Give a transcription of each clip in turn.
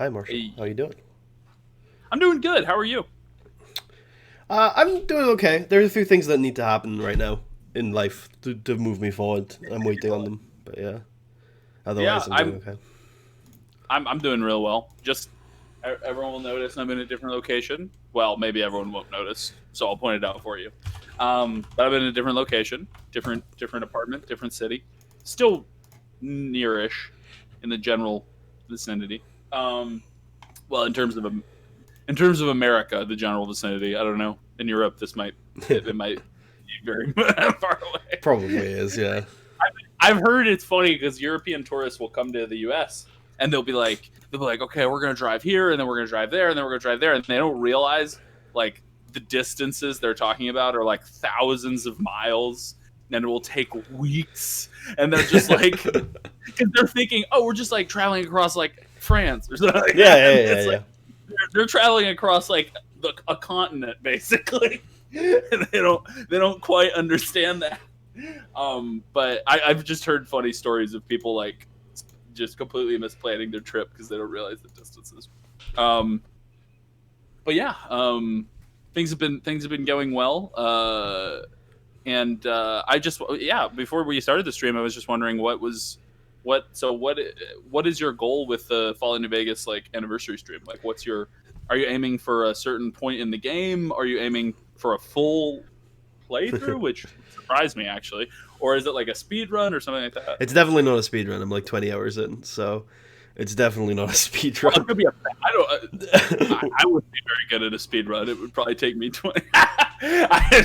Hi, Marshall. Hey, How you doing? I'm doing good. How are you? I'm doing okay. There's a few things that need to happen right now in life to move me forward. I'm waiting on them, but yeah. Yeah, Otherwise, I'm doing I'm okay. I'm doing real well. Just everyone will notice I'm in a different location. Well, maybe everyone won't notice, so I'll point it out for you. But I'm in a different location, different apartment, different city, still nearish in the general vicinity. Um, well, in terms of America, the general vicinity. I don't know. In Europe, it might be very far away. Probably is, yeah. I've heard it's funny because European tourists will come to the U.S. and they'll be like, okay, we're gonna drive here, and then we're gonna drive there, and then we're gonna drive there, and they don't realize like the distances they're talking about are like thousands of miles, and it will take weeks, and they're just like, because they're thinking, oh, we're just like traveling across like France or something like Yeah, that, yeah, and yeah, it's like yeah. they're traveling across like a continent basically, and they don't quite understand that. But I've just heard funny stories of people like just completely misplanning their trip because they don't realize the distances. Um, but yeah, things have been going well. And I just yeah, before we started the stream, I was just wondering what is your goal with the Fallout New Vegas like anniversary stream? Like, are you aiming for a certain point in the game? Are you aiming for a full playthrough, which surprised me actually, or is it like a speed run or something like that? It's definitely not a speed run. I'm like 20 hours in, so it's definitely not a speed Well, it run. could be a. I don't. I wouldn't be very good at a speed run. It would probably take me 20. I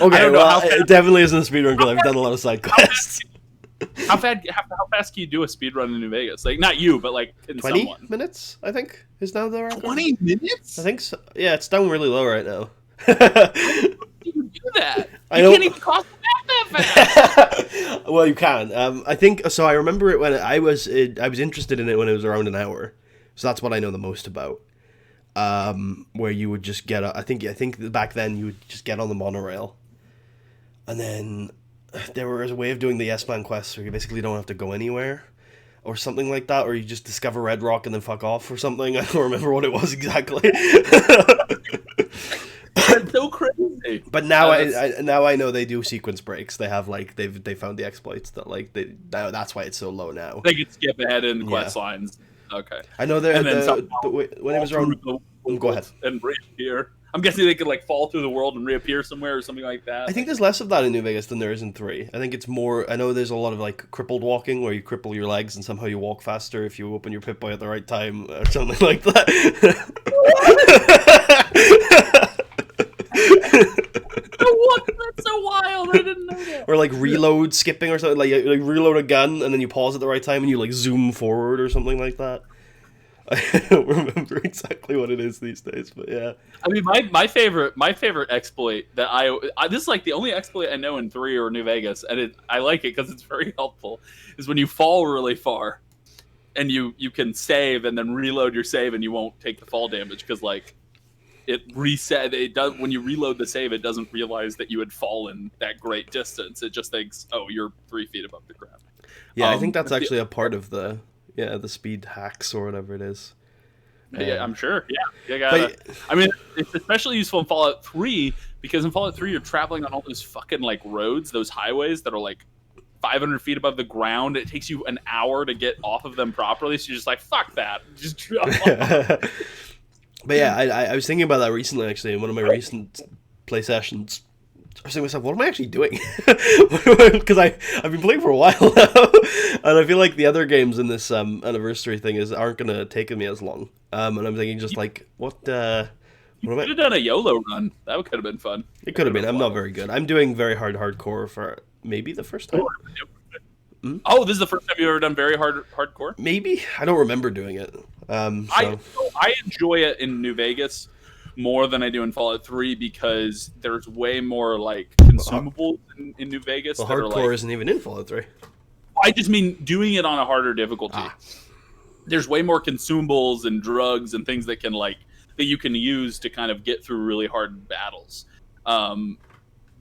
Okay, don't know well, it definitely isn't a speed run because I've done a lot of side quests. how fast can you do a speed run in New Vegas? Like not you, but like in 20 someone. minutes, I think, is now the record. 20 minutes? I think so. Yeah, it's down really low right now. How do you do that? I You can't don't. even cross the map that fast. Well, you can. I think so. I remember it when I was interested in it when it was around an hour, so that's what I know the most about. Where you would just get, I think back then you would just get on the monorail, and then there was a way of doing the S-Plan quests where you basically don't have to go anywhere, or something like that, or you just discover Red Rock and then fuck off or something. I don't remember what it was exactly. That's so crazy. But now That's now I know they do sequence breaks. They have like they found the exploits that like that's why it's so low now. they could skip ahead in Yeah, quest lines. Okay, I know and then somehow when it fall was through around. the Go ahead. world and reappear. I'm guessing they could like fall through the world and reappear somewhere or something like I that. think Like, there's less of that in New Vegas than there is in three. I think it's more. I know there's a lot of like crippled walking where you cripple your legs and somehow you walk faster if you open your Pip Boy at the right time or something like that. what? That's so wild. I didn't know that. Or like reload skipping or something, like reload a gun and then you pause at the right time and you like zoom forward or something like that. I don't remember exactly what it is these days, but yeah. I mean, my favorite exploit that this is like the only exploit I know in 3 or New Vegas, and I like it because it's very helpful. Is when you fall really far, and you can save and then reload your save, and you won't take the fall damage because like it reset. It does when you reload the save, it doesn't realize that you had fallen that great distance. It just thinks, oh, you're 3 feet above the ground. Yeah, I think that's That's the actually a part of the speed hacks or whatever it is. Yeah, I'm sure. Yeah, you gotta. But I mean, it's especially useful in Fallout 3 because in Fallout 3 you're traveling on all those fucking like roads, those highways that are like 500 feet above the ground. It takes you an hour to get off of them properly, so you're just like, fuck that, just jump off. but yeah, I was thinking about that recently actually in one of my recent play sessions. I was thinking to myself, what am I actually doing? Because I've been playing for a while now, and I feel like the other games in this anniversary thing aren't gonna take me as long. And I'm thinking just like, You what am I? could have done a YOLO run. That could have been fun. It That could have could been. have I'm been not wild. very good. I'm doing very hardcore for maybe the first time. Hmm? Oh, this is the first time you've ever done very hardcore. Maybe I don't remember doing it. I So I enjoy it in New Vegas more than I do in Fallout 3 because there's way more like consumables in New Vegas the that are like hardcore isn't even in Fallout 3. I just mean doing it on a harder difficulty. Ah, There's way more consumables and drugs and things that can like that you can use to kind of get through really hard battles. Um,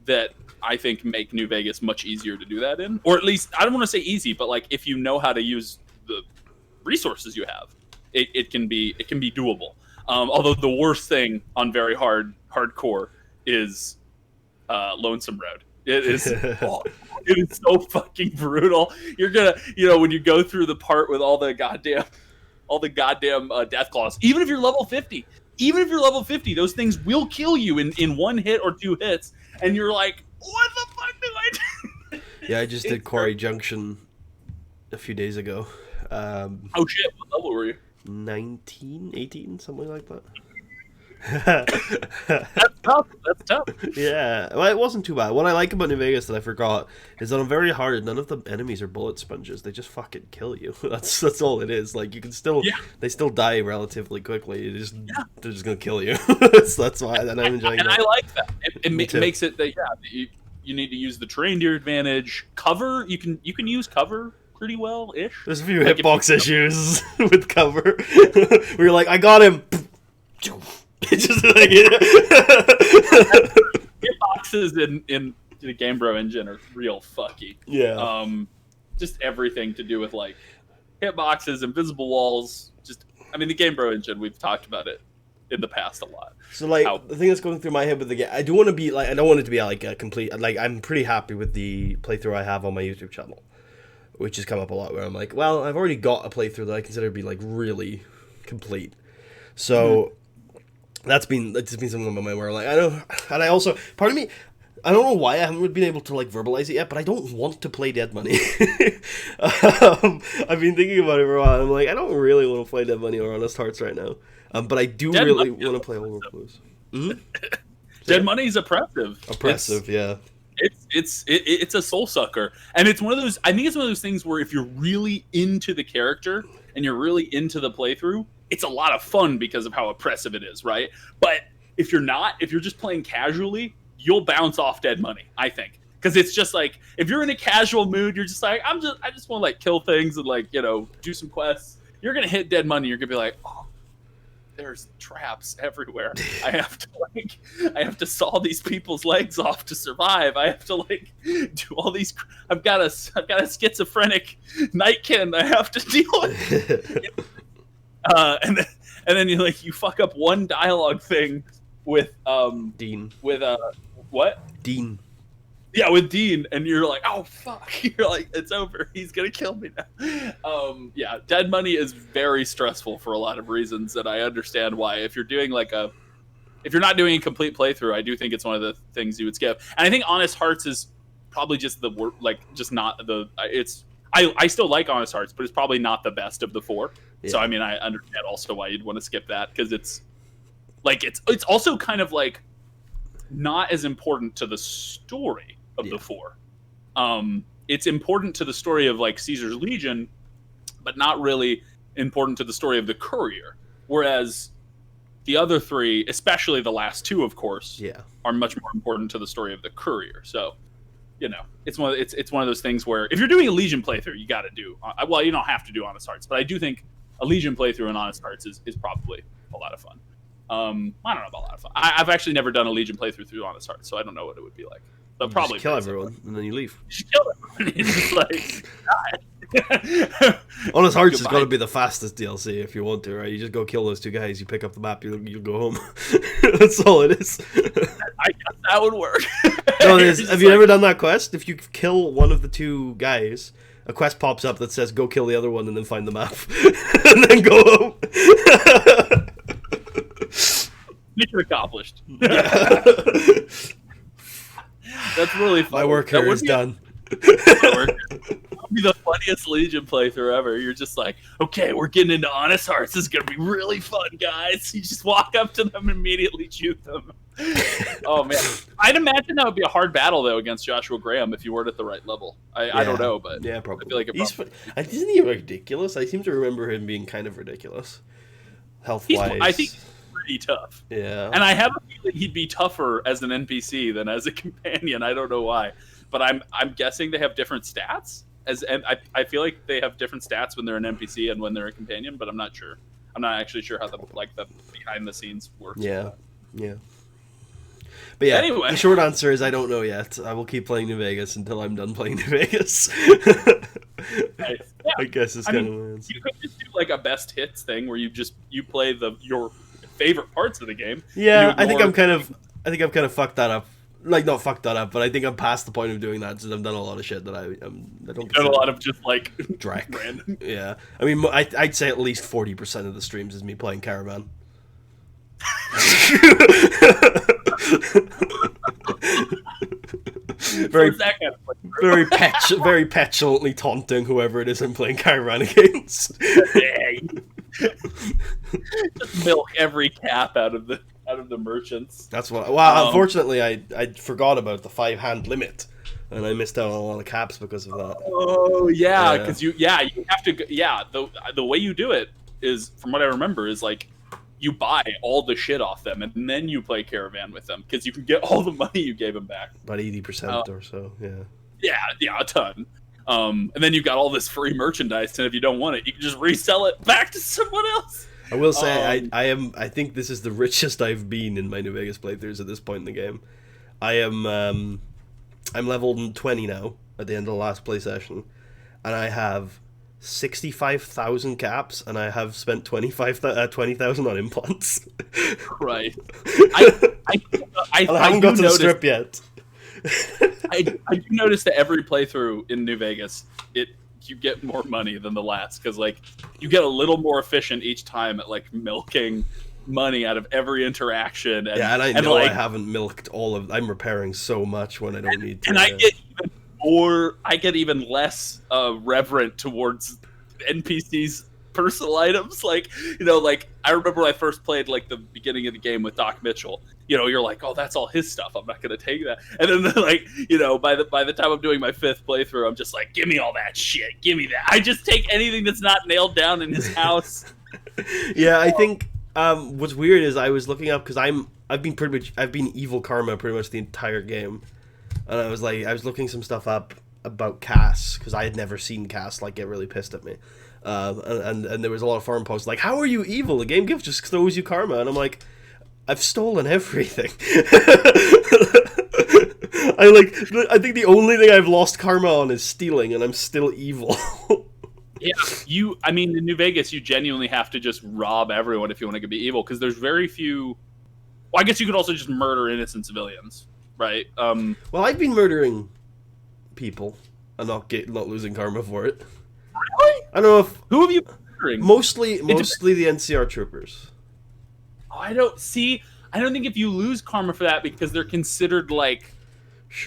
that I think make New Vegas much easier to do that in, or at least I don't want to say easy, but like if you know how to use the resources you have. it can be doable. Although the worst thing on very hardcore is Lonesome Road. It is it is so fucking brutal. You're gonna, when you go through the part with all the goddamn death claws. Even if you're level 50, those things will kill you in one hit or two hits, and you're like, what the fuck do I do? Yeah, I just did Quarry Junction a few days ago. Oh shit! What level were you? 19, 18, something like that. That's tough. That's tough. Yeah, well, it wasn't too bad. What I like about New Vegas that I forgot is that on very hard, none of the enemies are bullet sponges. They just fucking kill you. That's all it is. Like, you can still, they still die relatively quickly. They're just gonna kill you. That's why. And I'm enjoying and that. I like that. It makes it that you need to use the terrain to your advantage. Cover, you can use cover pretty well ish. There's a few hitbox issues with cover. Where you're like, I got him. It's just like hitboxes in the Game Bro engine are real fucky. Yeah. Just everything to do with like hitboxes, invisible walls. The Game Bro engine. We've talked about it in the past a lot. So like the thing that's going through my head with the game, I don't want it to be like a complete. Like, I'm pretty happy with the playthrough I have on my YouTube channel, which has come up a lot. Where I'm like, well, I've already got a playthrough that I consider to be like really complete. So. That's been something on my mind where I'm like, I know, and I also, part of me, I don't know why I haven't been able to like verbalize it yet, but I don't want to play Dead Money. I've been thinking about it for a while. I'm like, I don't really want to play Dead Money or Honest Hearts right now, but I do really want to play Overworld Blues. Mm-hmm. Dead Money is oppressive. Yeah. It's a soul sucker, and it's one of those. I think it's one of those things where if you're really into the character and you're really into the playthrough, it's a lot of fun because of how oppressive it is, right? But if you're not, if you're just playing casually, you'll bounce off Dead Money, I think. Because it's just like, if you're in a casual mood, you're just like, I just want to like kill things and like, do some quests. You're going to hit Dead Money. You're going to be like, oh, there's traps everywhere. I have to saw these people's legs off to survive. I have to like do all these. I've got a schizophrenic nightkin I have to deal with. And then you fuck up one dialogue thing with Dean. With what? Dean. Yeah, with Dean, and you're like, oh fuck, you're like, it's over, he's gonna kill me now. Yeah, Dead Money is very stressful for a lot of reasons, and I understand why. If you're not doing a complete playthrough, I do think it's one of the things you would skip. And I think Honest Hearts is probably just the worst, like just not the. I still like Honest Hearts, but it's probably not the best of the four. Yeah. So I understand also why you'd want to skip that, because it's also kind of like not as important to the story of the four. It's important to the story of like Caesar's Legion, but not really important to the story of the Courier. Whereas the other three, especially the last two, of course, are much more important to the story of the Courier. So, it's one of those things where if you're doing a Legion playthrough, you got to do. Well, you don't have to do Honest Hearts, but I do think a Legion playthrough in Honest Hearts is probably a lot of fun. I don't know about a lot of fun. I've actually never done a Legion playthrough through Honest Hearts, so I don't know what it would be like. But you probably just kill everyone and then you leave. You kill everyone. It's just like, Honest Hearts is going to be the fastest DLC if you want to, right? You just go kill those two guys, you pick up the map, you go home. That's all it is. I guess that would work. No, have you ever done that quest? If you kill one of the two guys, a quest pops up that says go kill the other one and then find the map. And then go home. Mission accomplished. Yeah. That's really fun. My work here is done. That would be the funniest Legion playthrough ever. You're just like, okay, we're getting into Honest Hearts. This is going to be really fun, guys. You just walk up to them and immediately shoot them. Oh, man. I'd imagine that would be a hard battle, though, against Joshua Graham if you weren't at the right level. I don't know, but yeah, probably. I feel like isn't he ridiculous? I seem to remember him being kind of ridiculous, health-wise. I think he's pretty tough. Yeah. And I have a feeling he'd be tougher as an NPC than as a companion. I don't know why. But I'm guessing they have different stats. And I feel like they have different stats when they're an NPC and when they're a companion, but I'm not sure. I'm not actually sure how the behind the scenes works. Yeah. But yeah, anyway, the short answer is I don't know yet. I will keep playing New Vegas until I'm done playing New Vegas. Nice. Yeah, I guess it's I kind mean, of my answer. you could just do like a best hits thing where you play your favorite parts of the game. And you Yeah, ignore. I think I've kind of fucked that up. Like, not fucked that up, but I think I'm past the point of doing that since I've done a lot of shit that I don't Done a consider lot of just like drag. random. Yeah, I mean, I'd say at least 40% of the streams is me playing Caravan. very, What's that kind of play? very petulantly taunting whoever it is I'm playing Caravan against. Just milk every cap out of the merchants. That's what. Well, unfortunately, I forgot about the 5-hand limit, and I missed out on a lot of caps because of that. Oh yeah, because you have to the way you do it is, from what I remember, is like you buy all the shit off them and then you play Caravan with them because you can get all the money you gave them back. About 80% or so. Yeah. Yeah, a ton. And then you've got all this free merchandise, and if you don't want it, you can just resell it back to someone else. I will say I think this is the richest I've been in my New Vegas playthroughs at this point in the game. I'm level 20 now at the end of the last play session, and I have 65,000 caps, and I have spent 20,000 on implants. Right. I haven't got to the strip yet. I do notice that every playthrough in New Vegas, you get more money than the last because like you get a little more efficient each time at like milking money out of every interaction. And, yeah, and I know I haven't milked all of. I'm repairing so much when I don't need to. And I get even less reverent towards NPCs' personal items. Like, like I remember when I first played like the beginning of the game with Doc Mitchell. You're like, oh, that's all his stuff. I'm not gonna take that. And then like, by the time I'm doing my 5th playthrough, I'm just like, give me all that shit. Give me that. I just take anything that's not nailed down in his house. Yeah, I think what's weird is I was looking up because I've been evil karma pretty much the entire game, and I was looking some stuff up about Cass because I had never seen Cass like get really pissed at me. And there was a lot of forum posts like, how are you evil? The game just throws you karma, and I'm like, I've stolen everything. I think the only thing I've lost karma on is stealing, and I'm still evil. Yeah, in New Vegas, you genuinely have to just rob everyone if you want to be evil, because there's very few. Well, I guess you could also just murder innocent civilians, right? Well, I've been murdering people and not losing karma for it. Really? I don't know if who have you been murdering? Mostly the NCR troopers. Oh, I don't think if you lose karma for that because they're considered like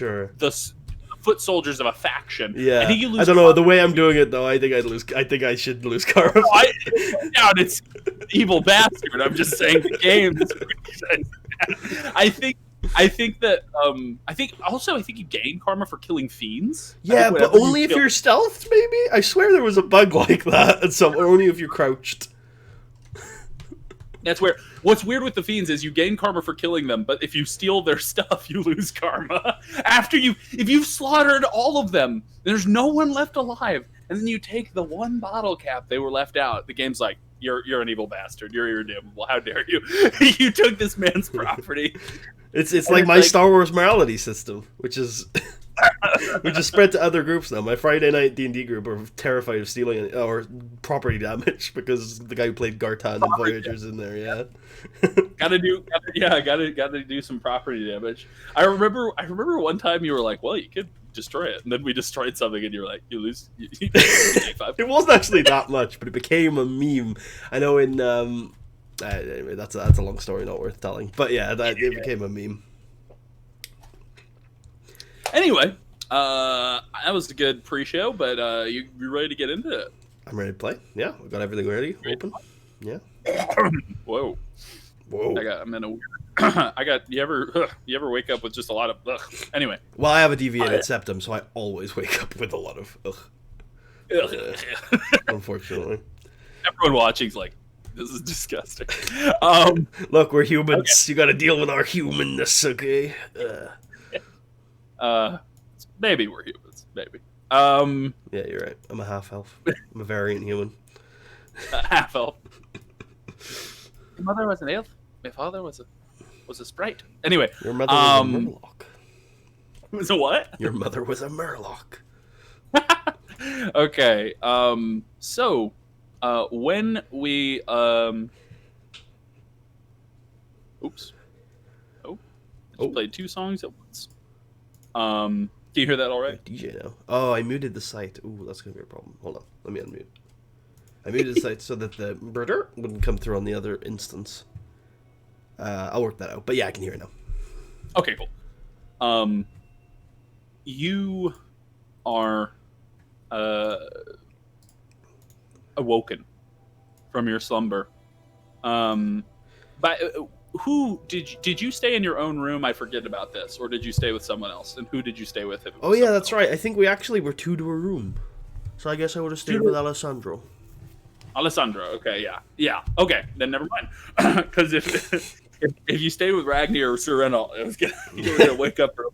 the foot soldiers of a faction. Yeah, I think you lose. I don't know the way I'm doing it though. I think I should lose karma. No, I doubt it's evil bastard. I'm just saying the game. I think you gain karma for killing fiends. Yeah, but only if you're stealthed. Maybe I swear there was a bug like that, and only if you're crouched. That's where what's weird with the fiends is you gain karma for killing them, but if you steal their stuff, you lose karma. If you've slaughtered all of them, there's no one left alive, and then you take the one bottle cap they were left out. The game's like, you're an evil bastard. You're irredeemable. How dare you? You took this man's property. It's like my Star Wars morality system, which is spread to other groups now. My Friday night D&D group are terrified of stealing or property damage because the guy who played Gartan in Voyagers in there. Yeah, gotta do some property damage. I remember one time you were like, well, you could destroy it, and then we destroyed something, and you were like, you lose. You take 5. It wasn't actually that much, but it became a meme. I know in anyway, that's a long story, not worth telling. But yeah, it became a meme. Anyway, that was a good pre-show, but you ready to get into it? I'm ready to play. Yeah, we got everything ready. Open. Yeah. Whoa. I'm in a weird. You ever wake up with just a lot of ugh? Anyway. Well, I have a deviated septum, so I always wake up with a lot of ugh. Unfortunately. Everyone watching's like, this is disgusting. Look, we're humans. Okay. You got to deal with our humanness, okay? Maybe we're humans. Maybe. Yeah, you're right. I'm a half elf. I'm a variant human. Half elf. My mother was an elf. My father was a sprite. Anyway, your mother was a murloc. Was a what? Your mother was a murloc. Okay. So, when we oops. Oh, I just Oh, played two songs at once. Can you hear that all right? wait, DJ now. Oh, I muted the site. Ooh, that's gonna be a problem. Hold on, let me unmute. I muted the site so that the brrr wouldn't come through on the other instance. I'll work that out. But yeah, I can hear it now. Okay, cool. You are awoken from your slumber. But who did you stay in your own room? I forget about this, or did you stay with someone else? And who did you stay with? If it Oh was yeah, someone that's else? right. I think we actually were two to a room, so I guess I would have stayed with Alessandro. Alessandro. Okay, yeah. Okay, then never mind. Because if you stayed with Ragni or Serena, it was you were gonna wake up early.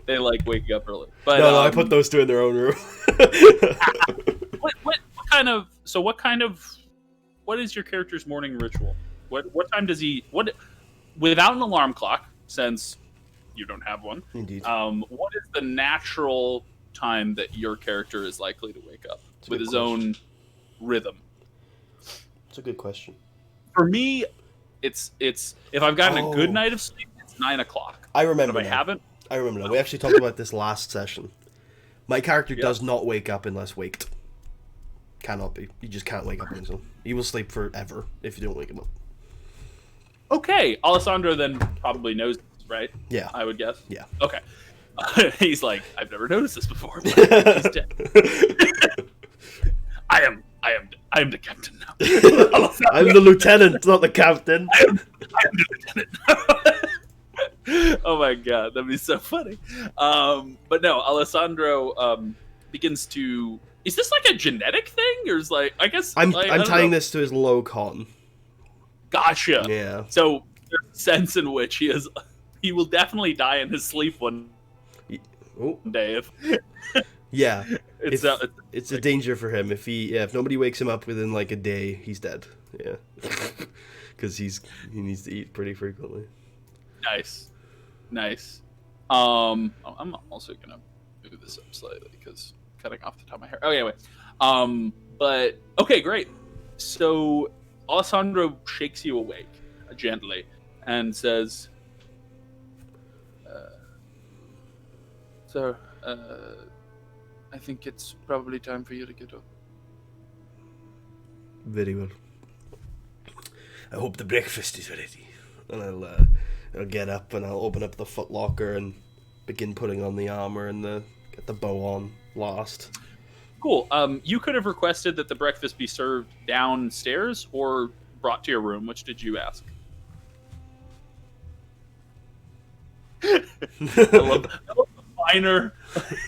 They like waking up early. But No, I put those two in their own room. what kind of what is your character's morning ritual? What time does he without an alarm clock, since you don't have one? Indeed. What is the natural time that your character is likely to wake up with his own rhythm? It's a good question. For me, it's if I've gotten a good night of sleep, it's 9:00. I remember. But if I haven't, I remember now. We actually talked about this last session. My character does not wake up unless waked. Cannot be. You just can't wake up on his own. He will sleep forever if you don't wake him up. Okay, Alessandro then probably knows this, right? Yeah. I would guess. Yeah. Okay. He's like, I've never noticed this before. But he's dead. I am the captain now. I'm the lieutenant, not the captain. I am the lieutenant. Oh my god, that'd be so funny. But no, Alessandro begins to. Is this like a genetic thing, or is like I guess I'm I don't tying know. this to his low con. Gotcha. Yeah. So there's a sense in which he will definitely die in his sleep one day if Yeah. it's It's a danger for him if nobody wakes him up within like a day, he's dead. Yeah. Because he needs to eat pretty frequently. Nice. I'm also gonna move this up slightly because cutting off the top of my hair. Oh, anyway. But okay, great. So Alessandro shakes you awake gently and says, "Sir, I think it's probably time for you to get up." Very well. I hope the breakfast is ready. And I'll get up and I'll open up the footlocker and begin putting on the armor and get the bow on last. Cool. You could have requested that the breakfast be served downstairs or brought to your room. Which did you ask? I love the minor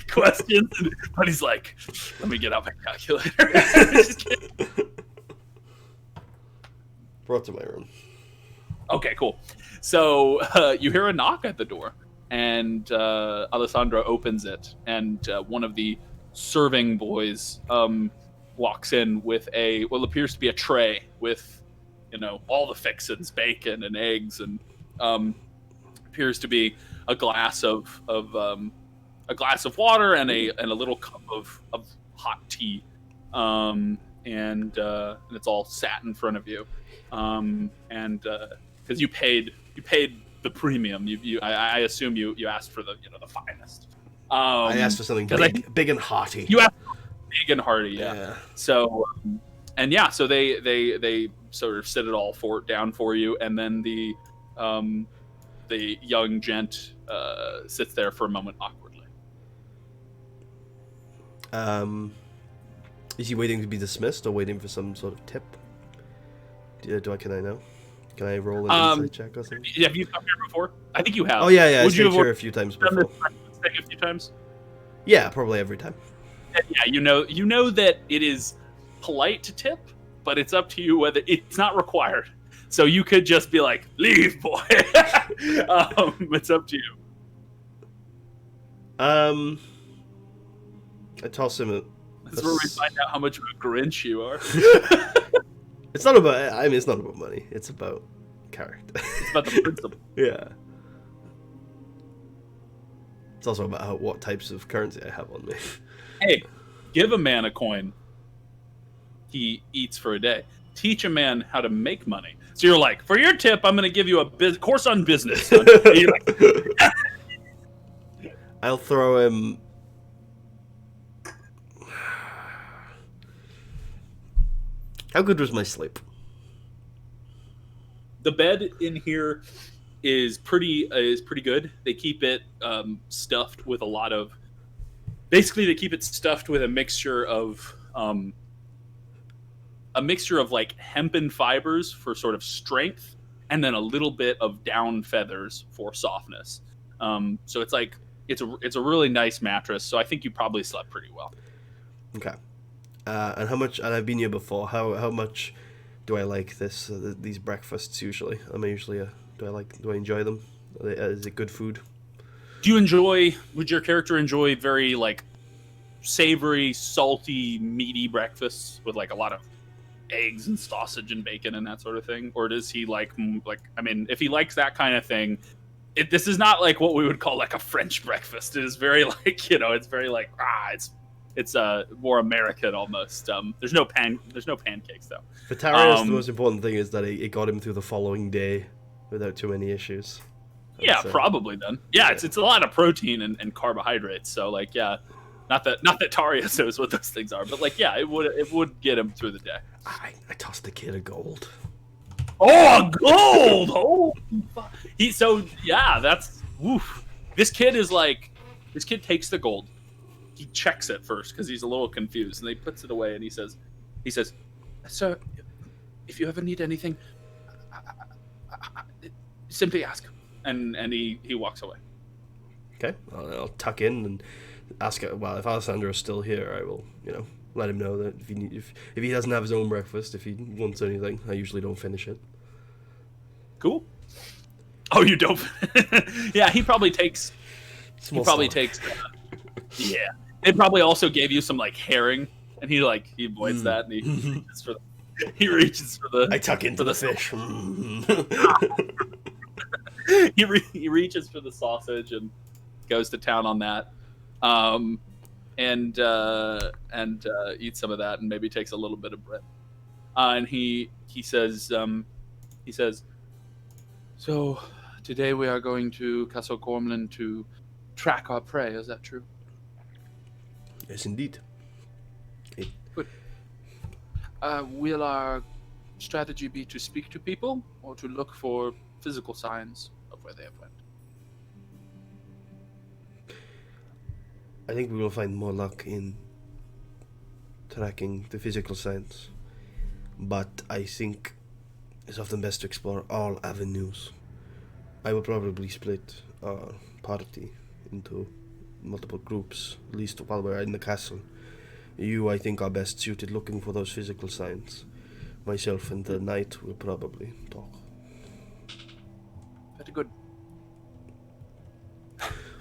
questions, but he's like, "Let me get out my calculator." Just kidding. Brought to my room. Okay, cool. So you hear a knock at the door, and Alessandro opens it, and one of the serving boys walks in with what appears to be a tray with, all the fixins, bacon and eggs, and appears to be a glass of water and a little cup of hot tea, and it's all sat in front of you, and because you paid the premium, I assume you asked for the finest. I asked for something big and hearty. You asked for big and hearty, yeah. So so they sort of sit it all down for you, and then the young gent sits there for a moment awkwardly. Is he waiting to be dismissed or waiting for some sort of tip? Can I know? Can I roll an insight check or something? Have you come here before? I think you have. Oh yeah. Would I you stayed have here a few times before. done this thing a few times? Yeah, probably every time. And yeah, you know that it is polite to tip, but it's up to you whether it's not required. So you could just be like, "Leave, boy." It's up to you. I toss him a. That's where we find out how much of a Grinch you are. It's not about. I mean, it's not about money. It's about character. It's about the principle. Yeah. It's also about what types of currency I have on me. Hey, give a man a coin, he eats for a day. Teach a man how to make money. So you're like, for your tip, I'm going to give you a course on business, son. Like, I'll throw him. How good was my sleep? the bed in here is pretty good. They keep it stuffed with a lot of. Basically, they keep it stuffed with a mixture of like hempen fibers for sort of strength, and then a little bit of down feathers for softness. So it's like it's a really nice mattress. So I think you probably slept pretty well. Okay. And how much? And I've been here before. How much do I like these breakfasts usually? Do I enjoy them? Is it good food? Would your character enjoy very like savory, salty, meaty breakfasts with like a lot of eggs and sausage and bacon and that sort of thing? Or does he like I mean, if he likes that kind of thing, this is not like what we would call like a French breakfast. It is very like, it's very like, it's more American almost. There's no pancakes though. For Tarius, the most important thing is that it got him through the following day without too many issues. Yeah, probably then. Yeah, it's a lot of protein and carbohydrates. So like, yeah, not that Tarius knows what those things are, but like, yeah, it would get him through the day. I tossed the kid a gold. Oh, gold! Oh, that's woof. This kid takes the gold. He checks it first because he's a little confused, and he puts it away, and he says, "Sir, if you ever need anything, simply ask." And he walks away. Okay, I'll tuck in and ask. Well, if Alessandro's still here, I will, let him know that if he doesn't have his own breakfast, if he wants anything, I usually don't finish it. Cool. Oh, you don't? Yeah, he probably takes. Small he probably stuff. takes. Yeah, it probably also gave you some like herring, and he avoids that, and he reaches for the. I tuck into the fish. He reaches for the sausage and goes to town on that, and eats some of that, and maybe takes a little bit of bread. And he says, "So today we are going to Castle Gormlin to track our prey. Is that true?" Yes, indeed. Good. Will our strategy be to speak to people or to look for physical signs of where they have went? I think we will find more luck in tracking the physical signs, but I think it's often best to explore all avenues. I will probably split our party into multiple groups, at least while we're in the castle. You, I think, are best suited looking for those physical signs. Myself and the knight will probably talk. Very good.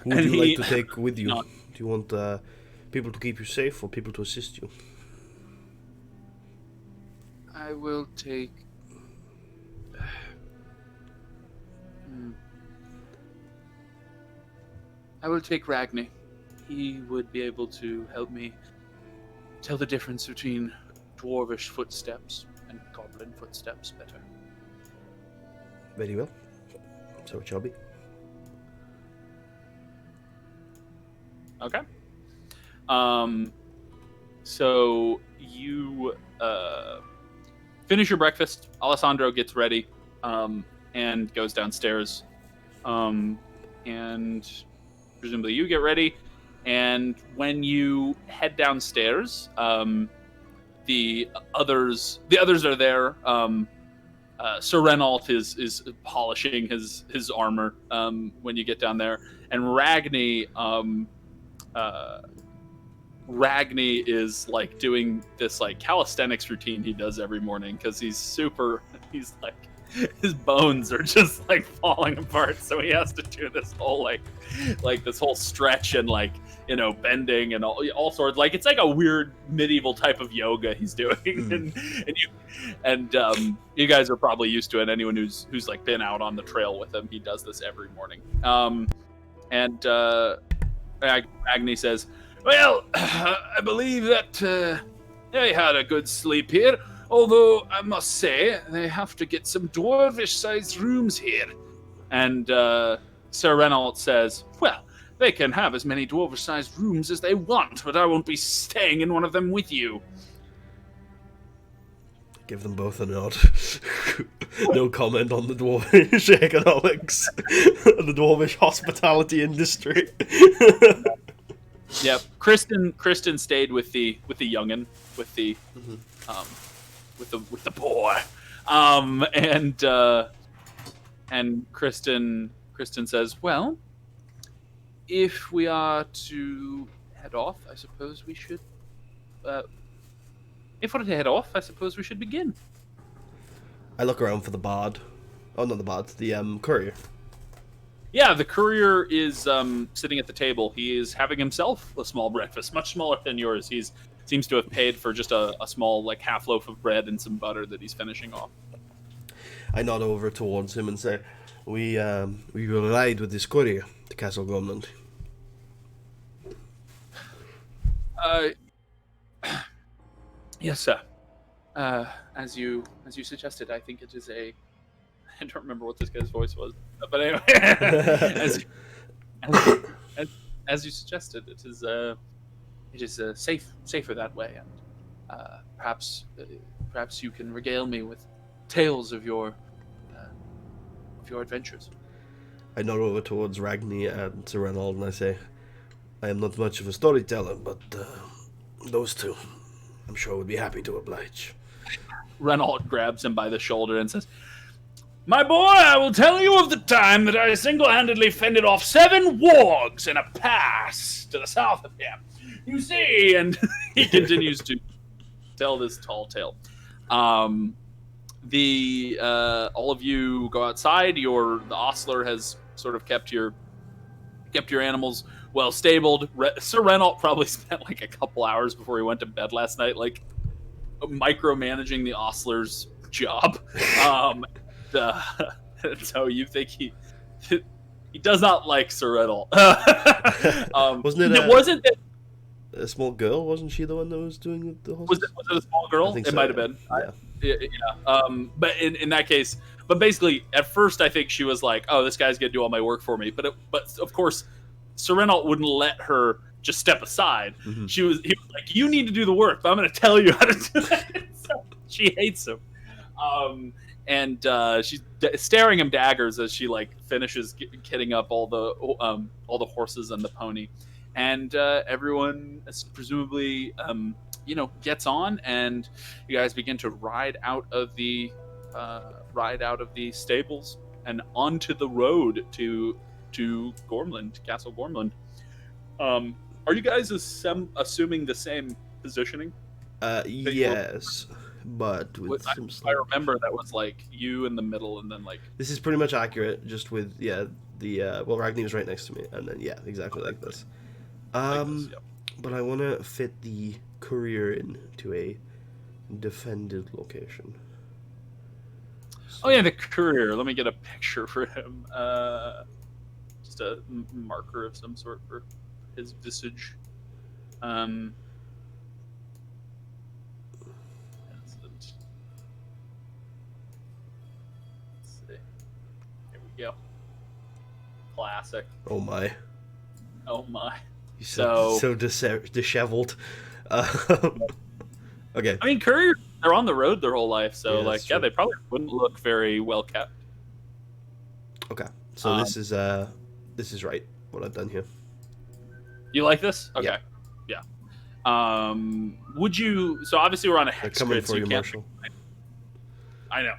Who would you like to take with you? Do you want people to keep you safe or people to assist you? I will take. I will take Ragni. He would be able to help me tell the difference between dwarvish footsteps and goblin footsteps better. Very well. So it shall be. Okay. So you finish your breakfast. Alessandro gets ready, and goes downstairs, and presumably you get ready. And when you head downstairs, the others are there. Sir Renault is polishing his armor when you get down there, and Ragni is like doing this like calisthenics routine he does every morning because he's like his bones are just like falling apart, so he has to do this whole like this whole stretch and like bending and all sorts, like it's like a weird medieval type of yoga he's doing. and you guys are probably used to it. Anyone who's like been out on the trail with him, he does this every morning. And Agni says, Well, I believe that they had a good sleep here, although I must say they have to get some dwarvish-sized rooms here. And Sir Renault says, well, they can have as many dwarvish-sized rooms as they want, but I won't be staying in one of them with you. Give them both a nod. No comment on the dwarvish economics, the dwarvish hospitality industry. Yep, Kristen stayed with the youngin, with the with the boy, and Kristen says, well, if we are to head off, I suppose we should. If we're to head off, I suppose we should begin. I look around for the bard. Oh, not the bard, the courier. Yeah, the courier is sitting at the table. He is having himself a small breakfast, much smaller than yours. He's seems to have paid for just a small, like, half loaf of bread and some butter that he's finishing off. I nod over towards him and say, we will ride with this courier to Castle Gormland. Yes, sir. As you suggested, I think it is a. I don't remember what this guy's voice was, but anyway, as you suggested, it is safer that way, and perhaps you can regale me with tales of your adventures. I nod over towards Ragni and Sir Reynold and I say, I am not much of a storyteller, but those two, I'm sure, would be happy to oblige. Renault grabs him by the shoulder and says, my boy, I will tell you of the time that I single-handedly fended off 7 wargs in a pass to the south of here. You see, and he continues to tell this tall tale. All of you go outside. The ostler has sort of kept your animals well stabled. Sir Renault probably spent like a couple hours before he went to bed last night, like micromanaging the ostler's job. So you think he does not like Sir Renault. Wasn't it? Wasn't it a small girl? Wasn't she the one that was doing the whole? Was it a small girl? I think it so, might have been. Yeah. But in that case, but basically, at first, I think she was like, "Oh, this guy's gonna do all my work for me." But of course, Sir Renault wouldn't let her just step aside. Mm-hmm. He was like, "You need to do the work, but I'm going to tell you how to do that." So she hates him, and she's staring him daggers as she like finishes getting up all the horses and the pony, and everyone presumably gets on, and you guys begin to ride out of the stables and onto the road to Gormland, Castle Gormland. Are you guys assuming the same positioning? Yes, but with I remember that was like you in the middle, and then like this is pretty much accurate. Just with Ragni was right next to me, and then exactly like this. But I want to fit the courier into a defended location. Oh yeah, the courier. Let me get a picture for him. Just a marker of some sort for his visage. Let's see. Here we go. Classic. Oh my. Oh my. He's so disheveled. Okay. I mean, couriers, they're on the road their whole life, so they probably wouldn't look very well kept. Okay. So this is right, what I've done here. You like this? Okay. Yeah. Would you? So obviously we're on a hex They're coming grid, for so you, you can't. Marshall. I know.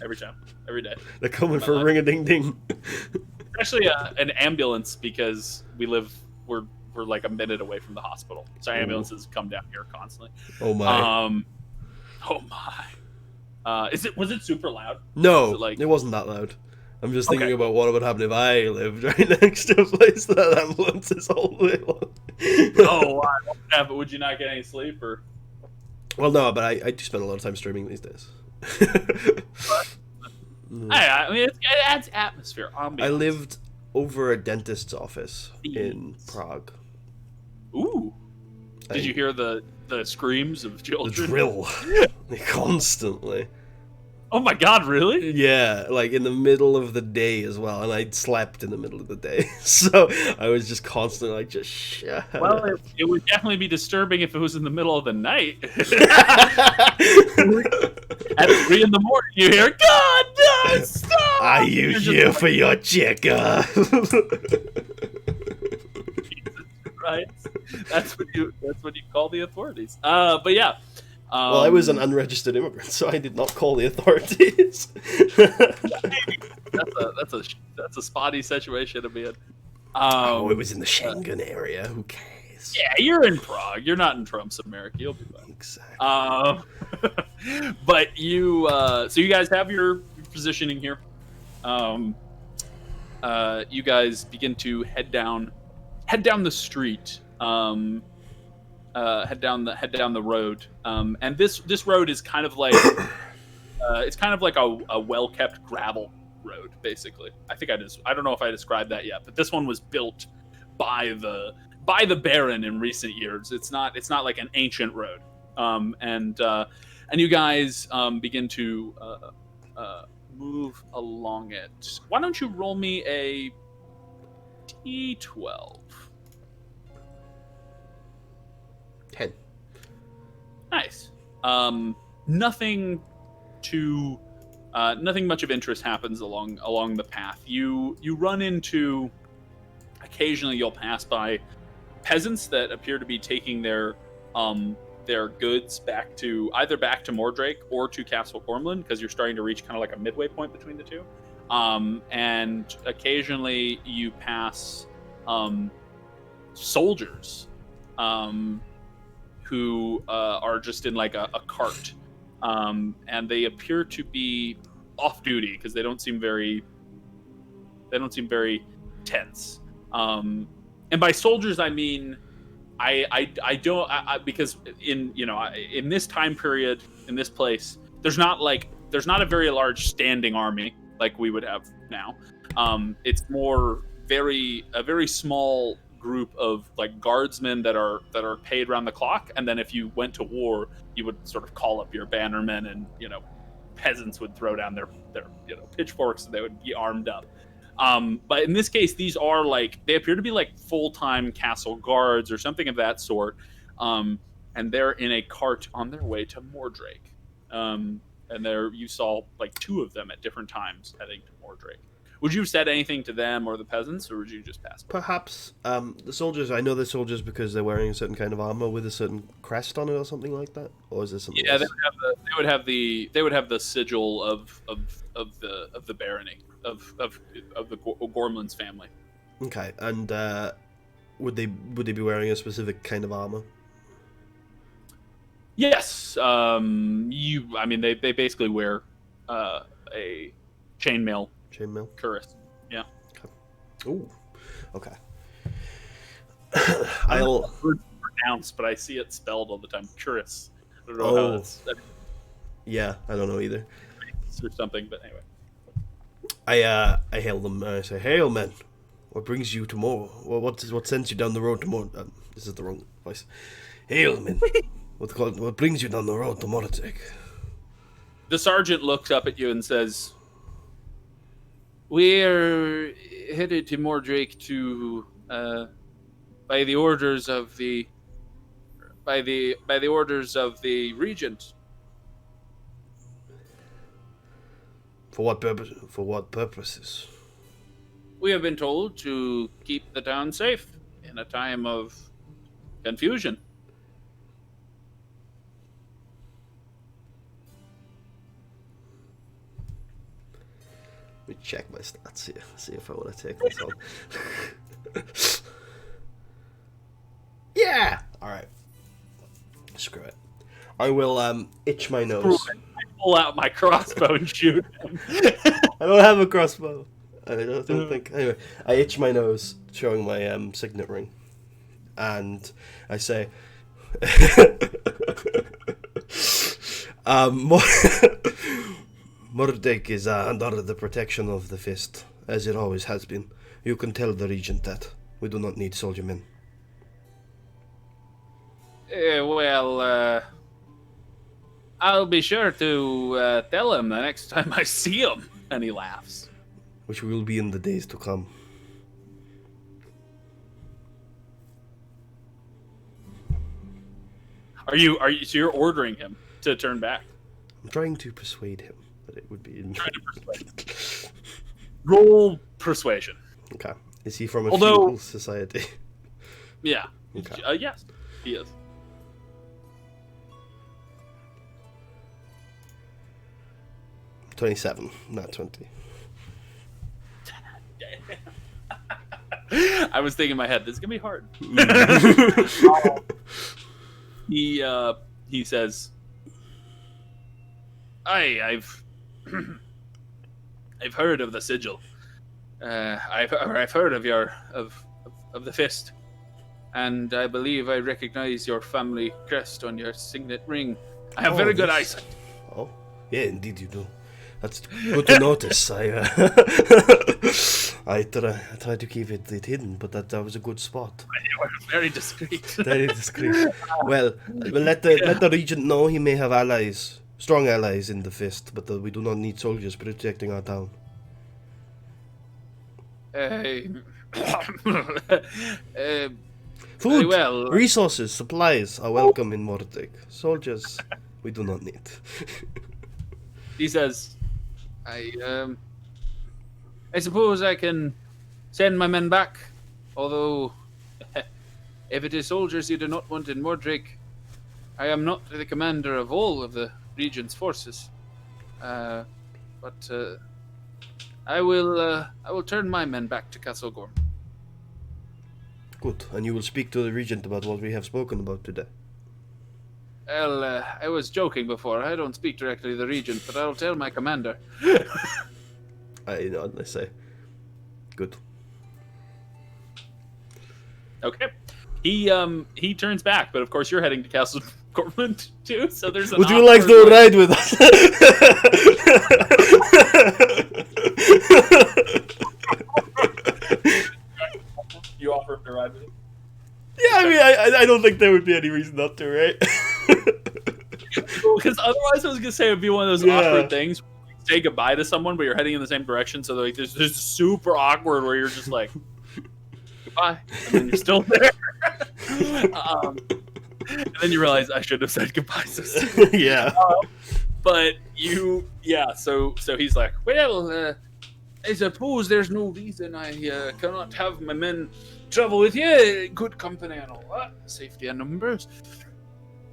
Every time, every day. They're coming for ring-a-ding-ding. Actually, an ambulance, because we're like a minute away from the hospital, so ambulances come down here constantly. Oh my. Oh my. Was it super loud? No, it wasn't that loud. I'm just thinking about what would happen if I lived right next to a place that ambulance is all the way along. Oh, wow. Yeah, but would you not get any sleep, or? Well, no, but I do spend a lot of time streaming these days. I mean, it adds atmosphere, ambiance. I lived over a dentist's office in Prague. Ooh. Did you hear the screams of The children? drill. Constantly. Oh my god, really? Yeah, like in the middle of the day as well, and I slept in the middle of the day, so I was just constantly like, just shut Well, up. it would definitely be disturbing if it was in the middle of the night. At 3 in the morning, you hear, God, no, stop! Are you here for your checkup? Right? That's what you call the authorities. But yeah. Well, I was an unregistered immigrant, so I did not call the authorities. That's a spotty situation to be in. Oh, it was in the Schengen area. Who cares? Yeah, you're in Prague. You're not in Trump's America. You'll be fine. Exactly. But you, so you guys have your positioning here. You guys begin to head down the street. Head down the road. And this road is kind of like it's kind of like a well-kept gravel road, basically. I don't know if I described that yet, but this one was built by the Baron in recent years. It's not like an ancient road. And you guys begin to move along it. Why don't you roll me a D12? 10. Nice. Nothing much of interest happens along the path. You run into, occasionally you'll pass by peasants that appear to be taking their goods back to Mordrake or to Castle Gormland, because you're starting to reach kind of like a midway point between the two. And occasionally you pass soldiers who are just in like a cart, and they appear to be off duty because they don't seem very tense. And by soldiers I mean I don't because in this time period, in this place, there's not a very large standing army like we would have now. It's more a very small group of like guardsmen that are paid around the clock, and then if you went to war, you would sort of call up your bannermen, and peasants would throw down their pitchforks, and they would be armed up. But in this case, these are they appear to be like full-time castle guards or something of that sort, and they're in a cart on their way to Mordrake. And you saw like 2 of them at different times heading to Mordrake. Would you have said anything to them or the peasants, or would you just pass by? Perhaps the soldiers. I know they're soldiers because they're wearing a certain kind of armor with a certain crest on it, or something like that. Or is there something? Yeah, else? they would have the sigil of the barony of the Gormland's family. Okay, and would they be wearing a specific kind of armor? Yes, they basically wear a chainmail. Chainmail. Cuirass. Yeah. Ooh. Okay. I'll pronounce, but I see it spelled all the time. Cuirass. I don't know how it's. Yeah, I don't know either. Or something, but anyway. I hail them. I say, "Hail, men! What brings you to Mor? What sends you down the road to Mor? This is the wrong voice. Hail, men! What brings you down the road to Mordrake?" The sergeant looks up at you and says, "We're headed to Mordrake to, by the orders of the regent." For what purpose? For what purposes? We have been told to keep the town safe in a time of confusion. Let me check my stats here. See if I want to take this on. Yeah. All right. Screw it. I will itch my nose. I pull out my crossbow and shoot him. I don't have a crossbow. I don't think. Anyway, I itch my nose, showing my signet ring, and I say, Mordrake is under the protection of the Fist, as it always has been. You can tell the regent that. We do not need soldier men. I'll be sure to tell him the next time I see him. And he laughs. Which will be in the days to come. So you're ordering him to turn back? I'm trying to persuade him that it would be in. Trying to persuade. Roll persuasion. Okay. Is he from a feudal society? Yeah. Okay. Yes, he is. $27, not 20. I was thinking in my head, this is gonna be hard. He says, I've heard of the sigil. I've heard of of the fist, and I believe I recognize your family crest on your signet ring. I have very good eyesight. Oh, yeah, indeed you do. That's good to notice. I try to keep it hidden, but that was a good spot. You were very discreet. Very discreet. Well, let the regent know he may have allies, strong allies in the fist, but we do not need soldiers protecting our town. Food, well, resources, supplies are welcome in Mordek. Soldiers, we do not need. He says, I suppose I can send my men back, although if it is soldiers you do not want in Mordrake, I am not the commander of all of the region's forces. But I will turn my men back to Castle Gorm. Good, and you will speak to the regent about what we have spoken about today. Well, I was joking before. I don't speak directly to the regent, but I'll tell my commander. I say, good. Okay. He turns back, but of course you're heading to Castle Gorman too. So there's. Would you like to ride with us? You offer him to ride with you? Yeah, I mean, I don't think there would be any reason not to, right? Because otherwise, I was gonna say it would be one of those awkward things. Say goodbye to someone, but you're heading in the same direction. So like, there's super awkward where you're just like, goodbye, and then you're still there. And then you realize I should have said goodbye so soon. Yeah. But so he's like, well, I suppose there's no reason I cannot have my men travel with you. Good company and all that. Safety and numbers.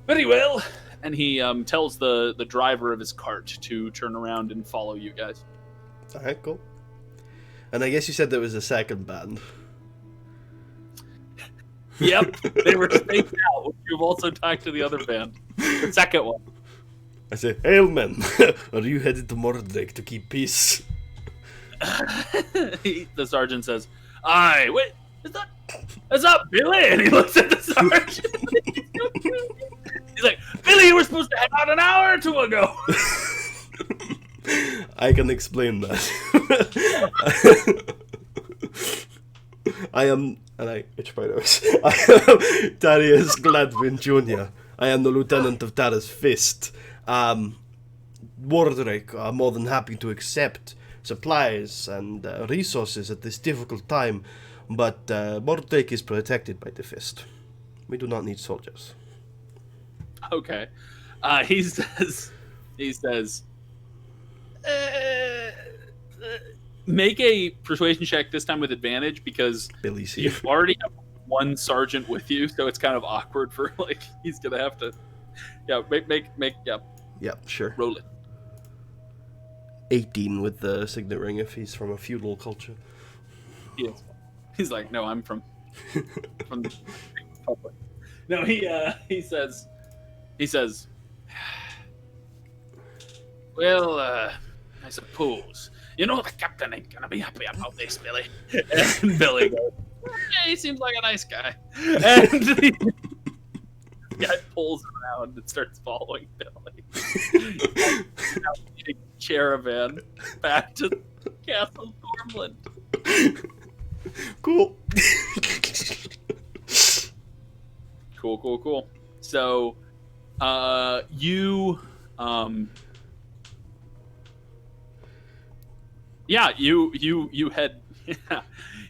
Very well. And he tells the driver of his cart to turn around and follow you guys. Alright, cool. And I guess you said there was a second band. Yep, they were spaced out. You've also talked to the other band. The second one. I say, hail men, are you headed to Mordrake to keep peace? The sergeant says, aye, wait, is that Billy? And he looks at the sergeant. He's like, Billy, you were supposed to head out an hour or two ago. I can explain that. I am Tarius Gladwin Jr. I am the lieutenant of Tarra's Fist. Mordrake are more than happy to accept supplies and resources at this difficult time, but Mordrake is protected by the Fist. We do not need soldiers. Okay. He says, make a persuasion check this time with advantage because Billy's here. you already have one sergeant with you, so it's kind of awkward for like he's gonna have to. Yeah, make Yeah, sure. roll it. 18 with the signet ring if he's from a feudal culture. Yes. He's like, no, I'm from the Republic. No, he says, well, I suppose. You know, the captain ain't gonna be happy about this, Billy. And Billy goes, he seems like a nice guy. And the guy pulls around and starts following Billy. Caravan back to Castle Gormland. Cool. Cool. So, you, um, yeah, you head,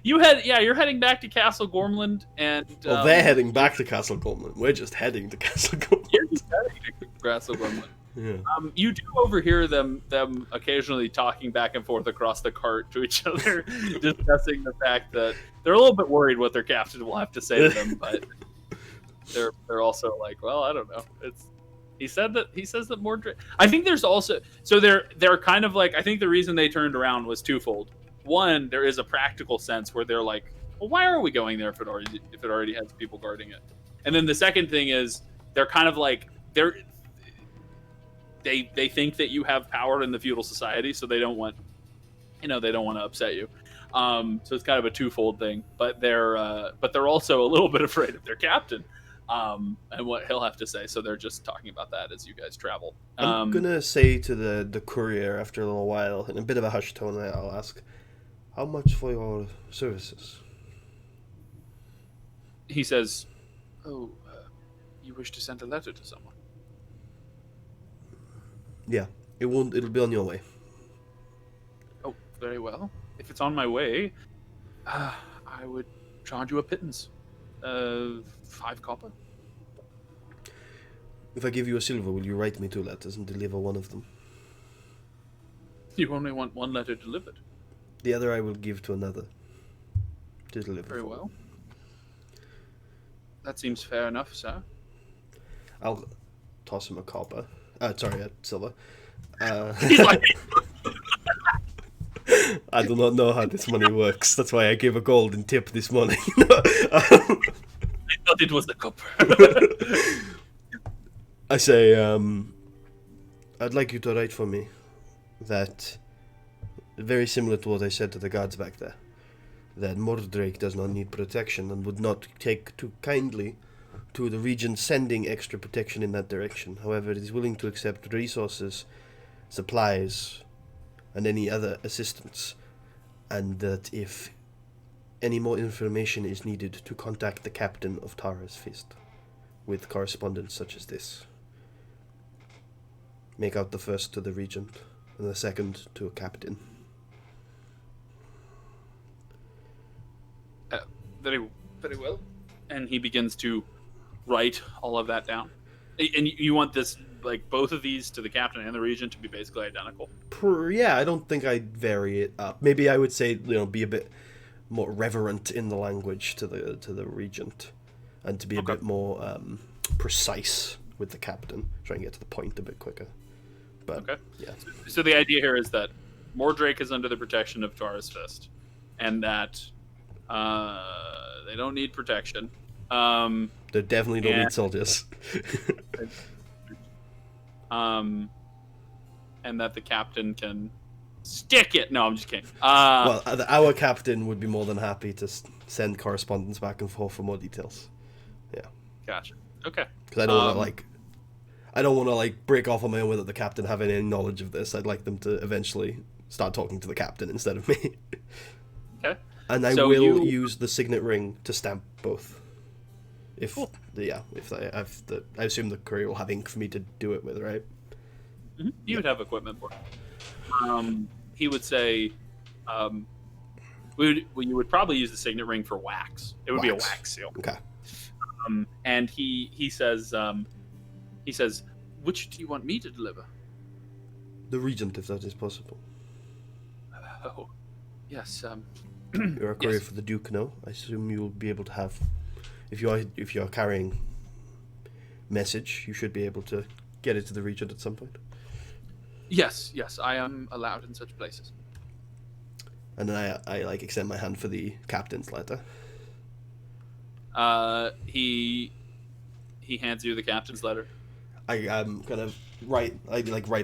yeah, you're heading back to Castle Gormland, and Well, they're heading you're back to Castle Gormland. We're just heading to Castle you're Gormland. just heading to Castle Gormland. Yeah. You do overhear them occasionally talking back and forth across the cart to each other, discussing the fact that they're a little bit worried what their captain will have to say to them, but they're also like, well, I don't know. He says that Mordred. I think there's also they're kind of like, I think the reason they turned around was twofold. One, there is a practical sense where they're like, well, why are we going there if it already has people guarding it? And then the second thing is they're kind of like they think that you have power in the feudal society, so they don't want to upset you. So it's kind of a twofold thing, but they're also a little bit afraid of their captain, and what he'll have to say. So they're just talking about that as you guys travel. I'm gonna say to the courier after a little while, in a bit of a hushed tone, I'll ask, "How much for your services?" He says, "Oh, you wish to send a letter to someone?" Yeah, it'll be on your way. Oh, very well. If it's on my way, I would charge you a pittance, 5 copper. If I give you a silver, will you write me 2 letters and deliver one of them? You only want 1 letter delivered. The other I will give to another to deliver. Very well. That seems fair enough, sir. I'll toss him a copper. Sorry, a silver. He's like, I do not know how this money works. That's why I gave a golden tip this morning. I thought it was the copper. I say, I'd like you to write for me that, very similar to what I said to the guards back there, that Mordrake does not need protection and would not take too kindly to the region sending extra protection in that direction. However, it is willing to accept resources, supplies, and any other assistance, and that if any more information is needed, to contact the captain of Tarra's Fist with correspondence such as this. Make out the first to the regent, and the second to a captain. Very, very well. And he begins to write all of that down. And you want this, like, both of these to the captain and the regent to be basically identical? Yeah, I don't think I'd vary it up. Maybe I would say, be a bit more reverent in the language to the regent, and to be a bit more precise with the captain. Try and get to the point a bit quicker. But yeah. So the idea here is that Mordrake is under the protection of Tarra's Fist, and that they don't need protection. They definitely don't need soldiers. And that the captain can stick it. No, I'm just kidding. Well, our captain would be more than happy to send correspondence back and forth for more details. Yeah. Gotcha. Okay. Because I don't want to break off on my own without the captain having any knowledge of this. I'd like them to eventually start talking to the captain instead of me. Okay. And I will use the signet ring to stamp both. If cool. I assume the courier will have ink for me to do it with, right? Mm-hmm. You would have equipment for it. He would say, you would probably use the signet ring for wax. It would be a wax seal. Okay. And he says, which do you want me to deliver? The regent, if that is possible. Oh, yes. You're a courier yes. for the Duke, no? I assume you'll be able to have, if you're carrying message, you should be able to get it to the regent at some point. Yes, I am allowed in such places. And then I extend my hand for the captain's letter. He hands you the captain's letter. I kind of write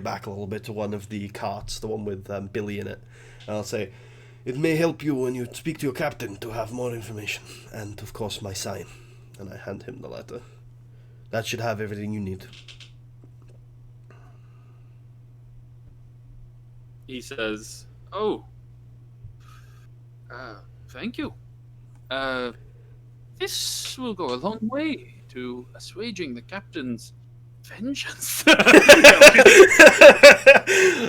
back a little bit to one of the carts, the one with Billy in it, and I'll say, "It may help you when you speak to your captain to have more information, and of course my sign." And I hand him the letter. That should have everything you need. He says, "Oh, thank you. This will go a long way to assuaging the captain's vengeance.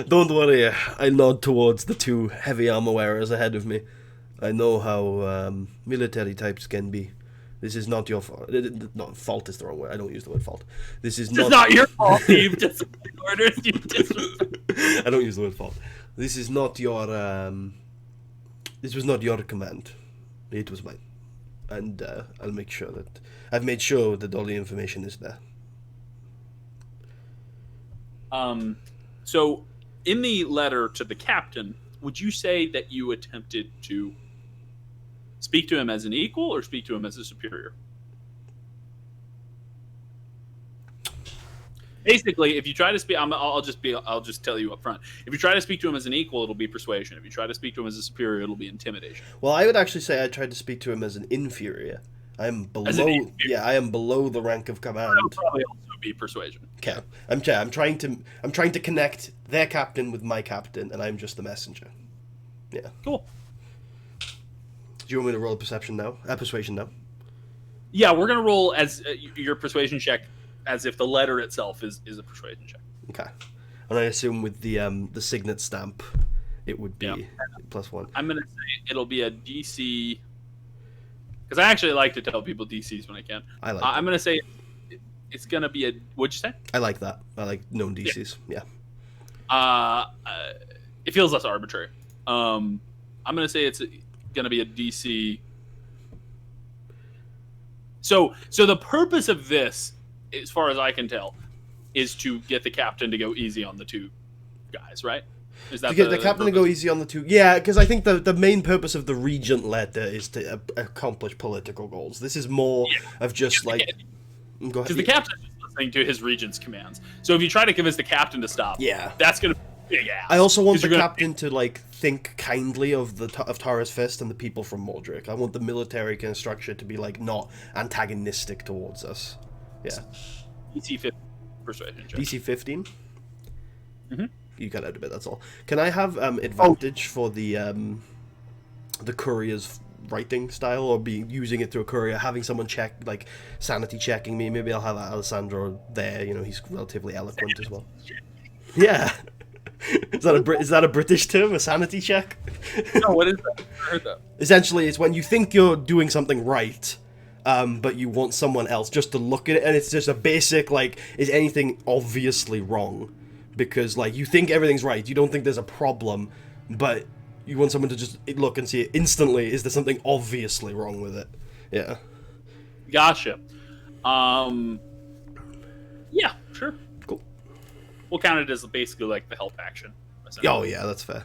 Don't worry, I nod towards the two heavy armor wearers ahead of me. I know how military types can be. This is not your fault. No, fault is the wrong word. I don't use the word fault. This is not your fault. You've just orders. I don't use the word fault. This is not your. This was not your command. It was mine, and I'll make sure that I've made sure that all the information is there. So, in the letter to the captain, would you say that you attempted to speak to him as an equal or speak to him as a superior? Basically, if you try to speak, I'll just tell you up front. If you try to speak to him as an equal, it'll be persuasion. If you try to speak to him as a superior, it'll be intimidation. Well, I would actually say I tried to speak to him as an inferior. I am below. Yeah, I am below the rank of command. That'll probably also be persuasion. Okay, I'm trying to connect their captain with my captain, and I'm just the messenger. Yeah. Cool. Do you want me to roll a persuasion now? Yeah, we're gonna roll as your persuasion check, as if the letter itself is a persuasion check. Okay, and I assume with the signet stamp, it would be +1. I'm gonna say it'll be a DC, because I actually like to tell people DCs when I can. I'm gonna say it's gonna be a. What'd you say? I like that. I like known DCs. Yeah. It feels less arbitrary. I'm gonna say it's gonna be a DC. So the purpose of this, as far as I can tell, is to get the captain to go easy on the two guys, right? Is that to get the captain to go easy on the two? Yeah, because I think the main purpose of the regent letter is to accomplish political goals. This is more of just like. Go ahead. Because the captain is listening to his regent's commands. So if you try to convince the captain to stop, that's gonna be big ass. I also want the captain to like think kindly of Tarra's Fist and the people from Mordric. I want the military kind of structure to be like not antagonistic towards us. Yeah. DC 15 persuasion check. DC 15. Mm-hmm. You cut out a bit. That's all. Can I have advantage for the courier's writing style, or be using it through a courier, having someone check, like sanity checking me? Maybe I'll have Alessandro there. You know, he's relatively eloquent as well. Yeah. Is that a British term? A sanity check? No, what is that? I heard that. Essentially, it's when you think you're doing something right, but you want someone else just to look at it, and it's just a basic like, is anything obviously wrong? Because like you think everything's right, you don't think there's a problem, but you want someone to just look and see it instantly. Is there something obviously wrong with it? Yeah. Gotcha. Yeah, sure. Cool. We'll count it as basically like the help action. Oh yeah, that's fair.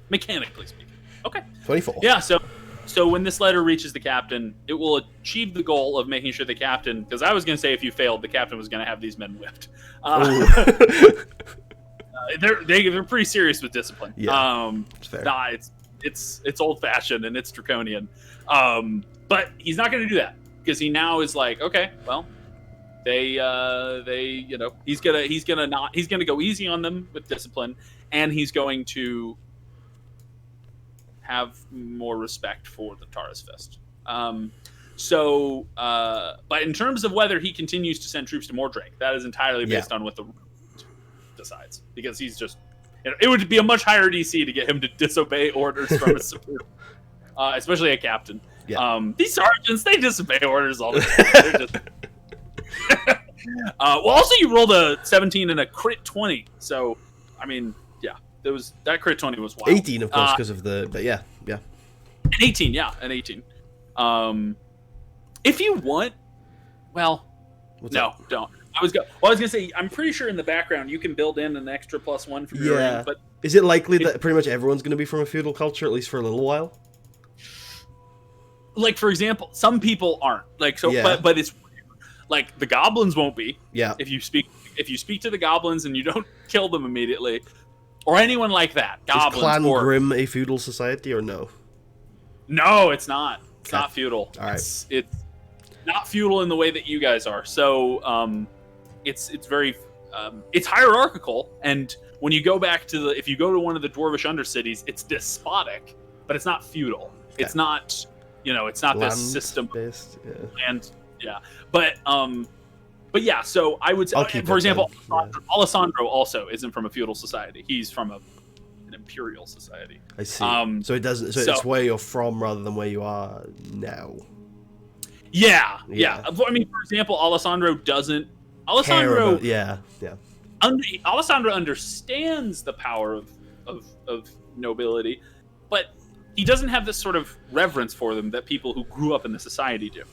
Mechanically speaking. Okay. 24. Yeah, so when this letter reaches the captain, it will achieve the goal of making sure the captain, because I was going to say if you failed, the captain was going to have these men whipped. They're pretty serious with discipline. Yeah, it's fair. Nah, it's old fashioned and it's draconian. But he's not going to do that, because he now is like, okay, well, they he's gonna go easy on them with discipline, and he's going to have more respect for the Tarra's Fist. But in terms of whether he continues to send troops to Mordrake, that is entirely based on what the decides, because he's just, it would be a much higher DC to get him to disobey orders from a superior, especially a captain. Yeah. These sergeants, they disobey orders all the time. They're just... well, also you rolled a 17 and a crit 20, so I mean, yeah, that crit 20 was wild. 18, of course, because of the, but yeah. An 18, yeah, an 18. If you want, well, don't. I was gonna say, I'm pretty sure in the background you can build in an extra +1 for your ring, but is it likely that pretty much everyone's going to be from a feudal culture, at least for a little while? Like, for example, some people aren't. Like, so, but it's like the goblins won't be. Yeah. If you speak to the goblins and you don't kill them immediately, or anyone like that, goblins. Is Clan Grimm a feudal society or no? No, it's not. It's not feudal. All right. It's not feudal in the way that you guys are. So, it's very it's hierarchical, and when you go back to if you go to one of the dwarvish undercities, it's despotic, but it's not feudal. Okay. It's not, it's not this system based, and Yeah, but yeah. So I would say, I'll keep for it example, then. Alessandro also isn't from a feudal society. He's from an imperial society. I see. So it doesn't. So it's where you're from rather than where you are now. Yeah. Yeah. I mean, for example, Alessandro doesn't. Yeah. Alessandro understands the power of nobility, but he doesn't have this sort of reverence for them that people who grew up in the society do.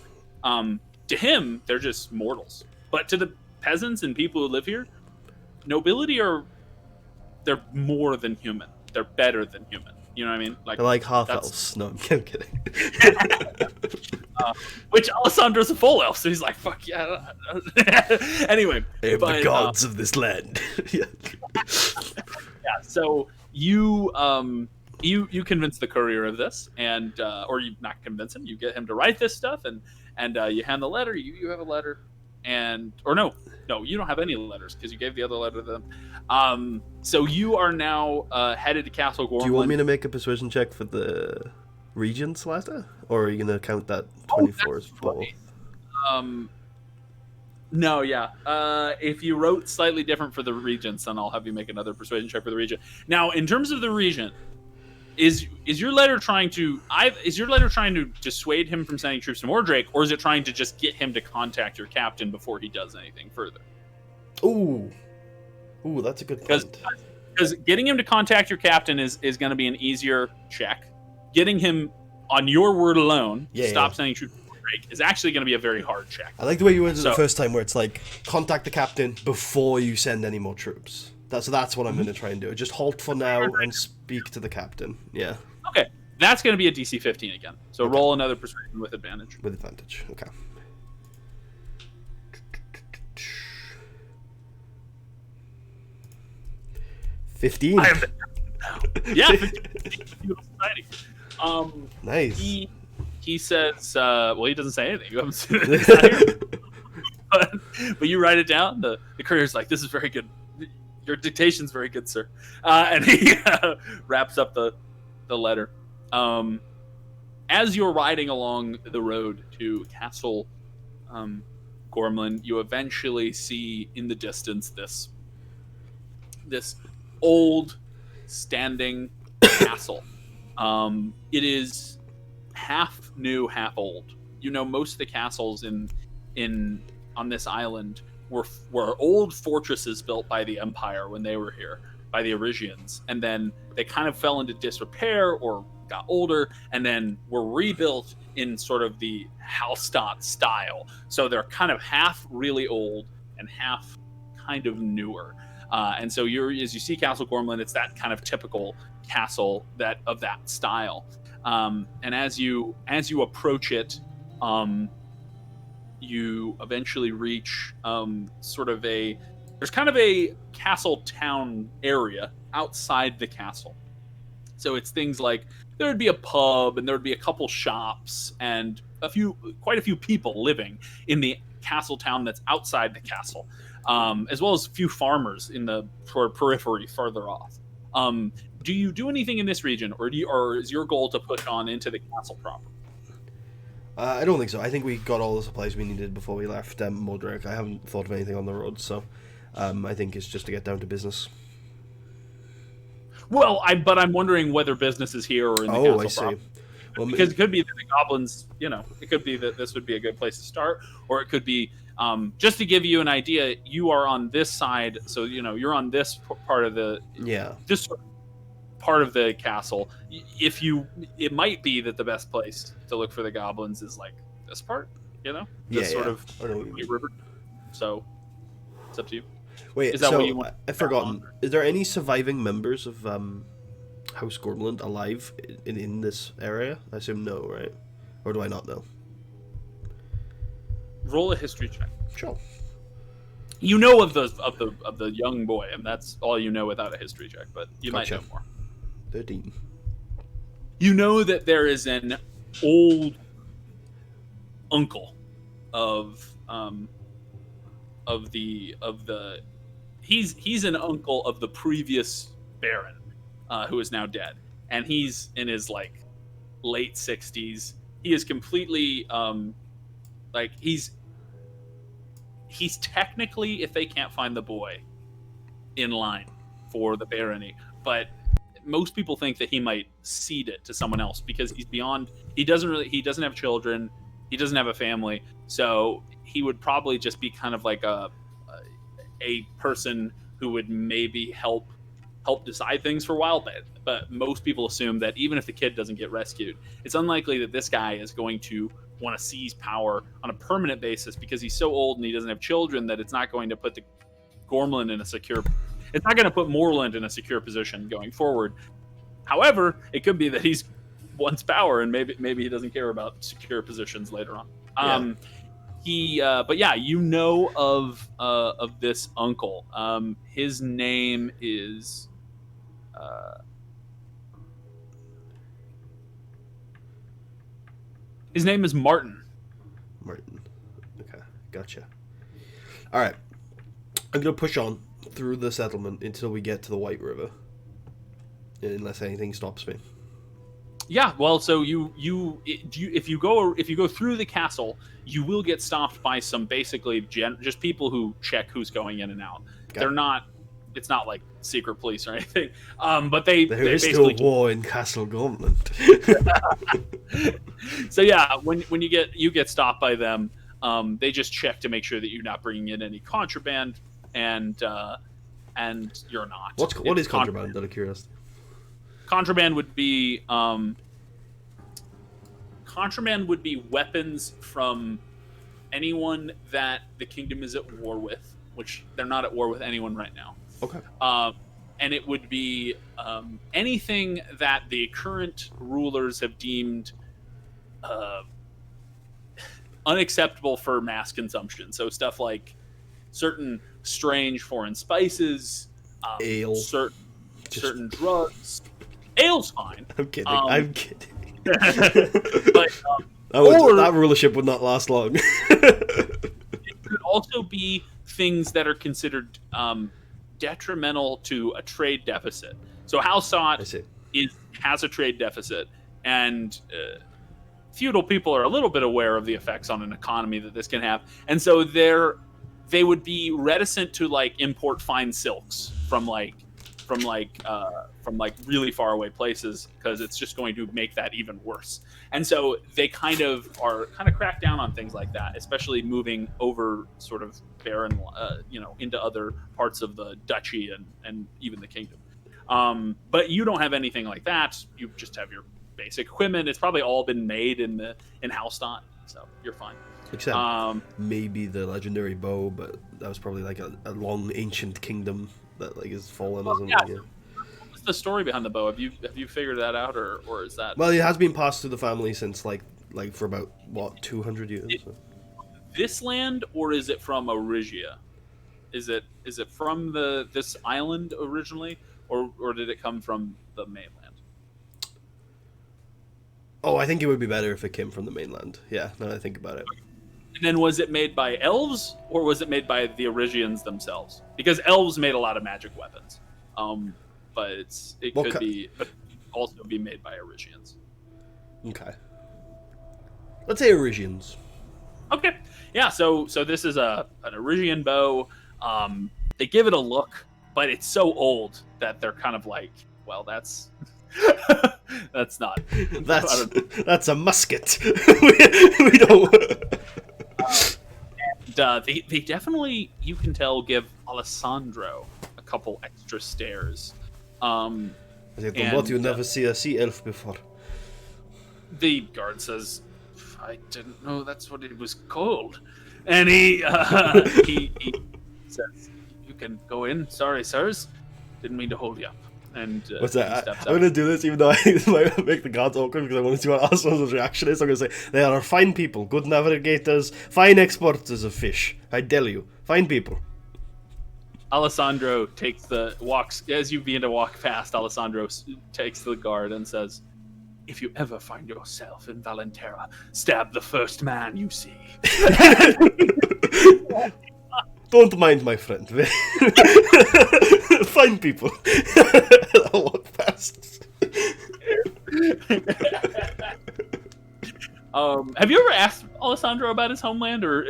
To him, they're just mortals. But to the peasants and people who live here, nobility they're more than human. They're better than human. You know what I mean? They're like half elves. No, I'm kidding. Which Alessandro's a full elf, so he's like, "Fuck yeah." Anyway, I am the gods of this land. Yeah. Yeah. So you convince the courier of this, and or you not convince him. You get him to write this stuff, and you hand the letter. You have a letter, or no, you don't have any letters because you gave the other letter to them. So you are now headed to Castle Gormland. Do you want me to make a persuasion check for the Regent's letter, or are you gonna count that 24 as both? No, yeah. If you wrote slightly different for the Regents, then I'll have you make another persuasion check for the Regent. Now, in terms of the Regent, is your letter trying to dissuade him from sending troops to Mordrake, or is it trying to just get him to contact your captain before he does anything further? Ooh, that's a good point. Because getting him to contact your captain is going to be an easier check. Getting him on your word alone, stop sending troops to Mordrake, is actually going to be a very hard check. I like the way you went it the first time, where it's like contact the captain before you send any more troops. That's what I'm going to try and do. Just halt for now and speak to the captain. Yeah. Okay, that's going to be a DC 15 again. So roll another persuasion with advantage. With advantage. Okay. 15. Yeah. Nice. He says, well, he doesn't say anything. You haven't seen it. But you write it down. The courier's like, this is very good. Your dictation's very good, sir. And he wraps up the letter. As you're riding along the road to Castle Gormland, you eventually see in the distance this old standing castle. It is half new, half old. You know, most of the castles on this island were old fortresses built by the Empire when they were here, by the Arisians, and then they kind of fell into disrepair or got older, and then were rebuilt in sort of the Hallstatt style. So they're kind of half really old and half kind of newer. And so as you see Castle Gormland, it's that kind of typical castle of that style. And as you approach it, you eventually reach there's kind of a castle town area outside the castle. So it's things like there would be a pub and there would be a couple shops and quite a few people living in the castle town that's outside the castle, as well as a few farmers in the periphery further off. Do you do anything in this region, or is your goal to push on into the castle proper? I don't think so. I think we got all the supplies we needed before we left Mordrake. I haven't thought of anything on the road, so I think it's just to get down to business. Well, but I'm wondering whether business is here or in the castle proper. I see. Well, because it could be that the goblins, it could be that this would be a good place to start, or it could be, just to give you an idea, you are on this side, so you're on this part of this part of the castle. It might be that the best place to look for the goblins is like this part, sort of river. So it's up to you. Wait, is that what you want? I've forgotten. Is there any surviving members of House Gormland alive in this area? I assume no, right? Or do I not know? Roll a history check. Sure. You know of the young boy, and that's all you know without a history check, but you might know more. 13. You know that there is an old uncle of the he's an uncle of the previous baron, who is now dead, and he's in his late 60s. He is completely he's technically, if they can't find the boy, in line for the barony, but most people think that he might cede it to someone else because he's beyond. He doesn't have children, he doesn't have a family, so he would probably just be kind of like a person who would maybe help decide things for a while. But most people assume that even if the kid doesn't get rescued, it's unlikely that this guy is going to want to seize power on a permanent basis because he's so old and he doesn't have children that it's not going to put Gormland in a secure. It's not going to put Moreland in a secure position going forward. However, it could be that he's wants power and maybe he doesn't care about secure positions later on. But yeah, you know of this uncle. His name is Martin. Martin. Okay, gotcha. All right, I'm gonna push on through the settlement until we get to the White River, unless anything stops me. Yeah, well, so if you go through the castle, you will get stopped by some basically just people who check who's going in and out. Okay. They're not. It's not like secret police or anything. But there is still war in Castle Gauntlet. So yeah, when you get stopped by them, they just check to make sure that you're not bringing in any contraband, and you're not. What is contraband? Out of curiosity. Contraband would be weapons from anyone that the kingdom is at war with, which they're not at war with anyone right now. Okay. And it would be anything that the current rulers have deemed unacceptable for mass consumption. So stuff like certain strange foreign spices, ale, certain drugs. Ale's fine. I'm kidding. I'm kidding. But, that rulership would not last long. It could also be things that are considered detrimental to a trade deficit. So Halsot has a trade deficit, and feudal people are a little bit aware of the effects on an economy that this can have, and so they would be reticent to import fine silks from really far away places because it's just going to make that even worse. And so they kind of crack down on things like that, especially moving over sort of barren, into other parts of the duchy and even the kingdom. But you don't have anything like that. You just have your basic equipment. It's probably all been made in Halston, so you're fine. Except maybe the legendary bow, but that was probably a long ancient kingdom that is fallen or something. Yeah. What's the story behind the bow? Have you figured that out, or is that? Well, it has been passed through the family since for about 200 years. This land, or is it from Origia? Is it from this island originally, or did it come from the mainland? Oh, I think it would be better if it came from the mainland. Yeah, now that I think about it. And then was it made by elves, or was it made by the Origians themselves? Because elves made a lot of magic weapons, but it could also be made by Origians. Okay. Let's say Origians. Okay. Yeah. So this is an Origian bow. They give it a look, but it's so old that they're kind of like, well, that's that's not. That's a musket. we don't. They definitely, you can tell, give Alessandro a couple extra stares. What, you never see a sea elf before? The guard says, I didn't know that's what it was called. And he says, you can go in. Sorry, sirs. Didn't mean to hold you up. And what's that? I'm going to do this even though I might make the guards awkward because I want to see what Alessandro's reaction is. I'm going to say, they are fine people, good navigators, fine exporters of fish. I tell you, fine people. Alessandro walks, as you begin to walk past, Alessandro takes the guard and says, if you ever find yourself in Valenterra, stab the first man you see. Don't mind my friend. Fine people. I'll walk past. Have you ever asked Alessandro about his homeland, or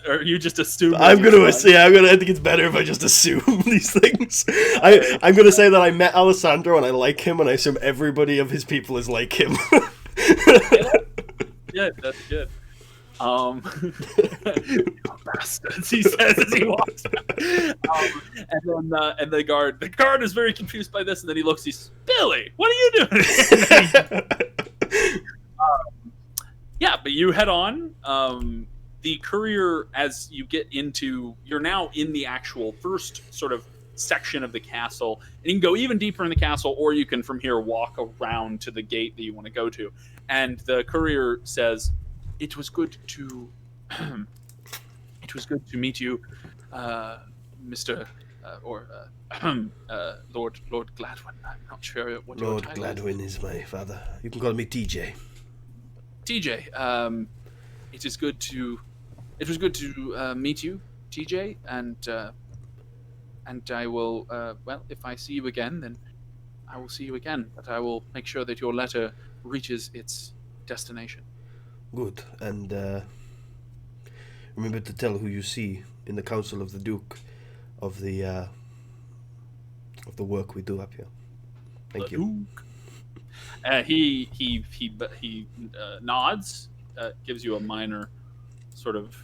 are you just assuming? I'm gonna say I think it's better if I just assume these things. I'm gonna say that I met Alessandro and I like him, and I assume everybody of his people is like him. Yeah, that's good. Bastards, he says as he walks out. And the guard is very confused by this, and then he looks. He's Billy. What are you doing? Yeah, but you head on. The courier, as you get into, you're now in the actual first sort of section of the castle, and you can go even deeper in the castle, or you can from here walk around to the gate that you want to go to. And the courier says, "It was good to, meet you, Mister Lord Gladwin. I'm not sure what your Lord title Gladwin is my father. You can call me TJ. TJ, it was good to meet you, TJ, and I will, well, if I see you again, then I will see you again, but I will make sure that your letter reaches its destination." Good, and remember to tell who you see in the Council of the Duke of the work we do up here. Thank you. He nods, gives you a minor, sort of,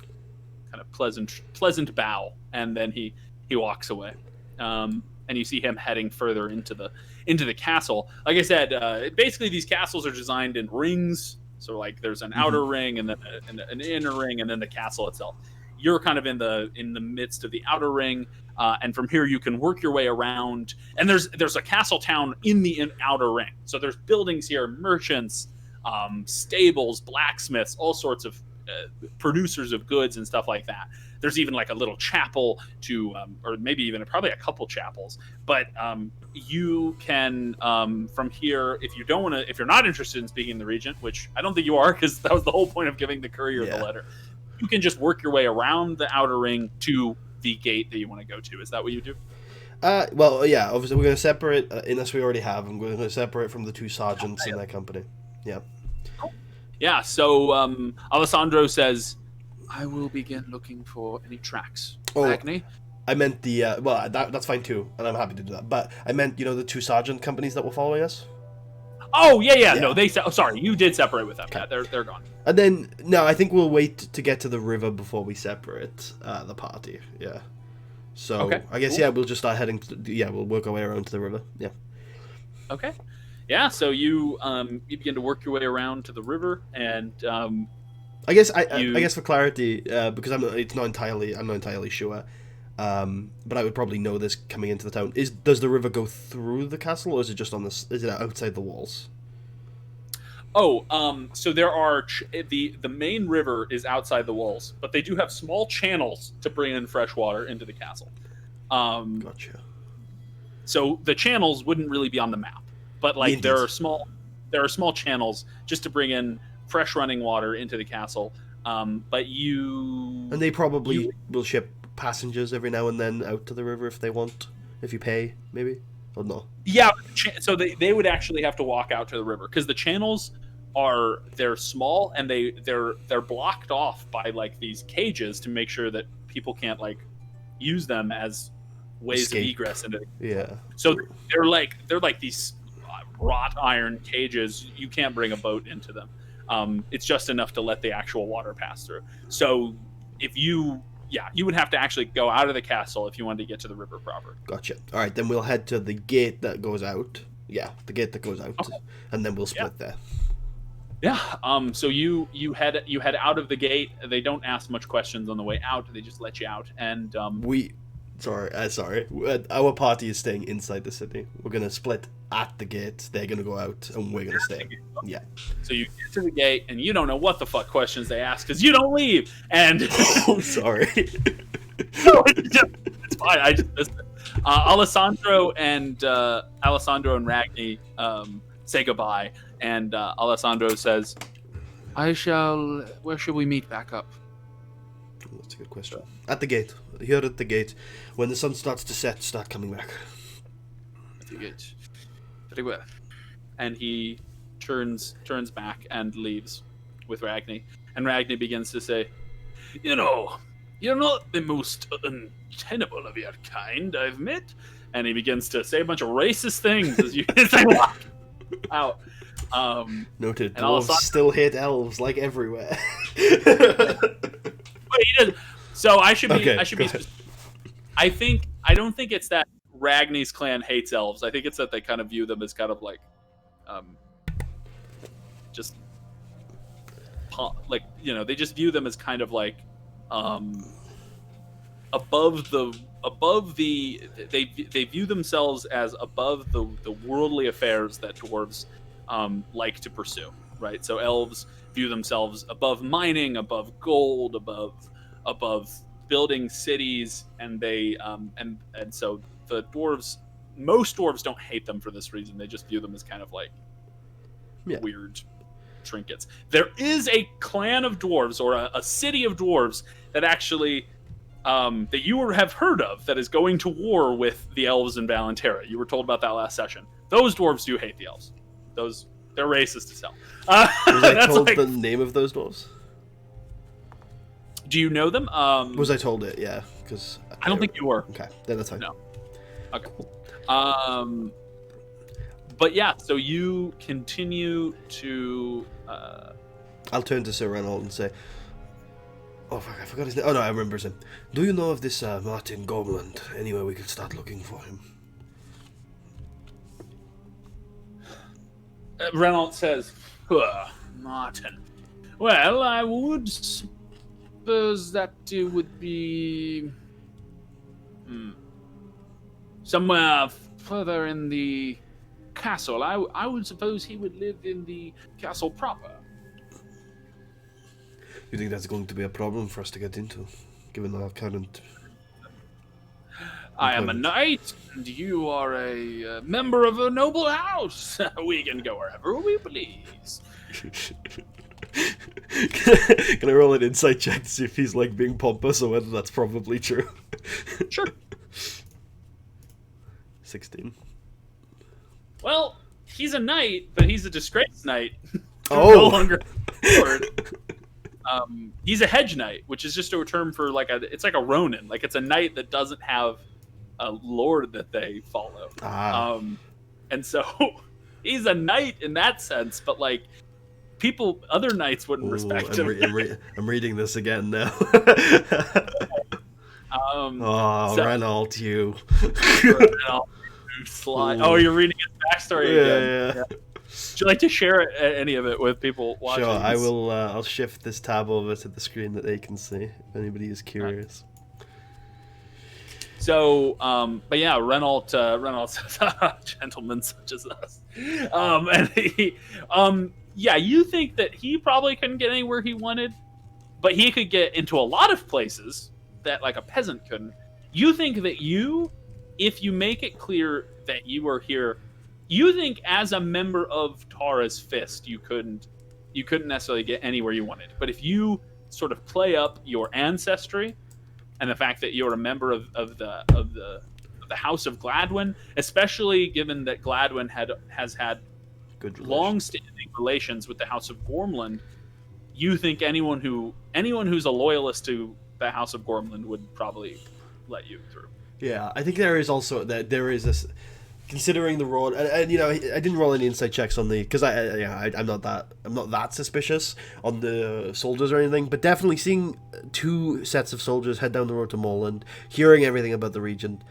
kind of pleasant bow, and then he walks away. And you see him heading further into the castle. Like I said, basically these castles are designed in rings. So like there's an outer ring and then an inner ring, and then the castle itself. You're kind of in the midst of the outer ring, and from here you can work your way around. And there's a castle town in the outer ring. So there's buildings here, merchants, stables, blacksmiths, all sorts of producers of goods and stuff like that. There's even like a little chapel or maybe even probably a couple chapels. But you can from here, if you're not interested in speaking to the regent, which I don't think you are, because that was the whole point of giving the courier the letter. You can just work your way around the outer ring to the gate that you want to go to. Is that what you do? Well, yeah. Obviously, we're going to separate, unless we already have. I'm going to separate from the two sergeants in that company. Yeah. Yeah. So Alessandro says, "I will begin looking for any tracks." Agni? I meant the well, that's fine too, and I'm happy to do that. But I meant, the two sergeant companies that were following us. Oh yeah. No, sorry, you did separate with them. Okay. Yeah, they're gone. And then no, I think we'll wait to get to the river before we separate the party. Yeah. So okay, I guess cool. We'll just start heading. We'll work our way around to the river. Yeah. Okay. Yeah. So you begin to work your way around to the river, and I guess for clarity, because I'm not entirely sure. But I would probably know this coming into the town. Does the river go through the castle, or is it just is it outside the walls? Oh, so there are the main river is outside the walls, but they do have small channels to bring in fresh water into the castle. Gotcha. So the channels wouldn't really be on the map, but like there are small channels just to bring in fresh running water into the castle. And they probably will ship passengers every now and then out to the river if they want, if you pay, maybe, or no? Yeah, so they would actually have to walk out to the river, because the channels they're small, and they're blocked off by like these cages to make sure that people can't like use them as ways of egress into so they're like these wrought iron cages. You can't bring a boat into them. It's just enough to let the actual water pass through. So if you would have to actually go out of the castle if you wanted to get to the river proper. Gotcha. All right, then we'll head to the gate that goes out. Yeah, the gate that goes out, and then we'll split there. Yeah. So you head out of the gate. They don't ask much questions on the way out. They just let you out. And sorry. Our party is staying inside the city. We're gonna split at the gate. They're gonna go out, and we're gonna stay. Yeah. So you get to the gate, and you don't know what the fuck questions they ask, because you don't leave. And sorry. No, it's fine. I just missed it. Alessandro and Ragni say goodbye, and Alessandro says, "Where shall we meet back up?" That's a good question. At the gate. Here at the gate. When the sun starts to set, start coming back. At the gate. Very well. And he turns back and leaves with Ragni. And Ragni begins to say, "You know, you're not the most untenable of your kind I've met." And he begins to say a bunch of racist things as you walk out. Noted. And all of a Dwarves sudden, still hate elves like everywhere. Wait, he does. So I should be. Okay, I should go be. ahead. I don't think it's that Ragni's clan hates elves. I think it's that they kind of view them as kind of like, just like, you know, they just view them as kind of like, above the they view themselves as above the worldly affairs that dwarves like to pursue, right? So elves view themselves above mining, above gold, above building cities, and they and so the dwarves, most dwarves don't hate them for this reason. They just view them as kind of like weird trinkets. There is a clan of dwarves, or a city of dwarves, that actually that you have heard of, that is going to war with the elves in Valenterra. You were told about that last session. Those dwarves do hate the elves. They're racist as hell. Was I told the name of those dwarves? Do you know them? Was I told it? Yeah, because I don't think you were. Okay, then that's fine. No. Okay. But yeah, so you continue to. I'll turn to Sir Reynolds and say, "Oh fuck, I forgot his name. Oh no, I remember his name. Do you know of this Martin Gormland? Anywhere we could start looking for him?" Reynolds says, "Martin. Well, I would suppose that it would be somewhere further in the castle. I would suppose he would live in the castle proper." You think that's going to be a problem for us to get into, given our current... I am a knight, and you are a member of a noble house. We can go wherever we please. Can I roll an insight check to see if he's like being pompous or whether that's probably true? Sure. 16. Well, he's a knight, but he's a disgraced knight. Oh! No longer lord. He's a hedge knight, which is just a term for it's like a ronin. Like, it's a knight that doesn't have a lord that they follow. And so he's a knight in that sense, but like other knights wouldn't respect him. I'm reading this again now. Reynolds, you. Oh, you're reading his backstory again. Yeah. Would you like to share any of it with people watching? Sure, I will. I'll shift this tab over to the screen that they can see if anybody is curious. So, but yeah, Reynolds says, "Gentlemen such as us," and he, yeah, you think that he probably couldn't get anywhere he wanted, but he could get into a lot of places that like a peasant couldn't. You think that if you make it clear that you are here, you think as a member of Tarra's Fist, you couldn't necessarily get anywhere you wanted. But if you sort of play up your ancestry and the fact that you're a member of the House of Gladwin, especially given that Gladwin has had long-standing relations with the House of Gormland, you think anyone who's a loyalist to the House of Gormland would probably let you through. Yeah, I think there is also there is this, considering the road, and you know, I didn't roll any insight checks on the, because I'm not that suspicious on the soldiers or anything, but definitely seeing two sets of soldiers head down the road to Moreland, hearing everything about the Regent,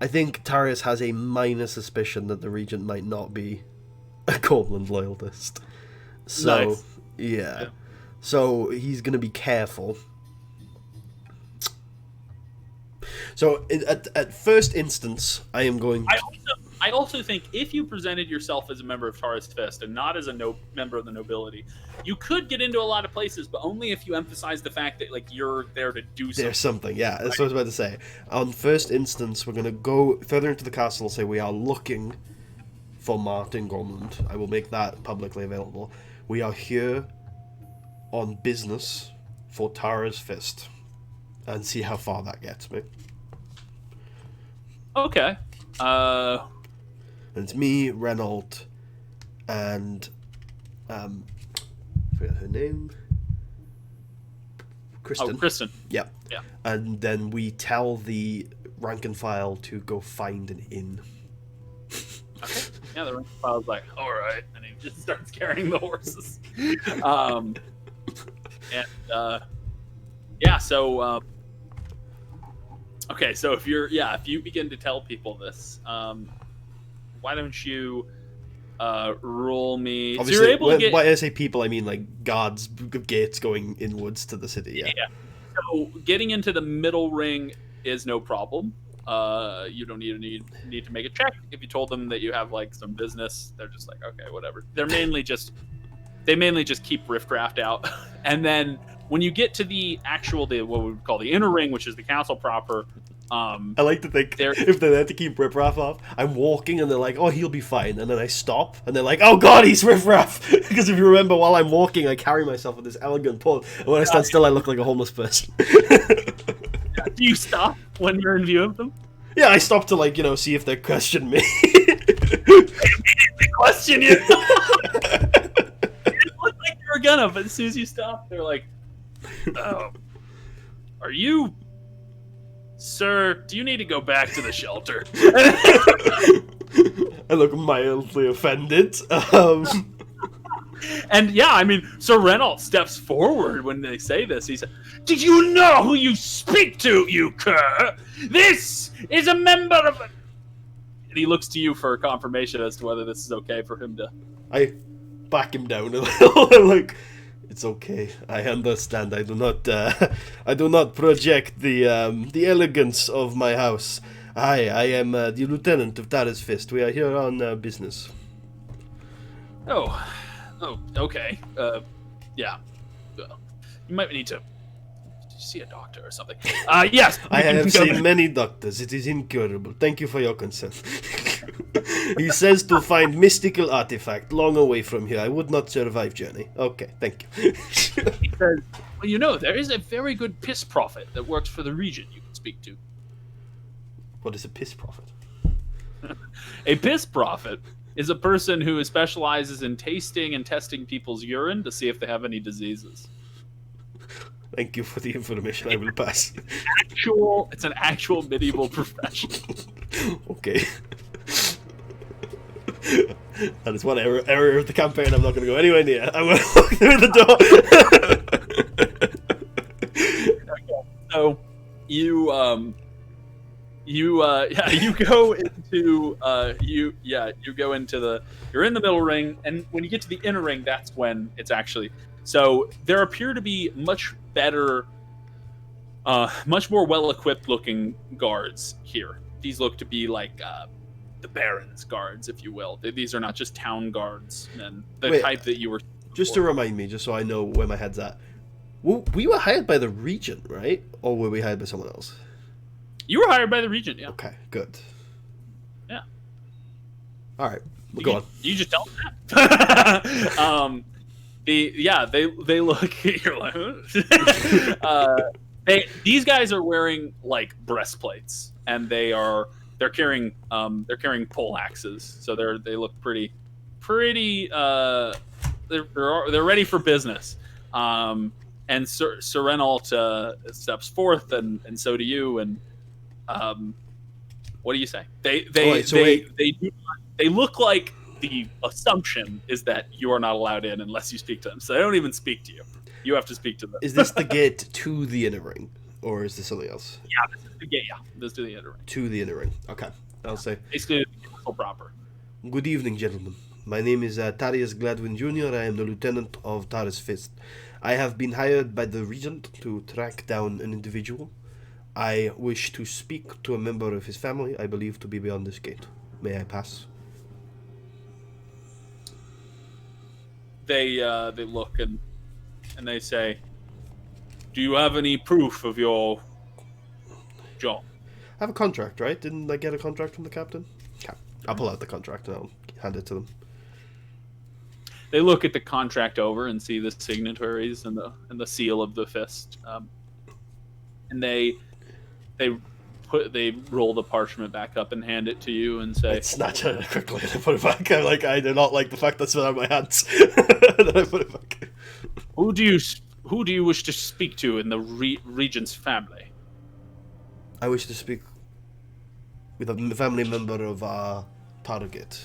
I think Tarius has a minor suspicion that the Regent might not be a Gormland loyalist. So Nice. yeah, so he's gonna be careful. So at first instance, I am going. I also think if you presented yourself as a member of Tarra's Fist and not as a member of the nobility, you could get into a lot of places, but only if you emphasize the fact that like you're there to do something. There's something, yeah. That's what I was about to say. On first instance, we're going to go further into the castle and say we are looking for Martin Gormland. I will make that publicly available. We are here on business for Tarra's Fist, and see how far that gets me. Okay. And it's me, Renault, and I forget her name. Kristen. Oh, Kristen. Yeah. Yeah. And then we tell the rank and file to go find an inn. Okay. Yeah, the rank and file's like, all right, and he just starts carrying the horses. So okay, so if you begin to tell people this, why don't you roll me? Obviously, so you're able to get. when I say people, I mean like guards, gates going inwards to the city. Yeah. So getting into the middle ring is no problem. You don't need to make a check. If you told them that you have like some business, they're just like, okay, whatever. They mainly just keep riffraff out, and then when you get to the what we would call the inner ring, which is the castle proper. I like to think if they're there to keep riffraff off, I'm walking and they're like, oh, he'll be fine. And then I stop and they're like, oh god, he's riffraff. Because if you remember, while I'm walking, I carry myself with this elegant pull. And when I stand still, I look like a homeless person. Do you stop when you're in view of them? Yeah, I stop to, see if they question me. They question you. It looked like you were gonna, but as soon as you stop, they're like, oh, are you... Sir, do you need to go back to the shelter? I look mildly offended. And yeah, I mean, Sir Renault steps forward when they say this. He said, "Did you know who you speak to, you cur? This is a member of..." And he looks to you for confirmation as to whether this is okay for him to... I back him down a little. I'm like... It's okay. I understand. I do not project the elegance of my house. I am the lieutenant of Tarra's Fist. We are here on business. Oh, okay. Yeah. You might need to see a doctor or something. Yes. I have seen many doctors. It is incurable. Thank you for your consent. He says to find mystical artifact long away from here. I would not survive journey. Okay, thank you. He says, well, there is a very good piss prophet that works for the region you can speak to. What is a piss prophet? A piss prophet is a person who specializes in tasting and testing people's urine to see if they have any diseases. Thank you for the information. I will pass. It's an actual medieval profession. Okay. That is one area of the campaign I'm not going to go anywhere near. I'm going to walk through the door. Okay. So you go into you're in the middle ring, and when you get to the inner ring, that's when it's actually... So there appear to be much better, much more well-equipped looking guards here. These look to be like the Baron's guards, if you will. These are not just town guards, and the type that you were... Just to remind me, just so I know where my head's at. We were hired by the Regent, right? Or were we hired by someone else? You were hired by the Regent, yeah. Okay, good. Yeah. All right, go on. You just tell them that. They look. You're like, these guys are wearing like breastplates, and they're carrying pole axes, so they look pretty. They're ready for business. And Sir Renault steps forth, and so do you. And what do you say? They look like the assumption is that you are not allowed in unless you speak to them. So they don't even speak to you. You have to speak to them. Is this the gate to the inner ring, or is this something else? Yeah, this is the gate. Yeah, this is to the inner ring. To the inner ring. Okay, I'll say. Basically, the castle proper. Good evening, gentlemen. My name is Tarius Gladwin Jr. I am the lieutenant of Tarra's Fist. I have been hired by the Regent to track down an individual. I wish to speak to a member of his family, I believe to be beyond this gate. May I pass? They look and they say, "Do you have any proof of your job?" I have a contract, right? Didn't I get a contract from the captain? Okay. I'll pull out the contract and I'll hand it to them. They look at the contract over and see the signatories and the seal of the fist, and they roll the parchment back up and hand it to you and say, snatch it quickly and I put it back. I'm like, I do not like the fact that's on my hands. Then I put it back. Who do you who do you wish to speak to in the regent's family? I wish to speak with a family member of our target,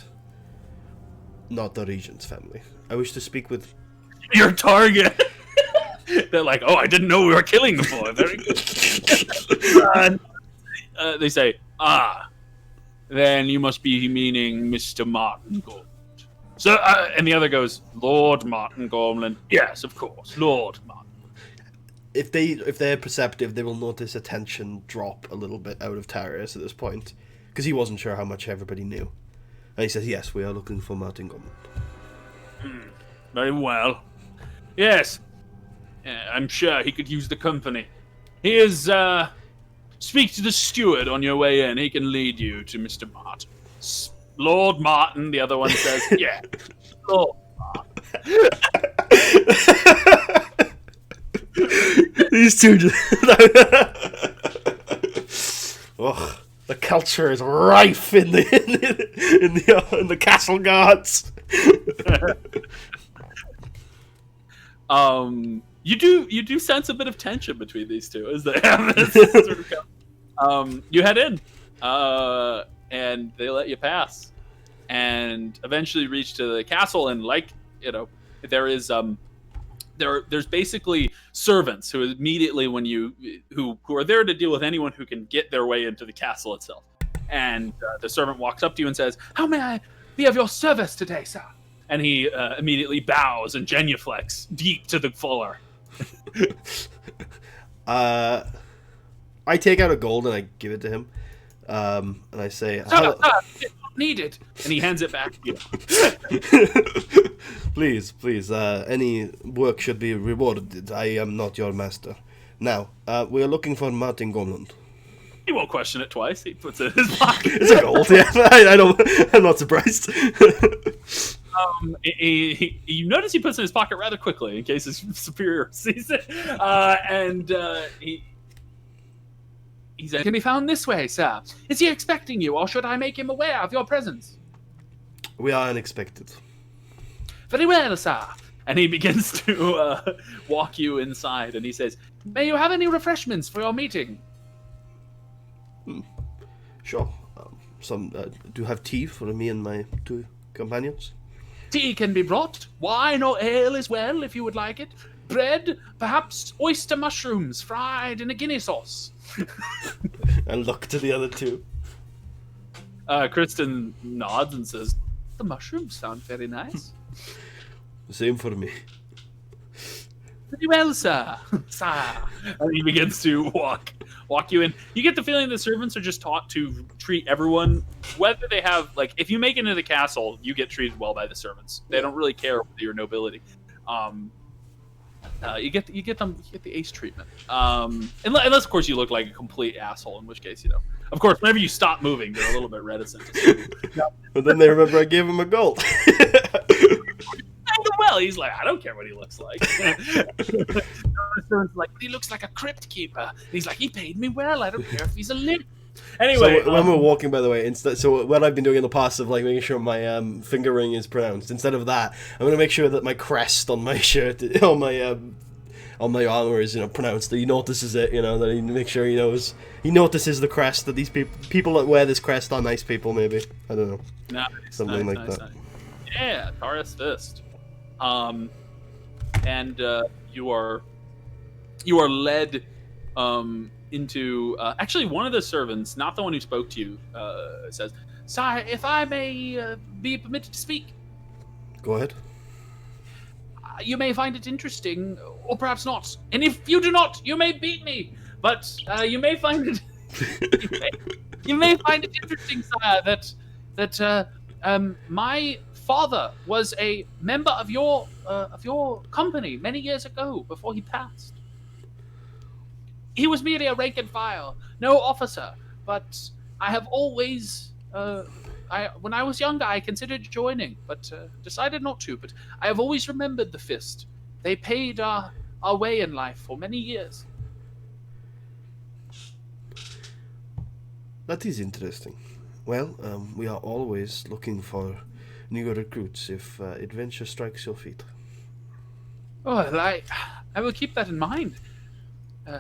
not the regent's family. I wish to speak with Your target. They're like, oh, I didn't know we were killing the boy. Very good. They say, then you must be meaning Mr. Martin Gormland. So, and the other goes, Lord Martin Gormland. Yes, of course, Lord Martin. If they're perceptive, they will notice a tension drop a little bit out of Tarius at this point, because he wasn't sure how much everybody knew. And he says, yes, we are looking for Martin Gormland. Very well. Yes. I'm sure he could use the company. Here's, speak to the steward on your way in. He can lead you to Mr. Martin. Lord Martin, the other one says, yeah. Lord Martin. These two just... Ugh, the culture is rife in the castle guards. You do sense a bit of tension between these two as they have this sort of you head in, and they let you pass, and eventually reach to the castle. And there is there's basically servants who immediately who are there to deal with anyone who can get their way into the castle itself. And the servant walks up to you and says, "How may I be of your service today, sir?" And he immediately bows and genuflects deep to the floor. I take out a gold and I give it to him, and I say, "Sir, it's not needed." And he hands it back to you. Please, any work should be rewarded. I am not your master. Now, we are looking for Martin Gormland. He won't question it twice. He puts it in his pocket. It's a gold, yeah. I'm not surprised. You notice he puts it in his pocket rather quickly in case his superior sees it. He said, "Can be found this way, sir. Is he expecting you, or should I make him aware of your presence?" We are unexpected. "Very well, sir." And he begins to walk you inside, and he says, "May you have any refreshments for your meeting?" Sure. Do you have tea for me and my two companions? Tea can be brought. Wine or ale as well, if you would like it. Bread, perhaps oyster mushrooms fried in a guinea sauce. And look to the other two. Kristen nods and says, "The mushrooms sound very nice." Same for me. "Very well, sir." And he begins to walk you in. You get the feeling the servants are just taught to treat everyone, whether they have, like, if you make it into the castle, you get treated well by the servants. They don't really care whether you're nobility. You get the ace treatment. Unless of course you look like a complete asshole, in which case, of course, whenever you stop moving, they're a little bit reticent. But then they remember I gave him a gold. Well, he's like, I don't care what he looks like. Like, he looks like a crypt keeper. And he's like, he paid me well. I don't care if he's a limp. Anyway, so when we're walking, by the way, so what I've been doing in the past of like making sure my finger ring is pronounced. Instead of that, I'm gonna make sure that my crest on my shirt, on my armor is pronounced. That he notices it. That he make sure he knows. He notices the crest that these people that wear this crest are nice people. Maybe I don't know. Something like that. Nice. Yeah, Taurus fist. And you are led into actually one of the servants, not the one who spoke to you, says, "Sire, if I may be permitted to speak." Go ahead. "You may find it interesting, or perhaps not. And if you do not, you may beat me. But you may find it you may find it interesting, sire, that my father was a member of your company many years ago before he passed. He was merely a rank and file, no officer, but I have always, when I was younger, I considered joining, but decided not to. But I have always remembered the fist. They paid our way in life for many years." That is interesting. Well, we are always looking for new recruits if adventure strikes your feet. Oh, well, I will keep that in mind,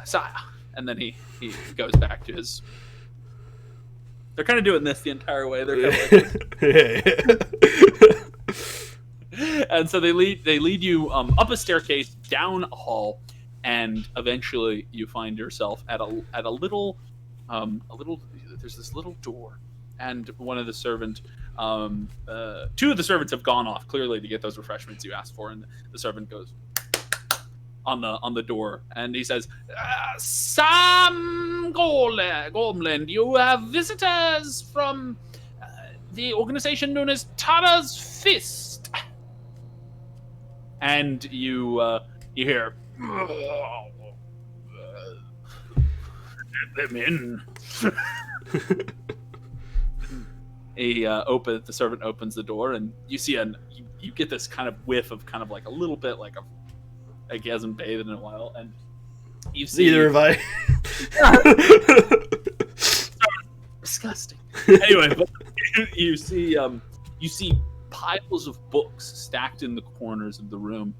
sire. And then he goes back to his. They're kind of doing this the entire way. They're kind of like, and so they lead you up a staircase, down a hall, and eventually you find yourself at a little There's this little door, and one of the servant. Two of the servants have gone off clearly to get those refreshments you asked for, and the servant goes on the door, and he says, "Sam Gormland, you have visitors from the organization known as Tarra's Fist." And you hear, "Let them in." The servant opens the door, and you see you get this kind of whiff of kind of like a little bit like he hasn't bathed in a while, and you see Neither have I. Disgusting. Anyway, but you see piles of books stacked in the corners of the room,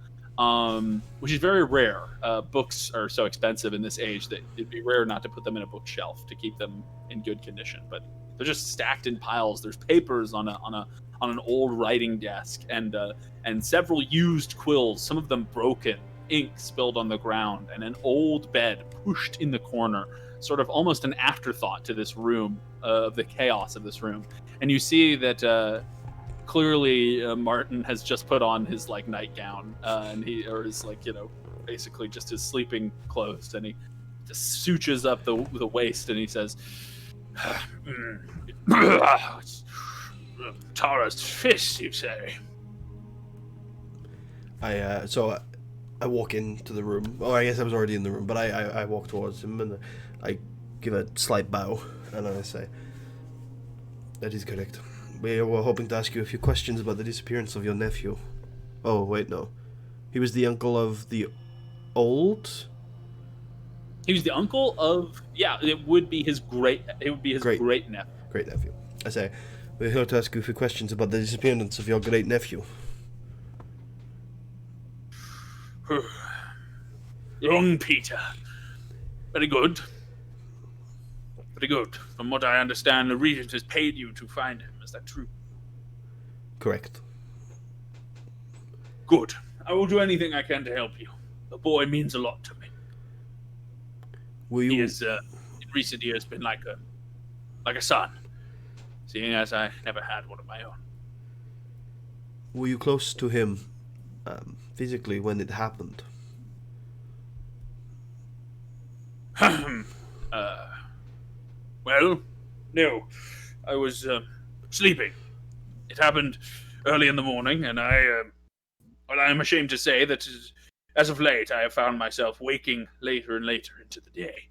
which is very rare. Books are so expensive in this age that it'd be rare not to put them in a bookshelf to keep them in good condition. But they're just stacked in piles. There's papers on an old writing desk, and several used quills, some of them broken, ink spilled on the ground, and an old bed pushed in the corner, sort of almost an afterthought to this room, of the chaos of this room. And you see that clearly Martin has just put on his like nightgown, and his like, basically just his sleeping clothes, and he just suches up the waist, and he says, "Tarra's Fist, you say?" I walk into the room. Oh, I guess I was already in the room, but I walk towards him and I give a slight bow, and I say, "That is correct. We were hoping to ask you a few questions about the disappearance of your nephew." Oh, wait, no. He was the uncle of the old? He was the uncle of, it would be his great nephew. Great nephew. I say, "We're here to ask you a few questions about the disappearance of your great nephew." Young Peter. Very good. Very good. From what I understand, the regent has paid you to find him. Is that true? Correct. Good. I will do anything I can to help you. The boy means a lot to me. He has, in recent years, been like a son, seeing as I never had one of my own. Were you close to him physically when it happened? Well, no. I was sleeping. It happened early in the morning, and I am ashamed to say that as of late I have found myself waking later and later into the day.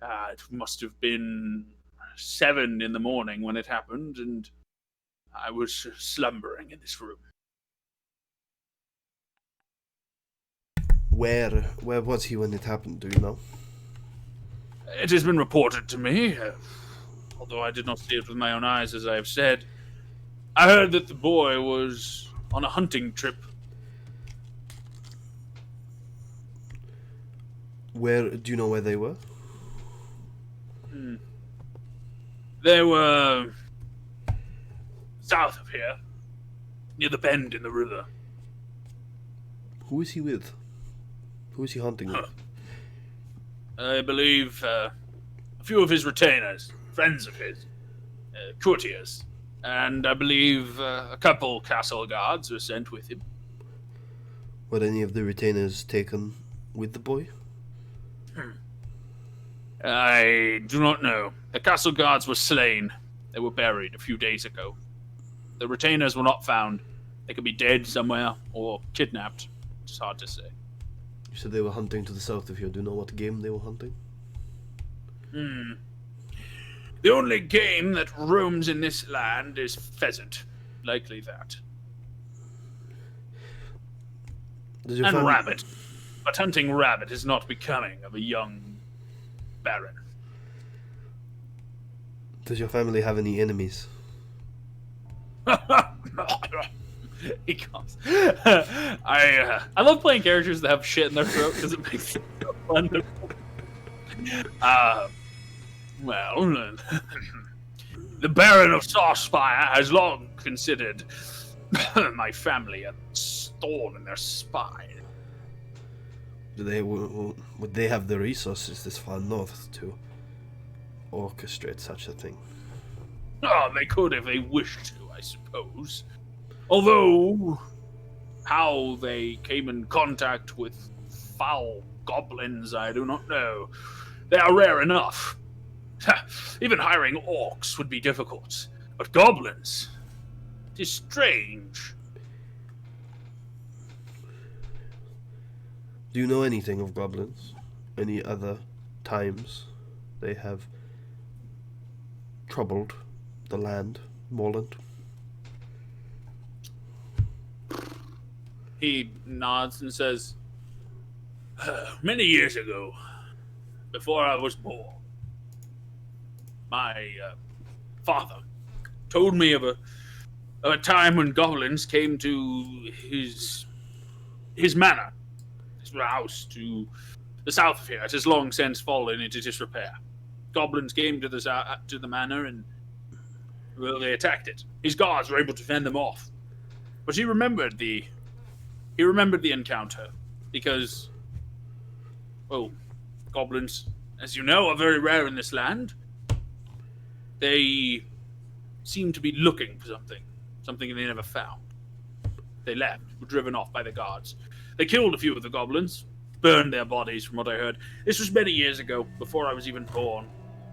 It must have been 7 in the morning when it happened, and I was slumbering in this room. Where was he when it happened, do you know? It has been reported to me, although I did not see it with my own eyes, as I have said. I heard that the boy was on a hunting trip. Do you know where they were? They were south of here, near the bend in the river. Who is he with? Who is he hunting with? I believe a few of his retainers, friends of his, courtiers, and I believe a couple castle guards were sent with him. Were any of the retainers taken with the boy? I do not know. The castle guards were slain. They were buried a few days ago. The retainers were not found. They could be dead somewhere or kidnapped. It's hard to say. You said they were hunting to the south of here. Do you know what game they were hunting? The only game that roams in this land is pheasant. Likely that. And rabbit. But hunting rabbit is not becoming of a young baron. Does your family have any enemies? He comes. I love playing characters that have shit in their throat because it makes it so fun. Well, the Baron of Starspire has long considered my family a thorn in their spine. Would they have the resources this far north to orchestrate such a thing? Oh, they could if they wished to, I suppose. Although, how they came in contact with foul goblins, I do not know. They are rare enough. Even hiring orcs would be difficult. But goblins? It is strange. Do you know anything of goblins? Any other times they have troubled the land, Morland? He nods and says, many years ago, before I was born, my father told me of a time when goblins came to his manor, his house to the south of here. It has long since fallen into disrepair. Goblins came to the manor and well, they attacked it. His guards were able to fend them off, but he remembered the encounter because, well, goblins, as you know, are very rare in this land. They seem to be looking for something they never found. They left, were driven off by the guards. They killed a few of the goblins, burned their bodies, from what I heard. This was many years ago, before I was even born.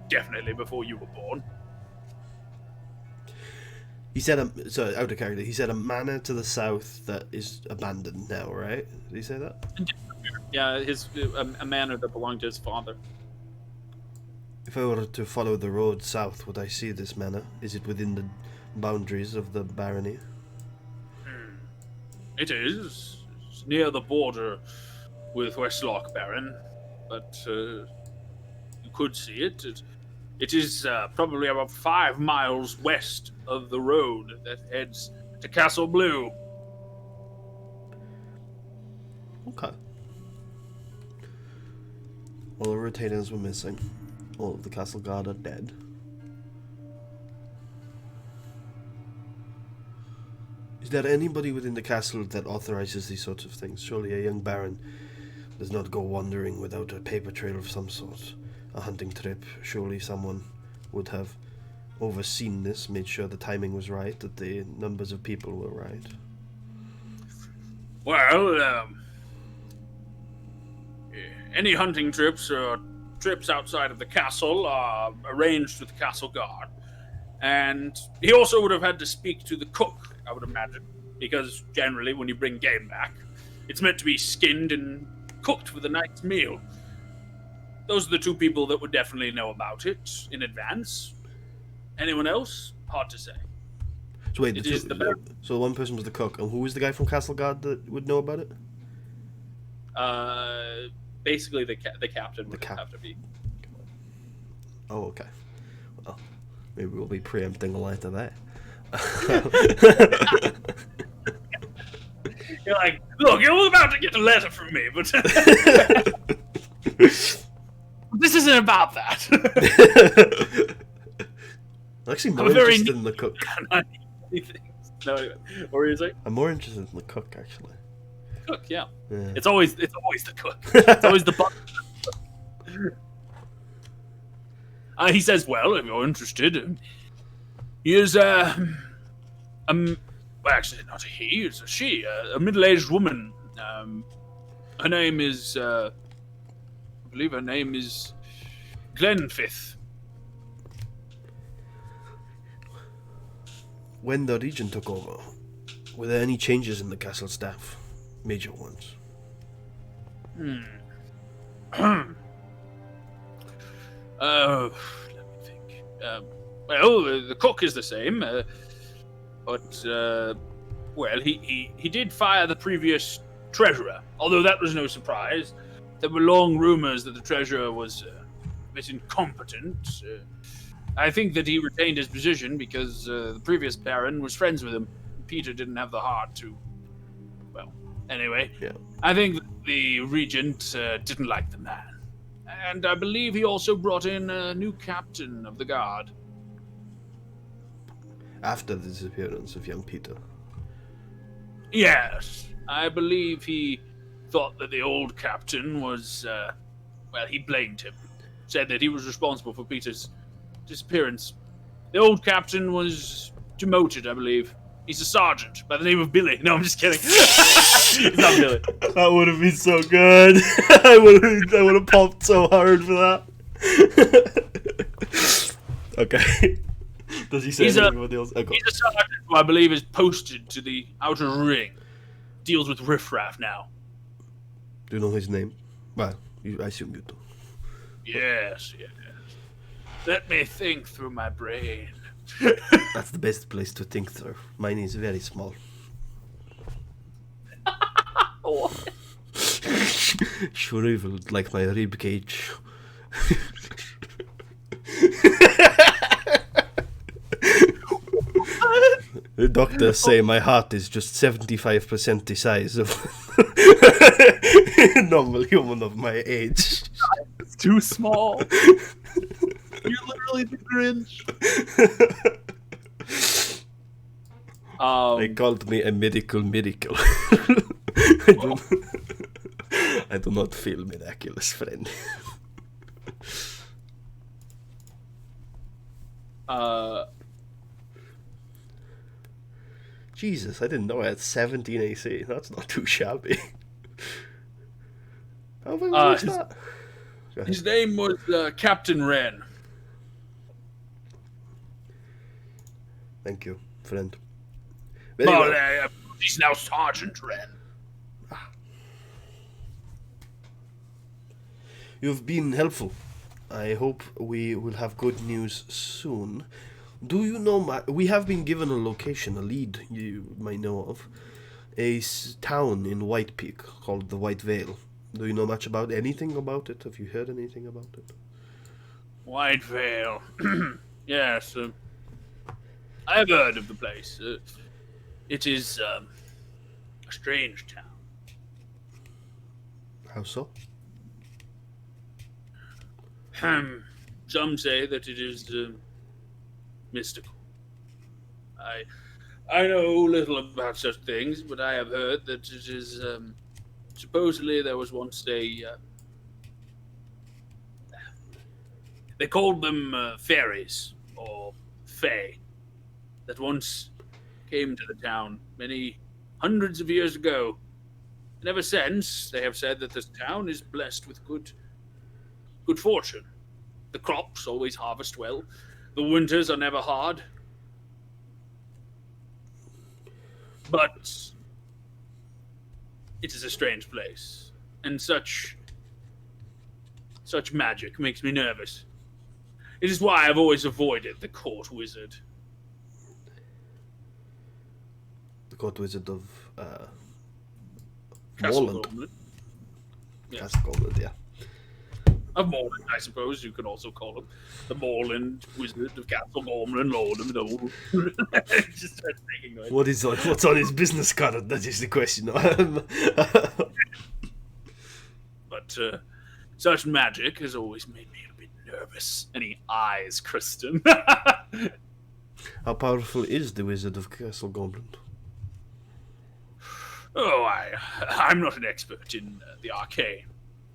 Definitely before you were born. He said, so out of character, he said a manor to the south that is abandoned now, right? Did he say that? Yeah, a manor that belonged to his father. If I were to follow the road south, would I see this manor? Is it within the boundaries of the barony? It is. It's near the border with Westlock Baron, but you could see it. It is probably about 5 miles west of the road that heads to Castle Blue. Okay. All the retainers were missing. All of the castle guard are dead. Is there anybody within the castle that authorizes these sorts of things? Surely a young baron does not go wandering without a paper trail of some sort. A hunting trip. Surely someone would have overseen this, made sure the timing was right, that the numbers of people were right. Well, any hunting trips or trips outside of the castle are arranged with the castle guard. And he also would have had to speak to the cook, I would imagine, because generally when you bring game back, it's meant to be skinned and cooked for the night's meal. Those are the 2 people that would definitely know about it in advance. Anyone else? Hard to say. So wait, so one person was the cook, and who was the guy from Castle Guard that would know about it? Basically the captain would have to be. Oh, okay. Well, maybe we'll be preempting a letter there. You're like, look, you're about to get a letter from me, but this isn't about that. I'm actually more interested in the cook. No, anyway. What were you saying? I'm more interested in the cook, actually. Cook, yeah. It's always the cook. It's always the butler. He says, well, if you're interested, he is well, actually, not a he, it's a she, a middle-aged woman. Her name is, I believe her name is Glenfith. When the Regent took over, were there any changes in the castle staff? Major ones? Let me think. Well, the cook is the same, but well, he did fire the previous treasurer. Although that was no surprise. There were long rumors that the treasurer was a bit incompetent. I think that he retained his position because the previous baron was friends with him, Peter didn't have the heart to. Well, anyway, Yeah. I think the regent didn't like the man, and I believe he also brought in a new captain of the guard. After the disappearance of young Peter. Yes, I believe he thought that the old captain was. Well, he blamed him, said that he was responsible for Peter's disappearance. The old captain was demoted, I believe. He's a sergeant by the name of Billy. No, I'm just kidding. He's not Billy. That would have been so good. I would have popped so hard for that. Okay. Does he say anything about the else? Okay. He's a sergeant who I believe is posted to the outer ring. Deals with riffraff now. Do you know his name? Well, I assume you do. Yes. Let me think through my brain. That's the best place to think through. Mine is very small. What? Shriveled like my rib cage. The doctors say my heart is just 75% the size of a normal human of my age. It's too small. You're literally the Grinch. They called me a medical miracle. I do not feel miraculous, friend. Jesus, I didn't know I had 17 AC. That's not too shabby. How have I managed that? His name was Captain Wren. Thank you, friend. Well, he's now Sergeant Wren. You've been helpful. I hope we will have good news soon. Do you know, we have been given a location, a lead you might know of. A town in White Peak called the White Vale. Do you know much about anything about it? Have you heard anything about it? White Vale. Yes. I have heard of the place. It is a strange town. How so? Some say that it is mystical. I know little about such things, but I have heard that it is supposedly there was once a they called them fairies or fae that once came to the town many hundreds of years ago. And ever since, they have said that this town is blessed with good fortune. The crops always harvest well. The winters are never hard. But it is a strange place, and such magic makes me nervous. It is why I've always avoided the court wizard. The court wizard of Castle Morland. Gormley. Yeah. Castle Gormley, yeah. Of Morland, I suppose you could also call him the Morland Wizard of Castle Gormley, Lord of Noel. Just starts making noise. What's on his business card? That is the question. But such magic has always made me a bit nervous. And he eyes Kristen. How powerful is the Wizard of Castle Goblin? Oh, I'm not an expert in the arcane.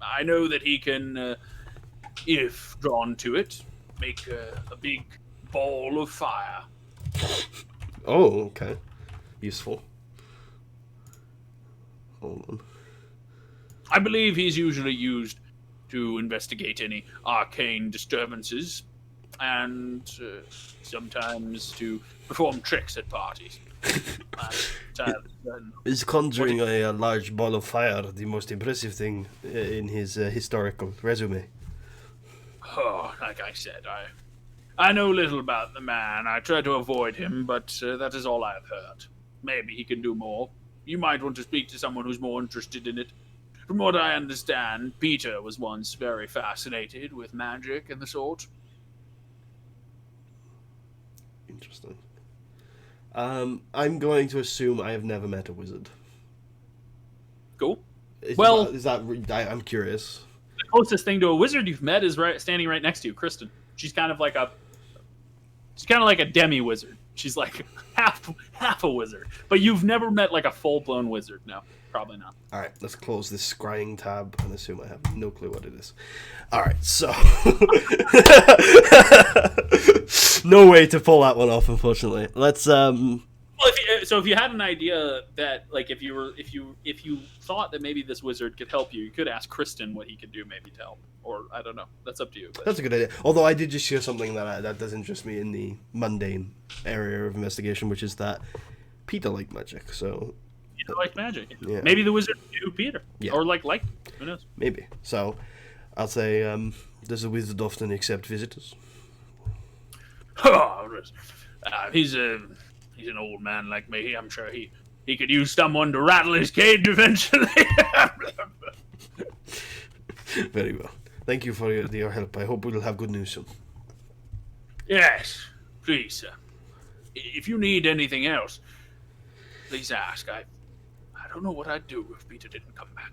I know that he can, if drawn to it, make a big ball of fire. Oh, okay. Useful. Hold on. I believe he's usually used to investigate any arcane disturbances, and sometimes to perform tricks at parties. Is conjuring a large ball of fire the most impressive thing in his historical resume? Oh, like I said, I know little about the man. I try to avoid him, but that is all I have heard. Maybe he can do more. You might want to speak to someone who's more interested in it. From what I understand, Peter was once very fascinated with magic and the sort. Interesting. I'm going to assume I have never met a wizard. Cool. Is, Well, is that? I'm curious. the closest thing to a wizard you've met is standing right next to you, Kristen. She's kind of like a demi wizard. She's like half a wizard, but you've never met like a full blown wizard. No, probably not. All right, let's close this scrying tab and assume I have no clue what it is. All right, so no way to pull that one off, unfortunately. Let's Well, if you had an idea that like if you thought that maybe this wizard could help you, you could ask Kristen what he could do maybe to help, or I don't know. That's up to you. But. That's a good idea. Although I did just share something that does interest me in the mundane area of investigation, which is that Peter liked magic. So Peter liked magic. Yeah. Maybe the wizard knew Peter, Yeah. or like who knows? maybe. So I'll say, does the wizard often accept visitors? He's an old man like me. I'm sure he could use someone to rattle his cage eventually. Very well. Thank you for your help. I hope we'll have good news soon. Yes, please, sir. If you need anything else, please ask. I don't know what I'd do if Peter didn't come back.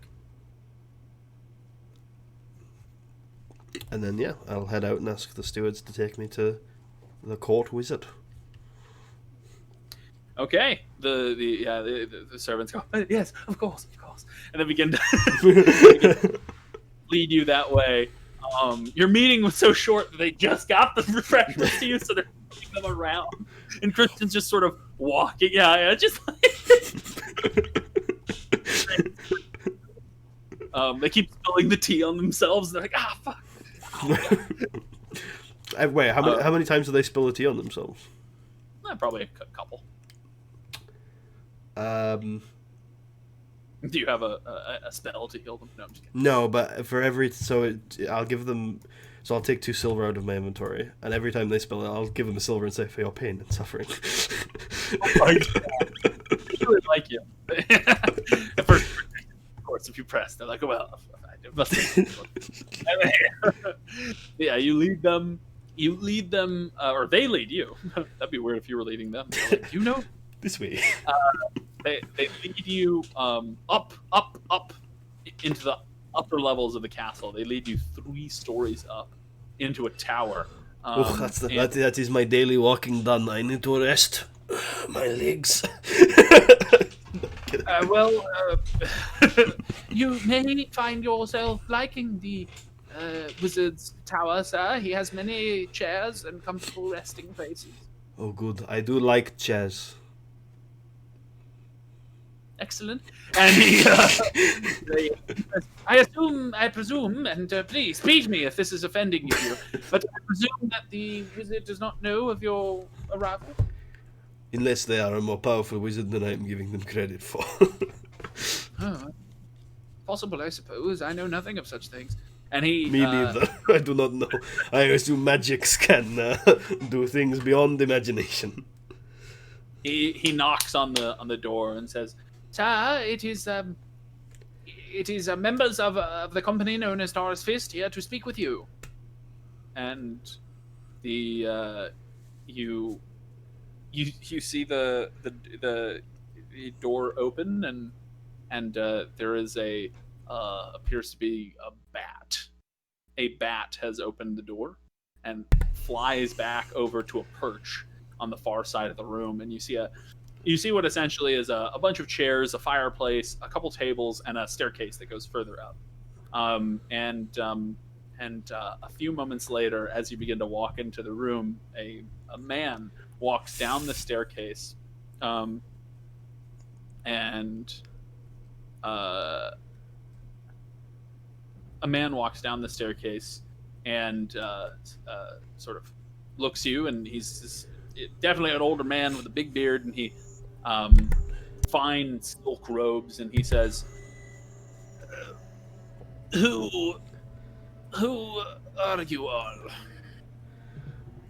And then, yeah, I'll head out and ask the stewards to take me to the court wizard. Okay. The servants go, yes, of course, and then begin to lead you that way. Your meeting was so short that they just got the refreshments to you, so they're moving them around, and Kristen's just sort of walking. Just like they keep spilling the tea on themselves. They're like, fuck. Wait, how many times do they spill the tea on themselves? Probably a couple. Um, Do you have a spell to heal them? No, I'm just kidding. no, but for every I'll give them. So I'll take 2 silver out of my inventory, and every time they spill it, I'll give them a silver and say, "For your pain and suffering." Oh my God. I really like you. At first, of course, if you press, they're like, "Well, I must." Yeah, you lead them. Or they lead you. That'd be weird if you were leading them. They're like, This way. They lead you up into the upper levels of the castle. They lead you 3 stories up into a tower. That is my daily walking done. I need to rest my legs. You may find yourself liking the wizard's tower, sir. He has many chairs and comfortable resting places. Oh, good. I do like chairs. Excellent. And he, I presume, and please speak me if this is offending you, but I presume that the wizard does not know of your arrival? Unless they are a more powerful wizard than I am giving them credit for. Possible, I suppose. I know nothing of such things. And he... Me neither. I do not know. I assume magics can do things beyond imagination. He knocks on the door and says, "Sir, it is members of the company known as Tarra's Fist here to speak with you." And the you see the door open and there is appears to be a bat. A bat has opened the door and flies back over to a perch on the far side of the room, and you see what essentially is a bunch of chairs, a fireplace, a couple tables, and a staircase that goes further up. And a few moments later, as you begin to walk into the room, a man walks down the staircase, and sort of looks you, and he's definitely an older man with a big beard, and he fine silk robes, and he says, who are you all?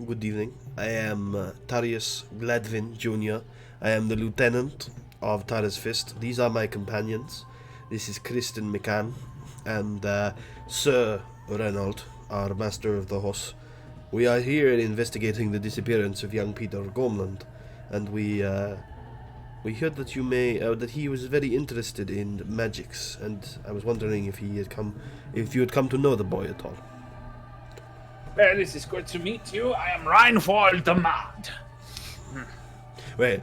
Good evening. I am Tarius Gladwin Jr. I am the lieutenant of Tarra's Fist. These are my companions. This is Kristen McCann and Sir Reynolds, our master of the horse. We are here investigating the disappearance of young Peter Gormland, and we heard that that he was very interested in magics, and I was wondering if you had come to know the boy at all. Well, it is good to meet you. I am Reinhold the Mad. Wait,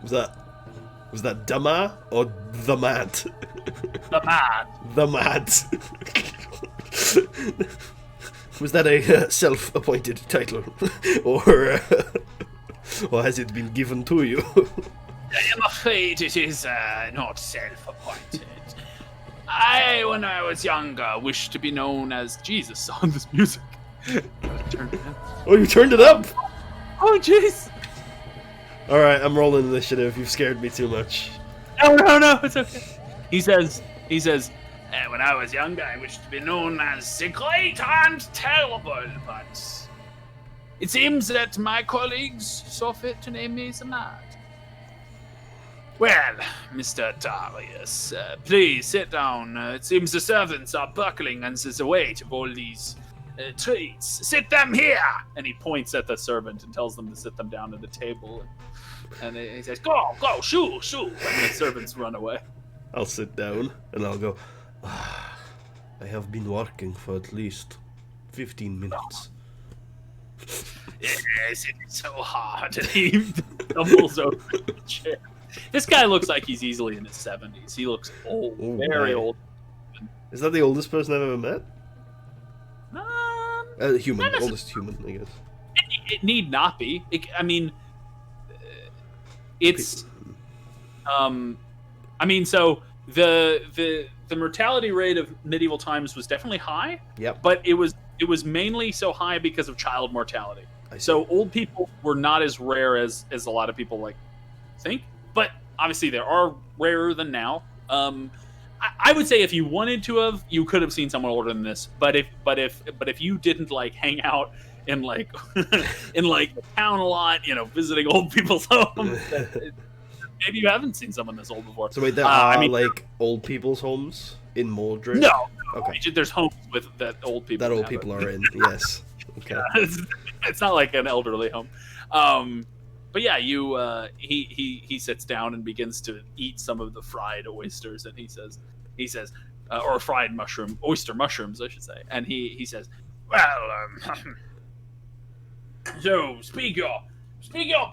was that Dama or the Mad? The Mad. The Mad. Was that a self-appointed title, or has it been given to you? I am afraid it is not self-appointed. When I was younger, wished to be known as Jesus on this music. Oh, you turned it up? Oh, jeez. All right, I'm rolling initiative. You've scared me too much. No, it's okay. He says, when I was younger, I wished to be known as the great and terrible, but it seems that my colleagues saw fit to name me the Mad. Well, Mr. Tarius, please sit down. It seems the servants are buckling under the weight of all these treats. Sit them here! And he points at the servant and tells them to sit them down at the table. And he says, go, shoo. And the servants run away. I'll sit down and I'll go, I have been working for at least 15 minutes. Yes, it is so hard. And he doubles over the chair. This guy looks like he's easily in his 70s. He looks old, very old. Is that the oldest person I've ever met? Human, Not oldest human, I guess. It need not be. It's. So the mortality rate of medieval times was definitely high. Yep. But it was mainly so high because of child mortality. So old people were not as rare as a lot of people think. But obviously they are rarer than now. I would say if you wanted to have, you could have seen someone older than this. But if you didn't hang out in in the town a lot, visiting old people's homes, maybe you haven't seen someone this old before. So wait, there are old people's homes in Mordred? No. Okay. There's homes with that old people. That old people are in. Yes. Okay. It's not like an elderly home. But yeah, he sits down and begins to eat some of the fried oysters, and he says, or fried oyster mushrooms, I should say. And he says, well, so speak your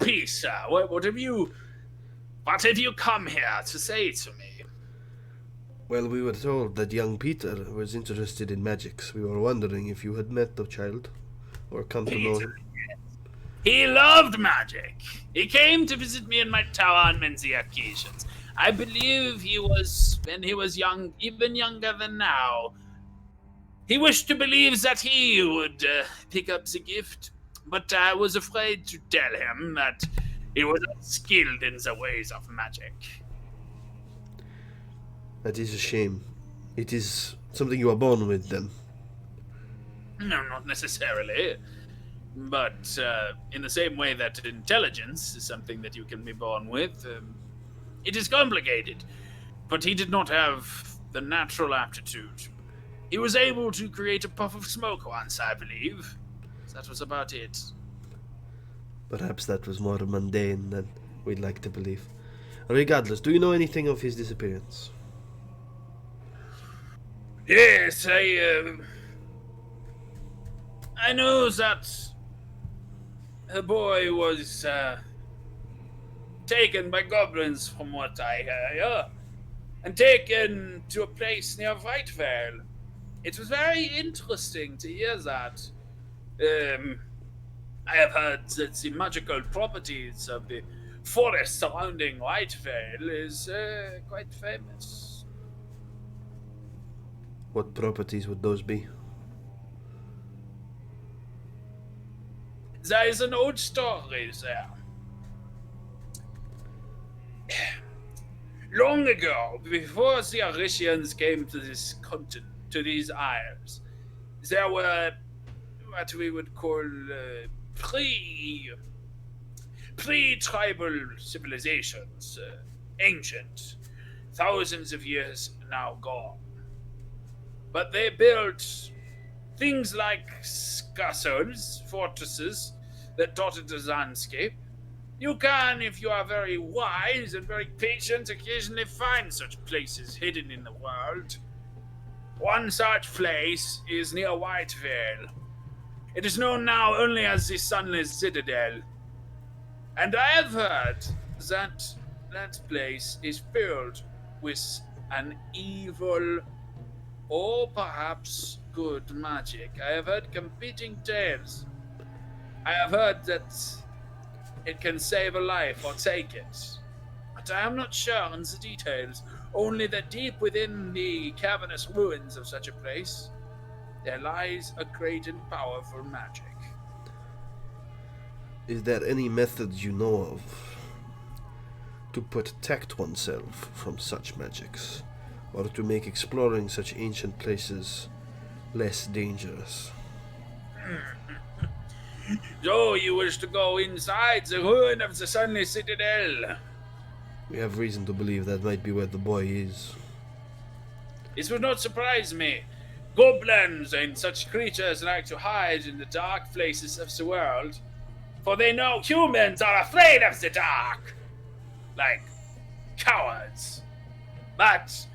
piece, sir. What have you come here to say to me? Well, we were told that young Peter was interested in magics. We were wondering if you had met the child, or come to know him. He loved magic. He came to visit me in my tower on many occasions. I believe he was, when he was young, even younger than now. He wished to believe that he would pick up the gift, but I was afraid to tell him that he was unskilled in the ways of magic. That is a shame. It is something you are born with, then. No, not necessarily. But in the same way that intelligence is something that you can be born with, it is complicated. But he did not have the natural aptitude. He was able to create a puff of smoke once, I believe. That was about it. Perhaps that was more mundane than we'd like to believe. Regardless, do you know anything of his disappearance? Yes, I know that the boy was taken by goblins, from what I hear, and taken to a place near Whitevale. It was very interesting to hear that. I have heard that the magical properties of the forest surrounding Whitevale is quite famous. What properties would those be? There is an old story there. Long ago, before the Arisians came to this continent, to these isles, there were what we would call pre-tribal civilizations, ancient, thousands of years now gone. But they built things like castles, fortresses that dotted the landscape. You can, if you are very wise and very patient, occasionally find such places hidden in the world. One such place is near Whitevale. It is known now only as the Sunless Citadel. And I have heard that that place is filled with an evil or perhaps good magic. I have heard competing tales. I have heard that it can save a life or take it. But I am not sure on the details, only that deep within the cavernous ruins of such a place, there lies a great and powerful magic. Is there any methods you know of to protect oneself from such magics, or to make exploring such ancient places less dangerous? So you wish to go inside the ruin of the Sunny Citadel? We have reason to believe that might be where the boy is. This would not surprise me. Goblins and such creatures like to hide in the dark places of the world, for they know humans are afraid of the dark. Like cowards. But...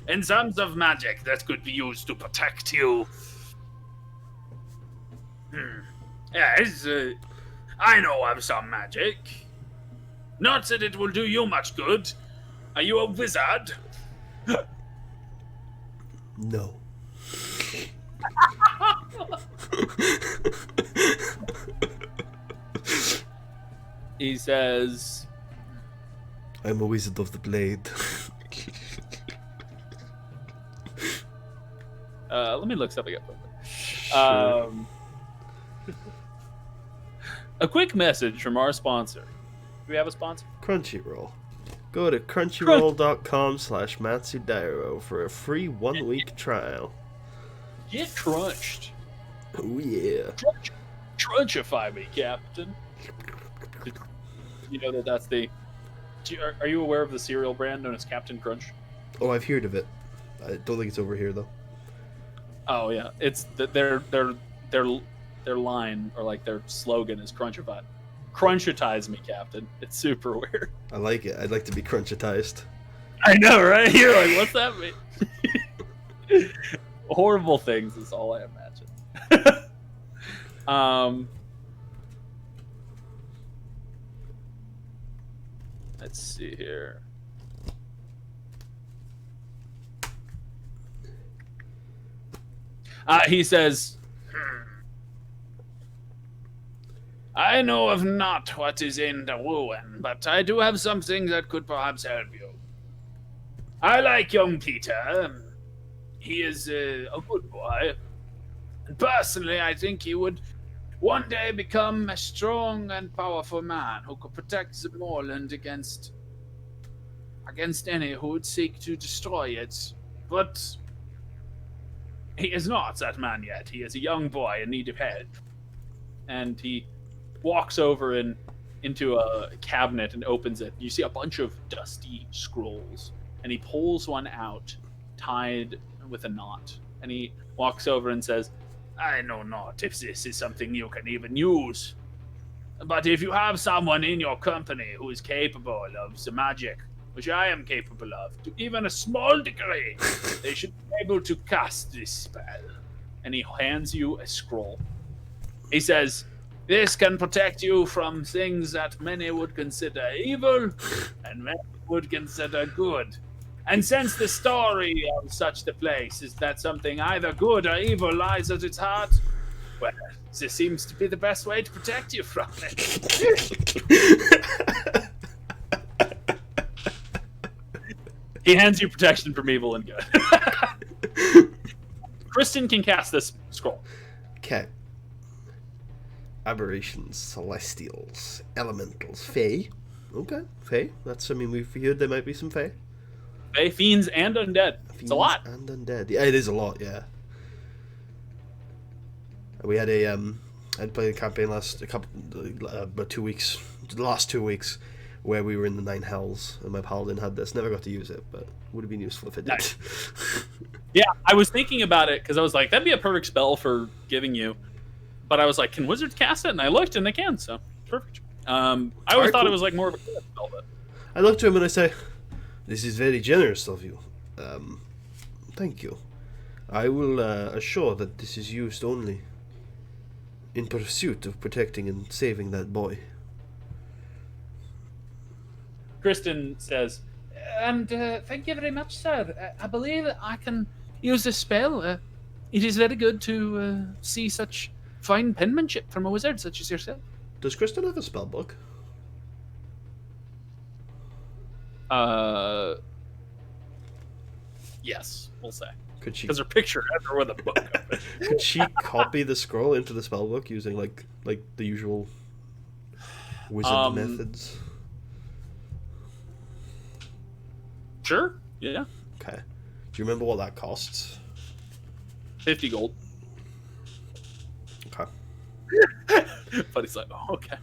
in terms of magic that could be used to protect you... Yes, I know of some magic. Not that it will do you much good. Are you a wizard? No. He says, I'm a wizard of the blade. let me look something up. Sure. A quick message from our sponsor. Do we have a sponsor? Crunchyroll. Go to crunchyroll.com/Matsudairo for a free 1-week trial. Get crunched. Oh yeah. Crunchify me, Captain. You know that's the... Are you aware of the cereal brand known as Captain Crunch? Oh, I've heard of it. I don't think it's over here though. Oh yeah, it's their line, or like their slogan is Crunchify. Crunchitize me, Captain. It's super weird. I like it. I'd like to be crunchitized. I know, right? You're like, what's that mean? Horrible things is all I imagine. Let's see here. He says, I know of not what is in the ruin, but I do have something that could perhaps help you. I like young Peter. He is a good boy. And personally, I think he would one day become a strong and powerful man who could protect the moorland against any who would seek to destroy it. But he is not that man yet. He is a young boy in need of help. and he walks over and into a cabinet and opens it. You see a bunch of dusty scrolls, and he pulls one out, tied with a knot. And he walks over and says, I know not if this is something you can even use. But if you have someone in your company who is capable of the magic, which I am capable of, to even a small degree, they should be able to cast this spell. And he hands you a scroll. He says, this can protect you from things that many would consider evil, and many would consider good. And since the story of such the place is that something either good or evil lies at its heart, well, this seems to be the best way to protect you from it. He hands you protection from evil and good. Kristen can cast this scroll. Okay. Aberrations, celestials, elementals, fae. Okay, fae. That's, I mean, we've heard there might be some fae. Fae, fiends, and undead. It's a lot. And undead. Yeah, it is a lot, yeah. We had a, I'd played a campaign about 2 weeks, the last 2 weeks, where we were in the Nine Hells, and my paladin had this. Never got to use it, but would have been useful if it did. Nice. Yeah, I was thinking about it because I was like, that'd be a perfect spell for giving you. But I was like, can wizards cast it? And I looked, and they can, so perfect. I always thought it was like more of a cleric spell, but I look to him and I say, "This is very generous of you. Thank you. I will assure that this is used only in pursuit of protecting and saving that boy." Kristen says, and thank you very much, sir. I believe I can use this spell. It is very good to see such fine penmanship from a wizard such as yourself. Does Kristen have a spell book? Yes, we'll say. Could she? Because her picture has her with a book. Could she copy the scroll into the spell book using like the usual wizard methods? Sure. Yeah. Okay. Do you remember what that costs? 50 gold. Okay. But he's like, oh, okay.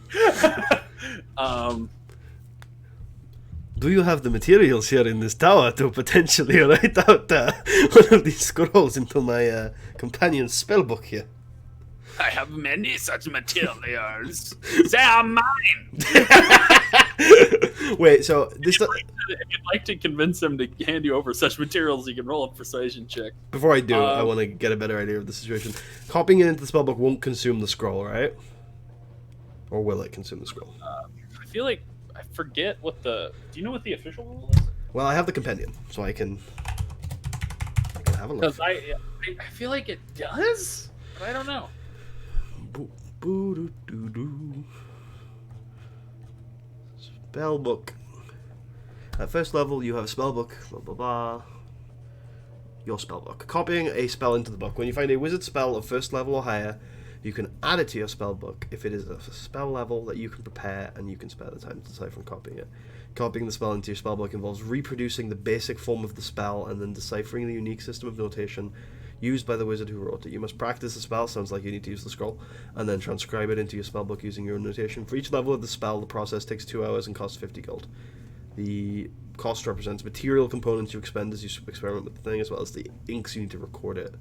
Do you have the materials here in this tower to potentially write out one of these scrolls into my companion's spellbook here? I have many such materials. They are mine. Wait, so this... If you'd like to convince him to hand you over such materials, you can roll a persuasion check. Before I do, I want to get a better idea of the situation. Copying it into the spellbook won't consume the scroll, right? Or will it consume the scroll? I feel like I forget what the... Do you know what the official rule is? Well, I have the compendium, so I can have a look. Because I feel like it does, but I don't know. Spellbook. At first level, you have a spellbook. Blah blah blah. Your spellbook. Copying a spell into the book. When you find a wizard spell of first level or higher, you can add it to your spellbook if it is a spell level that you can prepare and you can spare the time to decipher and copying it. Copying the spell into your spellbook involves reproducing the basic form of the spell and then deciphering the unique system of notation used by the wizard who wrote it. You must practice the spell, sounds like you need to use the scroll, and then transcribe it into your spellbook using your own notation. For each level of the spell, the process takes 2 hours and costs 50 gold. The cost represents material components you expend as you experiment with the thing, as well as the inks you need to record it.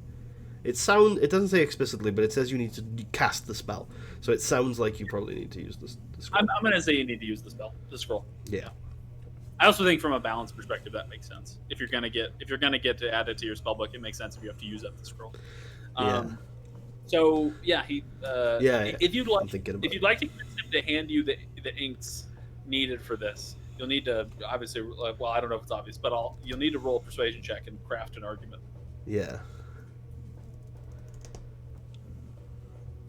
It doesn't say explicitly, but it says you need to cast the spell. So it sounds like you probably need to use the scroll. I'm going to say you need to use the scroll. Yeah. I also think from a balance perspective that makes sense. If you're gonna get to add it to your spellbook, it makes sense if you have to use up the scroll. So yeah, if you'd like to convince him to hand you the inks needed for this, you'll need to obviously. Well, I don't know if it's obvious, but you'll need to roll a persuasion check and craft an argument. Yeah.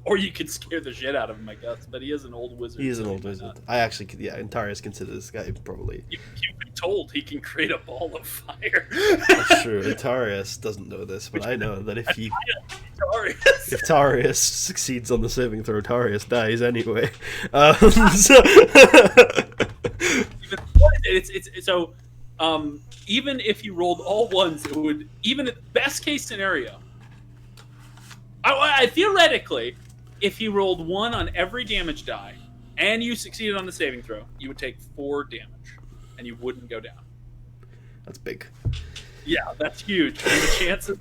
Or you could scare the shit out of him, I guess. But he is an old wizard. He is an old wizard. I actually, and Tarius considers this guy probably. You've been told he can create a ball of fire. That's true. And Tarius doesn't know this, but I know that if Tarius succeeds on the saving throw, Tarius dies anyway. Even if you rolled all ones, it would, even at best case scenario. I theoretically, if you rolled 1 on every damage die and you succeeded on the saving throw, you would take 4 damage and you wouldn't go down. That's big. Yeah, that's huge. And the chance is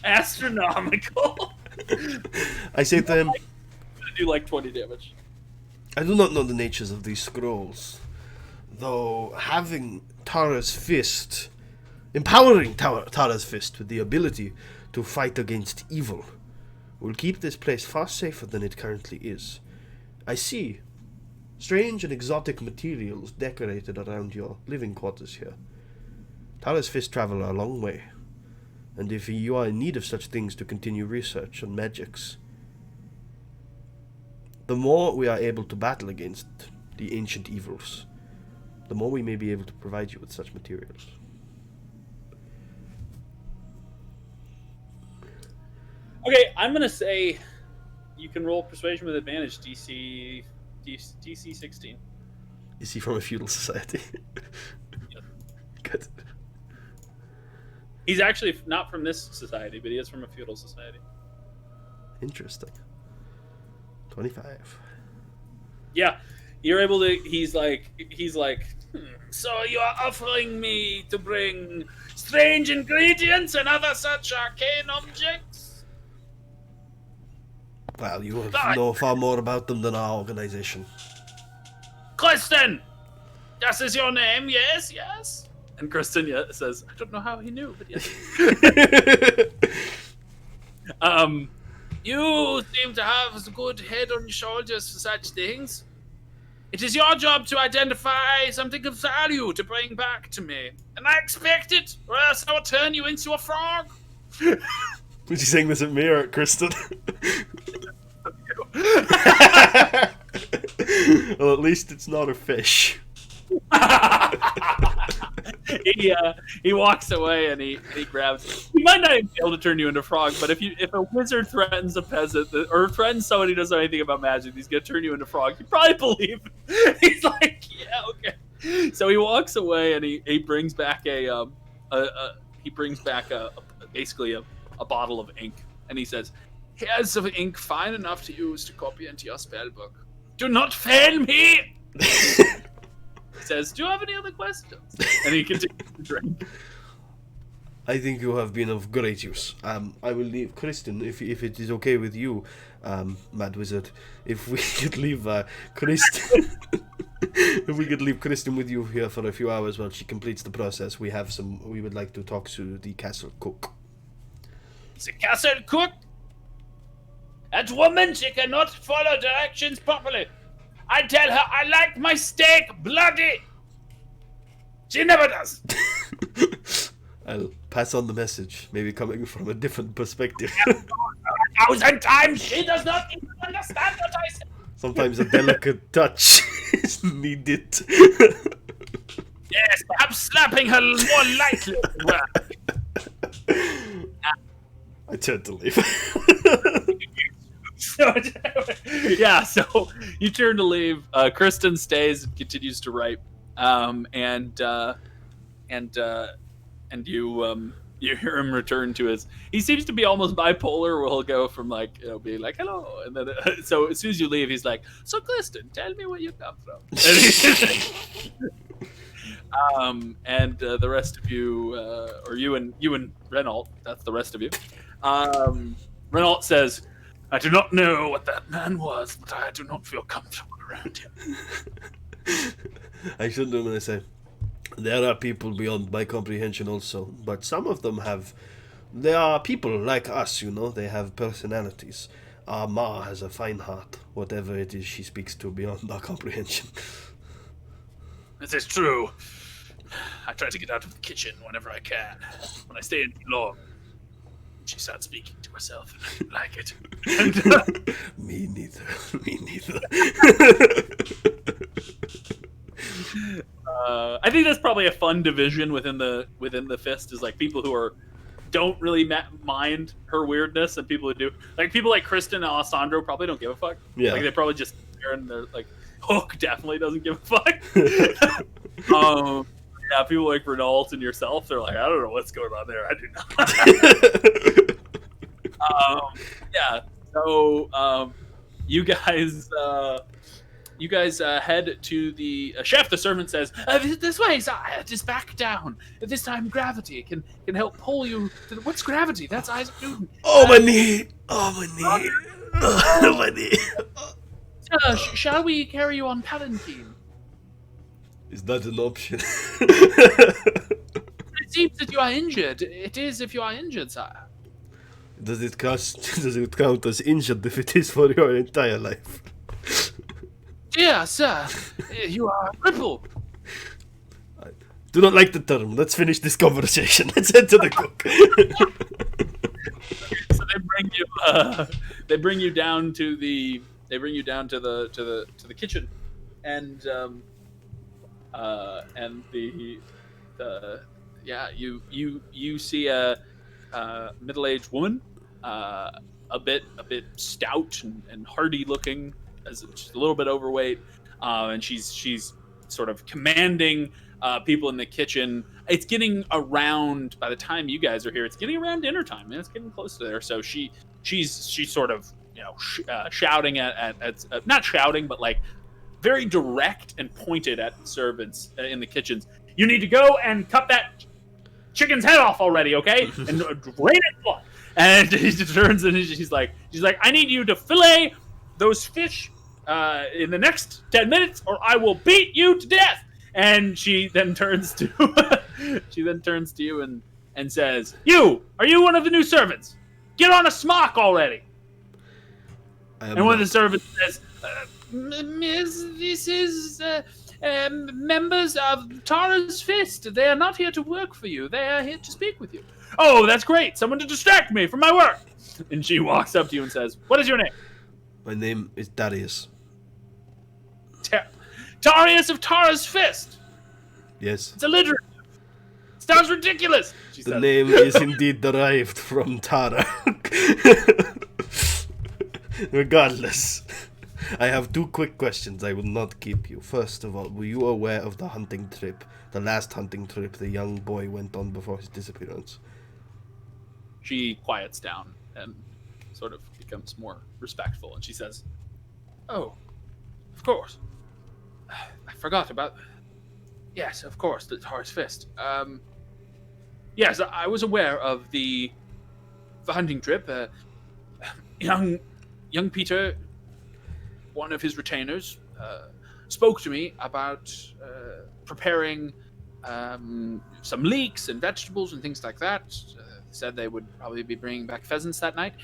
astronomical. I say to him, I'm gonna do like 20 damage. I do not know the natures of these scrolls, though having Tarra's fist, empowering Tarra's fist with the ability to fight against evil, will keep this place far safer than it currently is. I see strange and exotic materials decorated around your living quarters here. Tarra's fist travel a long way, and if you are in need of such things to continue research on magics, the more we are able to battle against the ancient evils, the more we may be able to provide you with such materials. Okay, I'm gonna say you can roll persuasion with advantage. DC 16. Is he from a feudal society? Yep. Good. He's actually not from this society, but he is from a feudal society. Interesting. 25. Yeah, you're able to. He's like, so you are offering me to bring strange ingredients and other such arcane objects? Well, you know far more about them than our organization. Kristen, this is your name, yes, yes. And Kristen says, I don't know how he knew, but yes. You seem to have a good head on your shoulders for such things. It is your job to identify something of value to bring back to me. And I expect it, or else I will turn you into a frog. Was you saying this at me or at Kristen? Well, at least it's not a fish. He walks away and he grabs. He might not even be able to turn you into a frog, but if a wizard threatens a peasant or threatens somebody who doesn't know anything about magic, he's gonna turn you into a frog. You probably believe him. He's like, yeah, okay. So he walks away and he brings back basically a bottle of ink, and he says, "Here's some ink fine enough to use to copy into your spell book. Do not fail me." He says, "Do you have any other questions?" And he continues to drink. I think you have been of great use. I will leave Kristen, if it is okay with you, Mad Wizard. If we could leave Kristen, if we could leave Kristen with you here for a few hours while she completes the process, we would like to talk to the castle cook. The castle cook? That woman, she cannot follow directions properly. I tell her I like my steak bloody. She never does. I'll pass on the message, maybe coming from a different perspective. 1,000 times she does not even understand what I say. Sometimes a delicate touch is needed. Yes, perhaps slapping her more lightly. I turn to leave. So you turn to leave. Kristen stays and continues to write, and you hear him return to his. He seems to be almost bipolar. Where he'll go from being like hello, and then so as soon as you leave, he's like, "So Kristen, tell me where you come from." And the rest of you, or you and Renault, that's the rest of you. Renault says, "I do not know what that man was, but I do not feel comfortable around him." I should know when I say, there are people beyond my comprehension also, but some of them they are people like us, they have personalities. Our Ma has a fine heart, whatever it is she speaks to beyond our comprehension. This is true. I try to get out of the kitchen whenever I can. When I stay in too long, she starts speaking to herself, and I don't like it. Me neither. I think that's probably a fun division within the fist, is like people who don't really mind her weirdness, and people who do. Like people like Kristen and Alessandro probably don't give a fuck. Yeah. Like they probably just there and they're like, Hook definitely doesn't give a fuck. Yeah, people like Renault and yourself, they're like, I don't know what's going on there. I do not. Yeah. So you guys head to the chef. The servant says, "This way, sir. Just back down. This time, gravity can help pull you. What's gravity? That's Isaac Newton." Oh, my knee! Oh, my knee! Oh, my knee! Sir, shall we carry you on palanquin? Is that an option? It seems that you are injured. It is if you are injured, sir. Does it count as injured if it is for your entire life? Dear sir, you are a cripple. I do not like the term. Let's finish this conversation. Let's head to the cook. So they bring you down to the kitchen, and you see a middle-aged woman, a bit stout and hardy looking, as she's a little bit overweight, and she's sort of commanding people in the kitchen. It's getting around, by the time you guys are here, it's getting around dinner time, and it's getting close to there. So she's sort of shouting at not shouting, but like very direct and pointed at servants in the kitchens. You need to go and cut that chicken's head off already, okay? And drain it blood. And she turns and she's like, I need you to fillet those fish in the next 10 minutes, or I will beat you to death. And she then turns to you and says, are you one of the new servants? Get on a smock already. And one of the servants says, Miss, this is members of Tarra's Fist. They are not here to work for you. They are here to speak with you. Oh, that's great. Someone to distract me from my work. And she walks up to you and says, what is your name? My name is Tarius. Tarius of Tarra's Fist. Yes. It's alliterative. Sounds ridiculous. The name is indeed derived from Tarra. Regardless, I have 2 quick questions. I will not keep you. First of all, were you aware of the hunting trip, the last hunting trip the young boy went on before his disappearance? She quiets down and sort of becomes more respectful, and she says, oh, of course. I forgot about... Yes, of course, the Tarra's Fist. Yes, I was aware of the hunting trip. Young Peter, one of his retainers, spoke to me about preparing some leeks and vegetables and things like that. Said they would probably be bringing back pheasants that night.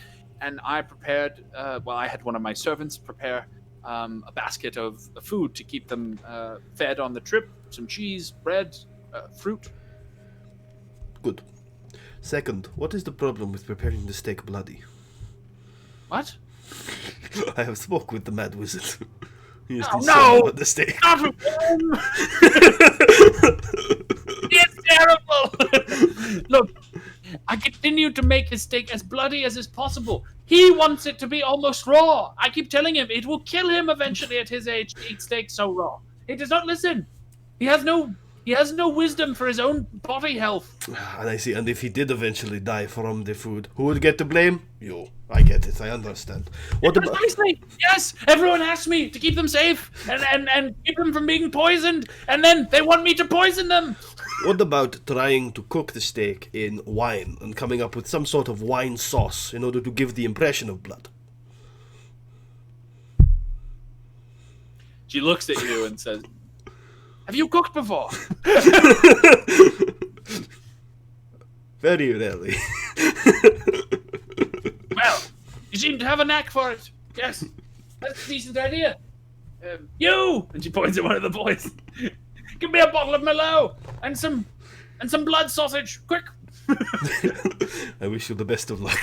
And I prepared, I had one of my servants prepare a basket of food to keep them fed on the trip. Some cheese, bread, fruit. Good. Second, what is the problem with preparing the steak bloody? What? I have spoke with the mad wizard. He is no! The steak. Not with him! It's terrible! Look, I continue to make his steak as bloody as is possible. He wants it to be almost raw. I keep telling him it will kill him eventually at his age to eat steak so raw. He does not listen. He has no wisdom for his own body health. And I see, and if he did eventually die from the food, who would get to blame? You. I get it, I understand. What about... Precisely. Yes, everyone asks me to keep them safe and keep them from being poisoned, and then they want me to poison them. What about trying to cook the steak in wine and coming up with some sort of wine sauce in order to give the impression of blood? She looks at you and says, have you cooked before? Very rarely. Well, you seem to have a knack for it. Yes, that's a decent idea. You! And she points at one of the boys. Give me a bottle of Merlot and some blood sausage, quick. I wish you the best of luck.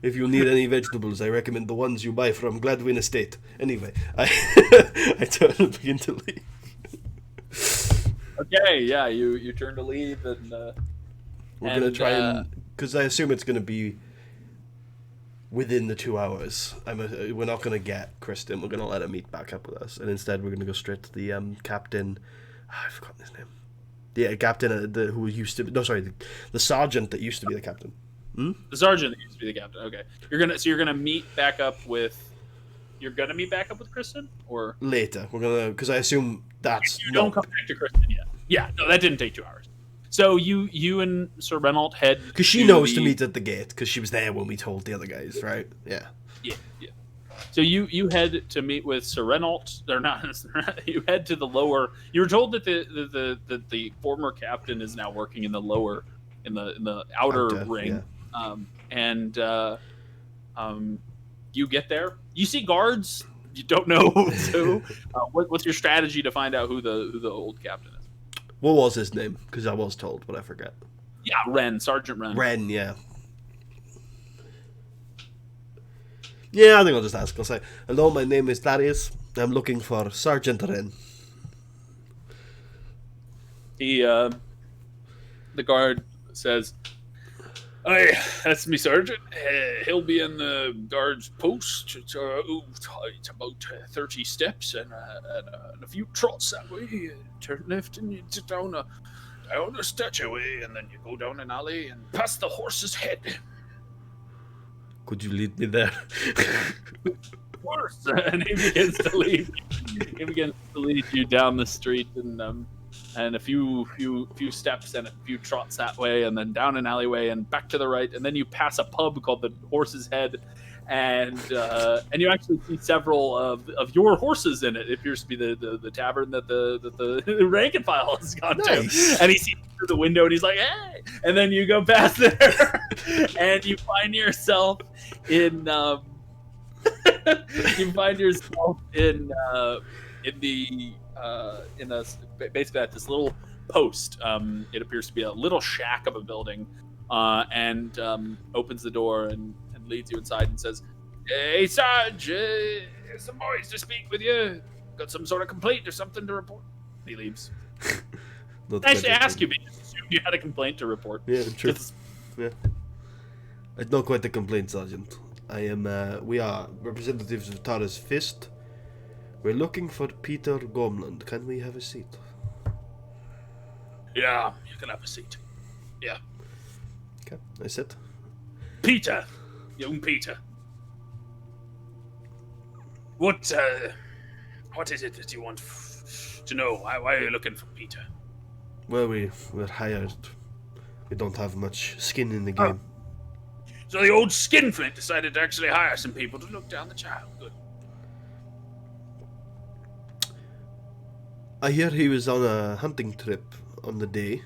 If you need any vegetables, I recommend the ones you buy from Gladwin Estate. Anyway, I turn and begin to leave. Okay, yeah, you turn to leave, and we're gonna try and because I assume it's gonna be within the 2 hours. We're not gonna get Kristen. We're gonna let her meet back up with us, and instead we're gonna go straight to the captain. I've forgotten his name. The captain who used to. No, sorry, the sergeant that used to be the captain. The sergeant that used to be the captain. Okay, you're gonna meet back up with. You're gonna meet back up with Kristen, or later. We're gonna because I assume that's. You don't come back to Kristen yet. Yeah, no, that didn't take 2 hours. So you and Sir Renault head because she knows to meet at the gate because she was there when we told the other guys, right? Yeah. Yeah. So you head to meet with Sir Renault. They're not. You head to the lower. You were told that the former captain is now working in the lower, in the outer ring. Yeah. You get there. You see guards. You don't know who. What's your strategy to find out who the old captain is? What was his name? Because I was told, but I forget. Yeah, Sergeant Wren. Wren, yeah. Yeah, I think I'll just ask. I'll say, hello, my name is Tarius. I'm looking for Sergeant Wren. The guard says, "Aye, that's me, Sergeant. He'll be in the guard's post. It's about 30 steps and a few trots that way. Turn left and you sit down a statueway, and then you go down an alley and past the horse's head." Could you lead me there? horse, and he begins to lead. He begins to lead you down the street, and a few steps and a few trots that way, and then down an alleyway and back to the right, and then you pass a pub called the Horse's Head, and you actually see several of your horses in it. It appears to be the tavern that the rank and file has gone to, and he sees you through the window, and he's like, "Hey!" And then you go past there, and you find yourself in basically at this little post. It appears to be a little shack of a building, and opens the door and leads you inside and says, "Hey, Sarge, some boys to speak with you. Got some sort of complaint or something to report?" He leaves. I actually ask you, but you just assumed you had a complaint to report. Yeah, true. Yeah. It's not quite a complaint, Sergeant. We are representatives of Tarra's Fist. We're looking for Peter Gomland. Can we have a seat? Yeah, you can have a seat. Yeah. Okay, I sit. Peter! Young Peter. What is it that you want to know? Why are you looking for Peter? Well, we're hired. We don't have much skin in the game. So the old skinflint decided to actually hire some people to look down the child. Good. I hear he was on a hunting trip on the day,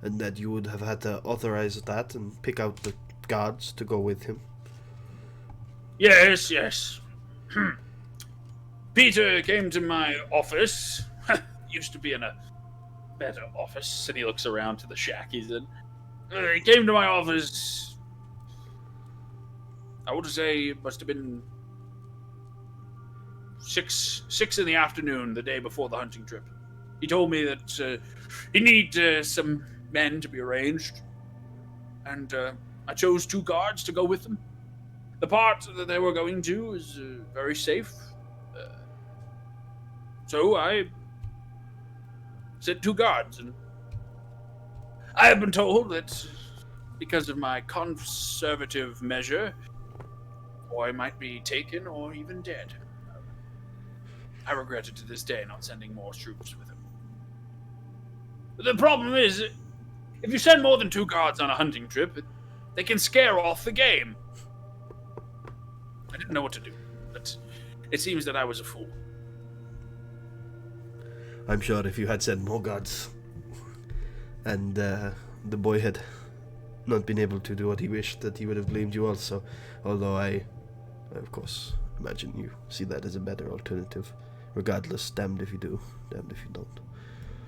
and that you would have had to authorize that and pick out the guards to go with him. Yes. Peter came to my office. Used to be in a better office. And he looks around to the shack he's in. He came to my office. I would say it must have been 6 in the afternoon, the day before the hunting trip. He told me that he needed some men to be arranged, and I chose 2 guards to go with them. The part that they were going to is very safe, so I sent 2 guards, and I have been told that because of my conservative measure, boy might be taken or even dead. I regret it to this day not sending more troops with him. But the problem is, if you send more than 2 guards on a hunting trip, they can scare off the game. I didn't know what to do, but it seems that I was a fool. I'm sure if you had sent more guards, and the boy had not been able to do what he wished, that he would have blamed you also. Although I, of course, imagine you see that as a better alternative. Regardless, damned if you do, damned if you don't.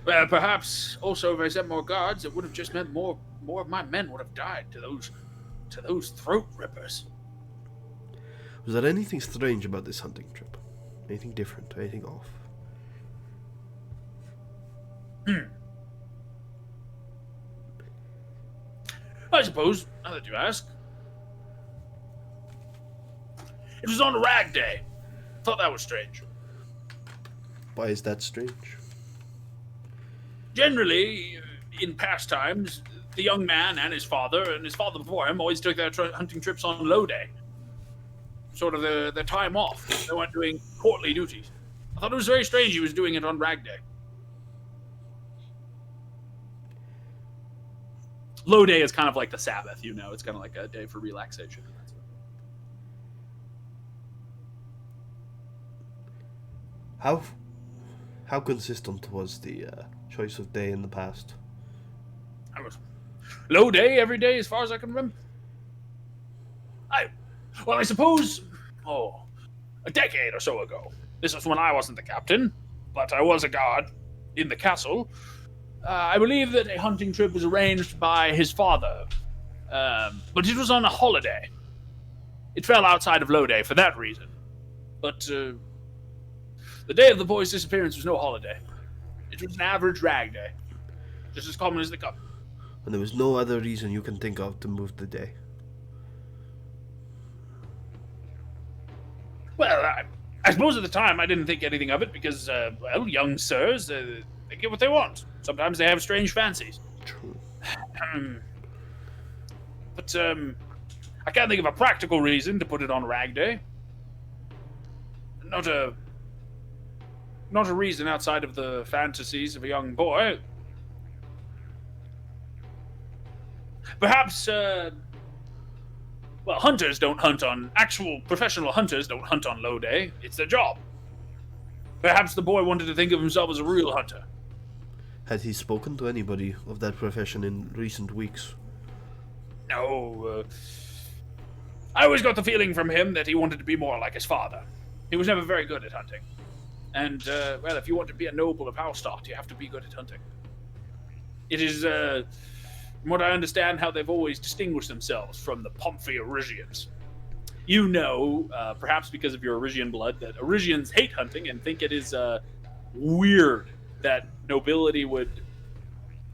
Well, perhaps also if I sent more guards, it would have just meant more of my men would have died to those throat rippers. Was there anything strange about this hunting trip? Anything different? Anything off? I suppose, now that you ask. It was on a rag day. Thought that was strange. Why is that strange? Generally, in past times, the young man and his father before him always took their hunting trips on low day. Sort of their time off. They weren't doing courtly duties. I thought it was very strange he was doing it on rag day. Low day is kind of like the Sabbath, you know. It's kind of like a day for relaxation. How consistent was the choice of day in the past? I was low day every day, as far as I can remember. I suppose, a decade or so ago. This was when I wasn't the captain, but I was a guard in the castle. I believe that a hunting trip was arranged by his father, but it was on a holiday. It fell outside of low day for that reason. But the day of the boy's disappearance was no holiday. It was an average rag day, just as common as they come. And there was no other reason you can think of to move the day? Well, I suppose at the time I didn't think anything of it because, young sirs, they get what they want. Sometimes they have strange fancies. True. But I can't think of a practical reason to put it on rag day. not a reason outside of the fantasies of a young boy. Perhaps, hunters don't hunt on... Actual professional hunters don't hunt on low day. It's their job. Perhaps the boy wanted to think of himself as a real hunter. Had he spoken to anybody of that profession in recent weeks? No, I always got the feeling from him that he wanted to be more like his father. He was never very good at hunting. And, if you want to be a noble of Hallstatt, you have to be good at hunting. It is, from what I understand, how they've always distinguished themselves from the Pomfrey Orisians. You know, perhaps because of your Orisian blood, that Orisians hate hunting and think it is weird that nobility would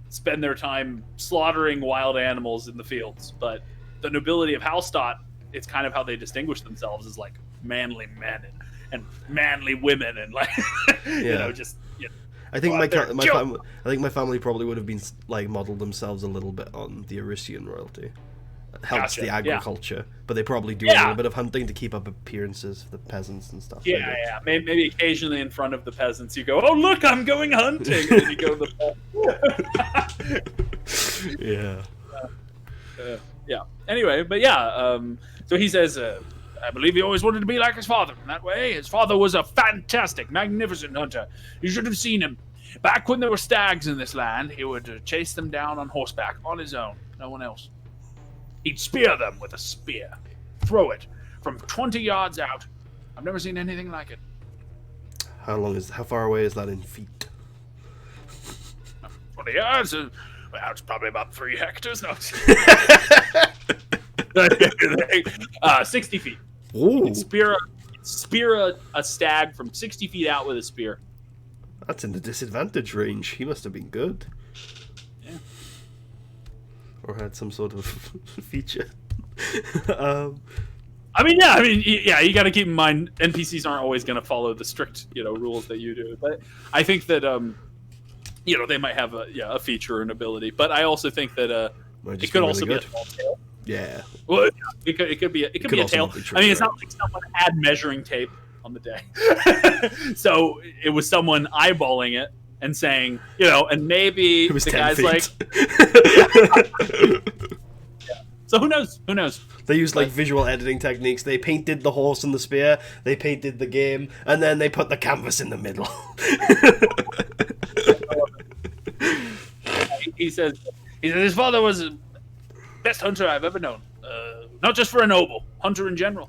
spend their time slaughtering wild animals in the fields. But the nobility of Hallstatt, it's kind of how they distinguish themselves as like manly men and manly women and like just. I think my family probably would have been like modeled themselves a little bit on the Arisian royalty. It helps the agriculture, but they probably do a little bit of hunting to keep up appearances for the peasants and stuff. Maybe occasionally in front of the peasants you go, "Oh look, I'm going hunting," and then you go to the Anyway, but so he says, I believe he always wanted to be like his father in that way. His father was a fantastic, magnificent hunter. You should have seen him. Back when there were stags in this land, he would chase them down on horseback, on his own, no one else. He'd spear them with a spear. Throw it from 20 yards out. I've never seen anything like it. How far away is that in feet? 20 yards? It's probably about 3 hectares. No. 60 feet. Ooh. Spear a stag from 60 feet out with a spear. That's in the disadvantage range. He must have been good. Yeah. Or had some sort of feature. You got to keep in mind NPCs aren't always going to follow the strict, rules that you do. But I think that they might have a feature or an ability. But I also think that it could also be a tall tail. Yeah. Well, it could be a tail. It's not like someone had measuring tape on the day. So it was someone eyeballing it and saying, and maybe it was the 10 guy's feet. like, So who knows? They used visual editing techniques. They painted the horse and the spear. They painted the game, and then they put the canvas in the middle. He says his father was the best hunter I've ever known. Not just for a noble, hunter in general.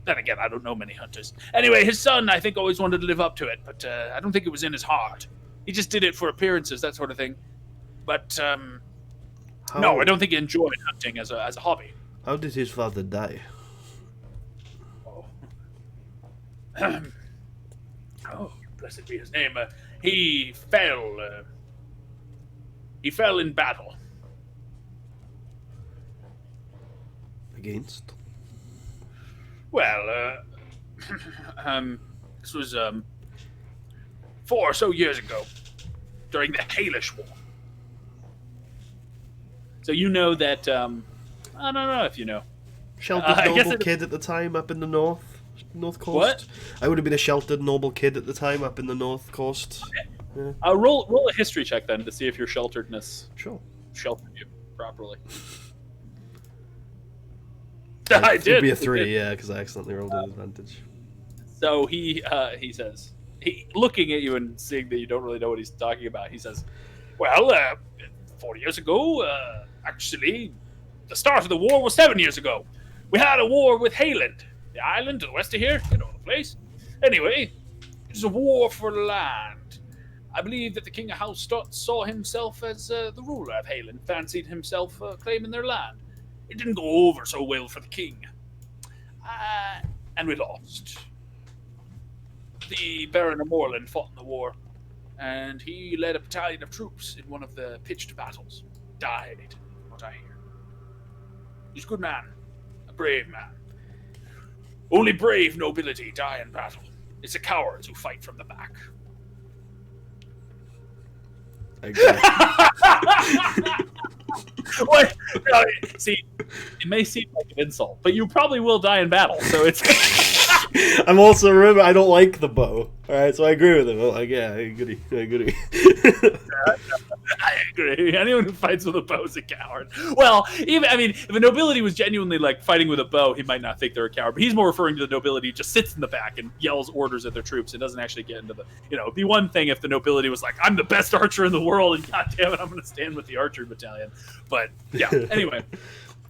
Then again, I don't know many hunters. Anyway, his son, I think, always wanted to live up to it, but I don't think it was in his heart. He just did it for appearances, that sort of thing. But no, I don't think he enjoyed hunting as a hobby. How did his father die? Oh, blessed be his name. He fell. He fell in battle. Against? Well, this was 4 or so years ago, during the Haelish War. So you know that, I don't know if you know. Sheltered noble kid at the time up in the north coast. What? I would have been a sheltered noble kid at the time up in the north coast. Yeah. Roll a history check then to see if your shelteredness sheltered you properly. I did. It'd be a 3, yeah, because I accidentally rolled an advantage. So he says, looking at you and seeing that you don't really know what he's talking about, he says, well, 4 years ago, actually, the start of the war was 7 years ago. We had a war with Hayland, the island to the west of here, you know the place. Anyway, it was a war for land. I believe that the King of Hallstatt saw himself as the ruler of Hayland, fancied himself claiming their land. It didn't go over so well for the king. And we lost. The Baron of Moreland fought in the war, and he led a battalion of troops in one of the pitched battles. Died, what I hear. He's a good man, a brave man. Only brave nobility die in battle. It's the cowards who fight from the back. What? No, see, it may seem like an insult, but you probably will die in battle. So it's. I'm also remember I don't like the bow. All right, so I agree with him. I'm like, yeah, I agree. I agree. Anyone who fights with a bow is a coward. Well, if a nobility was genuinely like fighting with a bow, he might not think they're a coward. But he's more referring to the nobility who just sits in the back and yells orders at their troops and doesn't actually get into the. It'd be one thing if the nobility was like, "I'm the best archer in the world, and goddamn it, I'm going to stand with the archer battalion." But yeah. Anyway,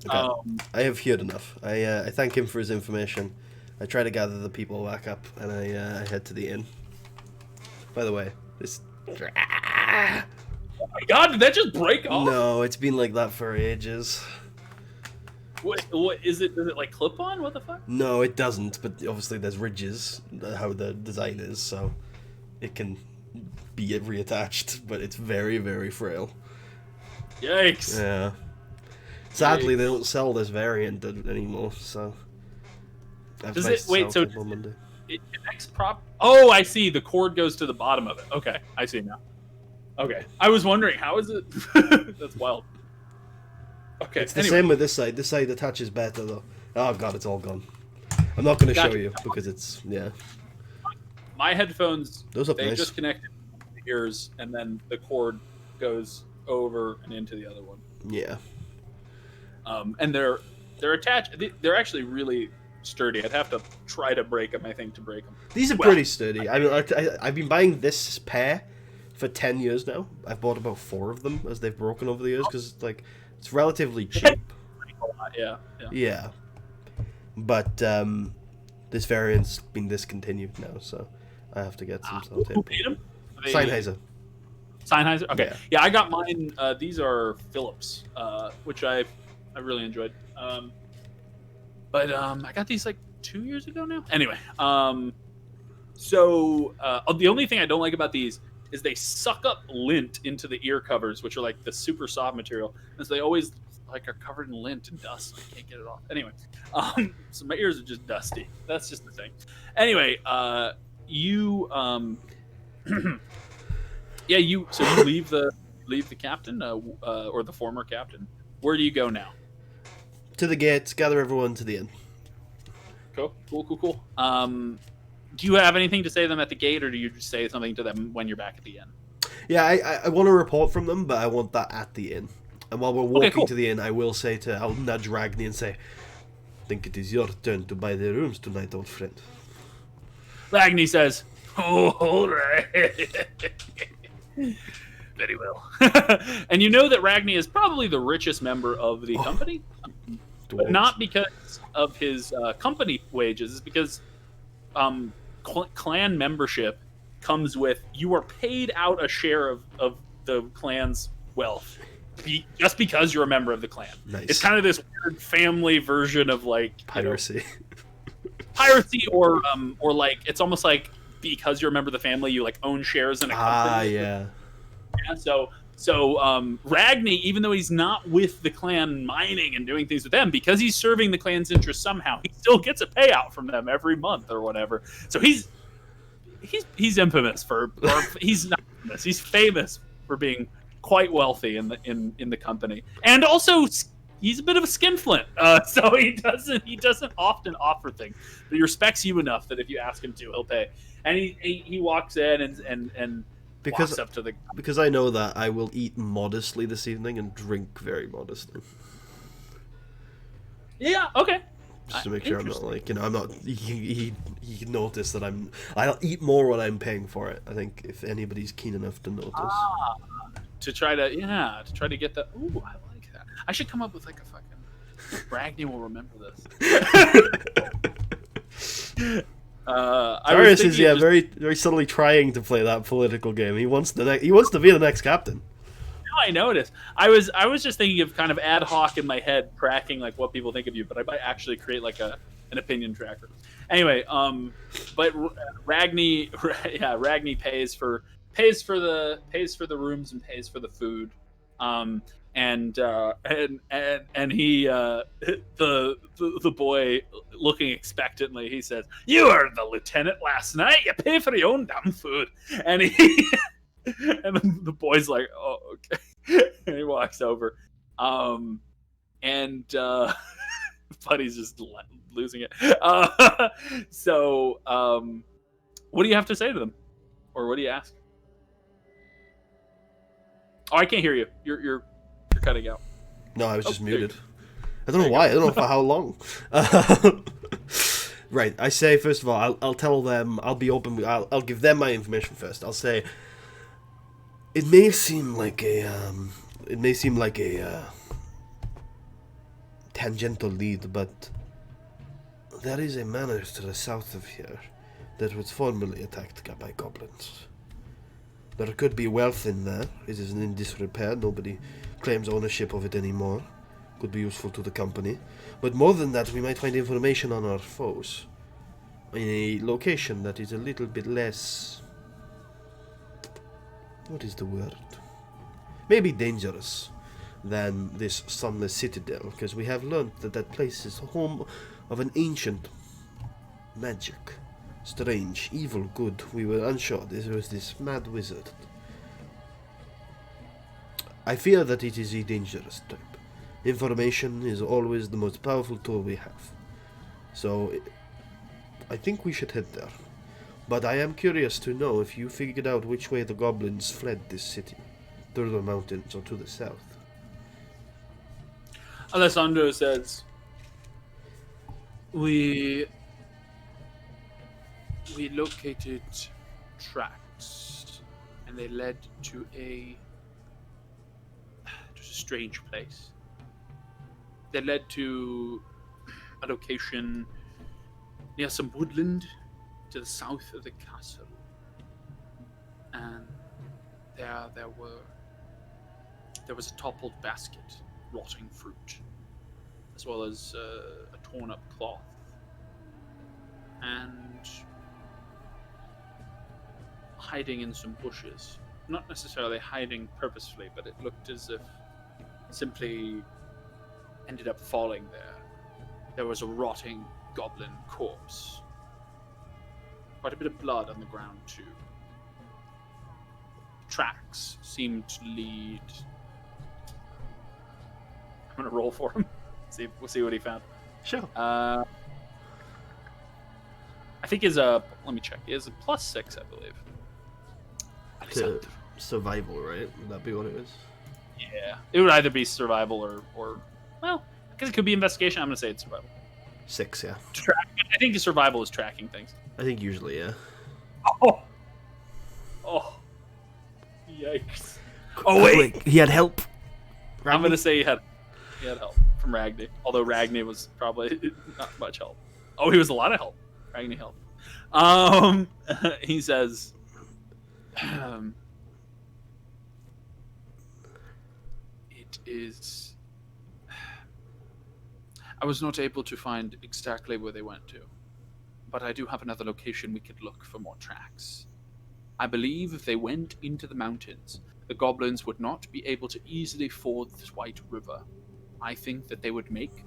okay. I have heard enough. I thank him for his information. I try to gather the people back up, and I head to the inn. By the way, this. Oh my god, did that just break off? No, it's been like that for ages. What is it? Does it like clip on? What the fuck? No, it doesn't, but obviously there's ridges, how the design is, so it can be reattached, but it's very, very frail. Yikes. Yeah. Sadly, they don't sell this variant anymore, so... Does it... Wait, so... It connects prop... Oh, I see. The cord goes to the bottom of it. Okay, I see now. Okay. I was wondering, how is it... That's wild. Okay, it's the same with this side. This side attaches better, though. Oh, God, it's all gone. I'm not going to show you, because it's... Yeah. My headphones, those are nice. Just connected to the ears, and then the cord goes over and into the other one. Yeah. And they're attached... They're actually really... sturdy. I'd have to try to break them, I think, to break them. These are pretty sturdy. I mean, I've been buying this pair for 10 years now. I've bought about 4 of them as they've broken over the years because like it's relatively cheap. Yeah. But this variant's been discontinued now, so I have to get some self-tape. Who made them? Sennheiser. Sennheiser? Okay. Yeah, I got mine. These are Philips, which I really enjoyed. But I got these like 2 years ago now. Anyway, so the only thing I don't like about these is they suck up lint into the ear covers, which are like the super soft material, and so they always like are covered in lint and dust. I can't get it off. Anyway, so my ears are just dusty. That's just the thing. Anyway, you yeah, you leave the captain or the former captain. Where do you go now? To the gates, gather everyone to the inn. Cool. Do you have anything to say to them at the gate, or do you just say something to them when you're back at the inn? Yeah, I want a report from them, but I want that at the inn. And while we're walking to the inn, I will say I'll nudge Ragni and say, I think it is your turn to buy the rooms tonight, old friend. Ragni says, oh, all right. Very well. And you know that Ragni is probably the richest member of the company, but not because of his company wages. It's because clan membership comes with, you are paid out a share of the clan's wealth just because you're a member of the clan. Nice. It's kind of this weird family version of like piracy. Piracy or like it's almost like because you're a member of the family, you like own shares in a company. Yeah. And so Ragni, even though he's not with the clan mining and doing things with them, because he's serving the clan's interests somehow, he still gets a payout from them every month or whatever. So he's infamous for, or he's not infamous. He's famous for being quite wealthy in the company, and also he's a bit of a skinflint. So he doesn't often offer things, but he respects you enough that if you ask him to, he'll pay. And he walks in and walks up to the... Because I know that I will eat modestly this evening and drink very modestly. Yeah, okay. Just to make sure I'm not like, I'm not... He notice that I'll eat more when I'm paying for it. I think if anybody's keen enough to notice. To try to get the... Ooh, I like that. I should come up with like a fucking... Ragni will remember this. Tarius is very very subtly trying to play that political game. He wants to be the next captain. I noticed. I was just thinking of kind of ad hoc in my head tracking like what people think of you, but I might actually create like an opinion tracker. Anyway, but Ragni pays for the rooms and pays for the food. And he the boy, looking expectantly, he says, "You are the lieutenant last night. You pay for your own damn food." And then the boy's like, "Oh, okay." And he walks over. And Buddy's just losing it. What do you have to say to them, or what do you ask? Oh, I can't hear you. You're cutting out. No, I was just muted. You. I don't know why. I don't know for how long. Right. I say first of all, I'll tell them. I'll be open. I'll give them my information first. I'll say. It may seem like a tangential lead, but there is a manor to the south of here that was formerly attacked by goblins. There could be wealth in there. It is in disrepair. Nobody claims ownership of it anymore. Could be useful to the company. But more than that, we might find information on our foes. In a location that is a little bit less... What is the word? Maybe dangerous than this sunless citadel, because we have learned that that place is home of an ancient magic. Strange, evil, good. We were unsure. There was this mad wizard. I fear that it is a dangerous type. Information is always the most powerful tool we have. So, I think we should head there. But I am curious to know if you figured out which way the goblins fled this city. Through the mountains or to the south. Alessandro says, We located tracks, and they led to a strange place. They led to a location near some woodland to the south of the castle, and there was a toppled basket, rotting fruit, as well as a torn up cloth, and hiding in some bushes. Not necessarily hiding purposefully, but it looked as if simply ended up falling there. There was a rotting goblin corpse. Quite a bit of blood on the ground too. Tracks seemed to lead... I'm gonna roll for him. We'll see what he found. Sure. I think is a... Let me check. Is a +6, I believe. To survival, right? Would that be what it is? Yeah. It would either be survival or well, I guess it could be investigation. I'm gonna say it's survival. 6, yeah. I think the survival is tracking things. I think usually, yeah. Oh. Yikes. Oh wait, he had help. I'm gonna say he had help from Ragni. Although Ragni was probably not much help. Oh, he was a lot of help. Ragni helped. He says, it is. I was not able to find exactly where they went to, but I do have another location we could look for more tracks. I believe if they went into the mountains, the goblins would not be able to easily ford this White River. I think that they would make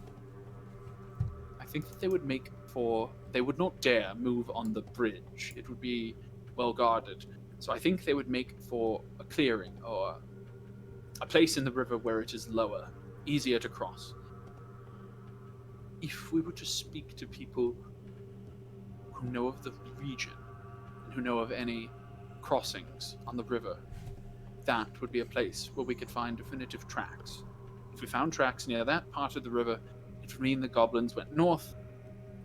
for... They would not dare move on the bridge. It would be well guarded. So I think they would make for a clearing or a place in the river where it is lower, easier to cross. If we were to speak to people who know of the region and who know of any crossings on the river, that would be a place where we could find definitive tracks. If we found tracks near that part of the river, it would mean the goblins went north.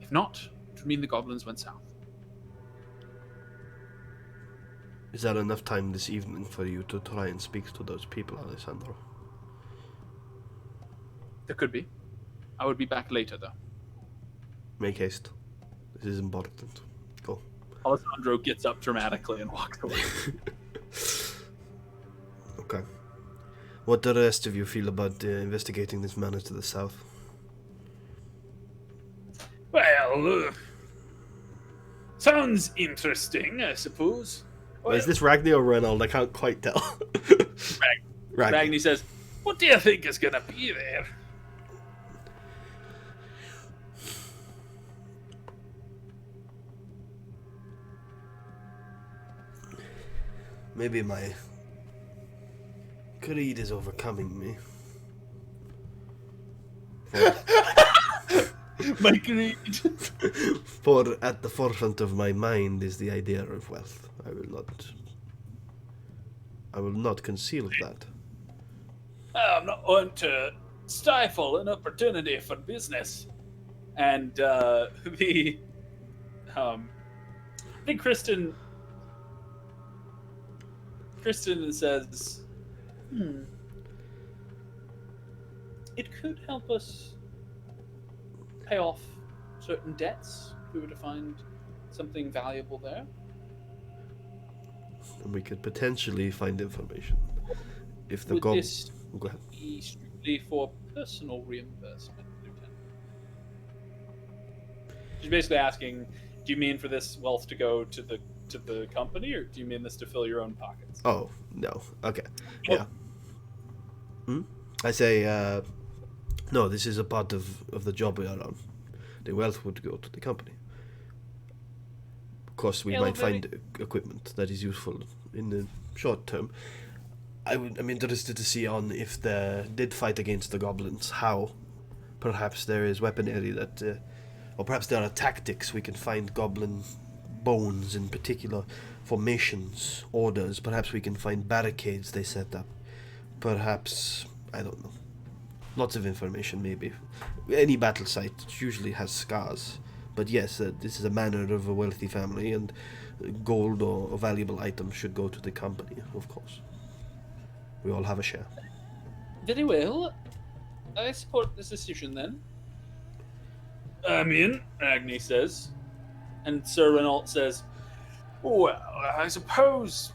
If not, it would mean the goblins went south. Is that enough time this evening for you to try and speak to those people, Alessandro? There could be. I would be back later, though. Make haste. This is important. Go. Alessandro gets up dramatically and walks away. Okay. What do the rest of you feel about investigating this manor to the south? Well, sounds interesting, I suppose. Well, is this Ragni or Reynold? I can't quite tell. Ragni says, "What do you think is going to be there?" Maybe my greed is overcoming me. My greed. For at the forefront of my mind is the idea of wealth. I will not conceal that. I'm not one to stifle an opportunity for business. And I think Kristen says, it could help us pay off certain debts if we were to find something valuable there. And we could potentially find information. If the Would gob... this Go ahead. be strictly for personal reimbursement, Lieutenant? She's basically asking, do you mean for this wealth to go to the company, or do you mean this to fill your own pockets? Oh, no. Okay. Yeah. I say, no, this is a part of the job we are on. The wealth would go to the company. Of course, we might find equipment that is useful in the short term. I'm interested to see on if they did fight against the goblins, how perhaps there is weaponry that, or perhaps there are tactics we can find goblin bones in particular, formations, orders. Perhaps we can find barricades they set up. Perhaps, I don't know. Lots of information, maybe. Any battle site usually has scars. But yes, this is a manor of a wealthy family, and gold or valuable items should go to the company, of course. We all have a share. Very well. I support this decision then. I'm in, Agni says. And Sir Renault says, well, I suppose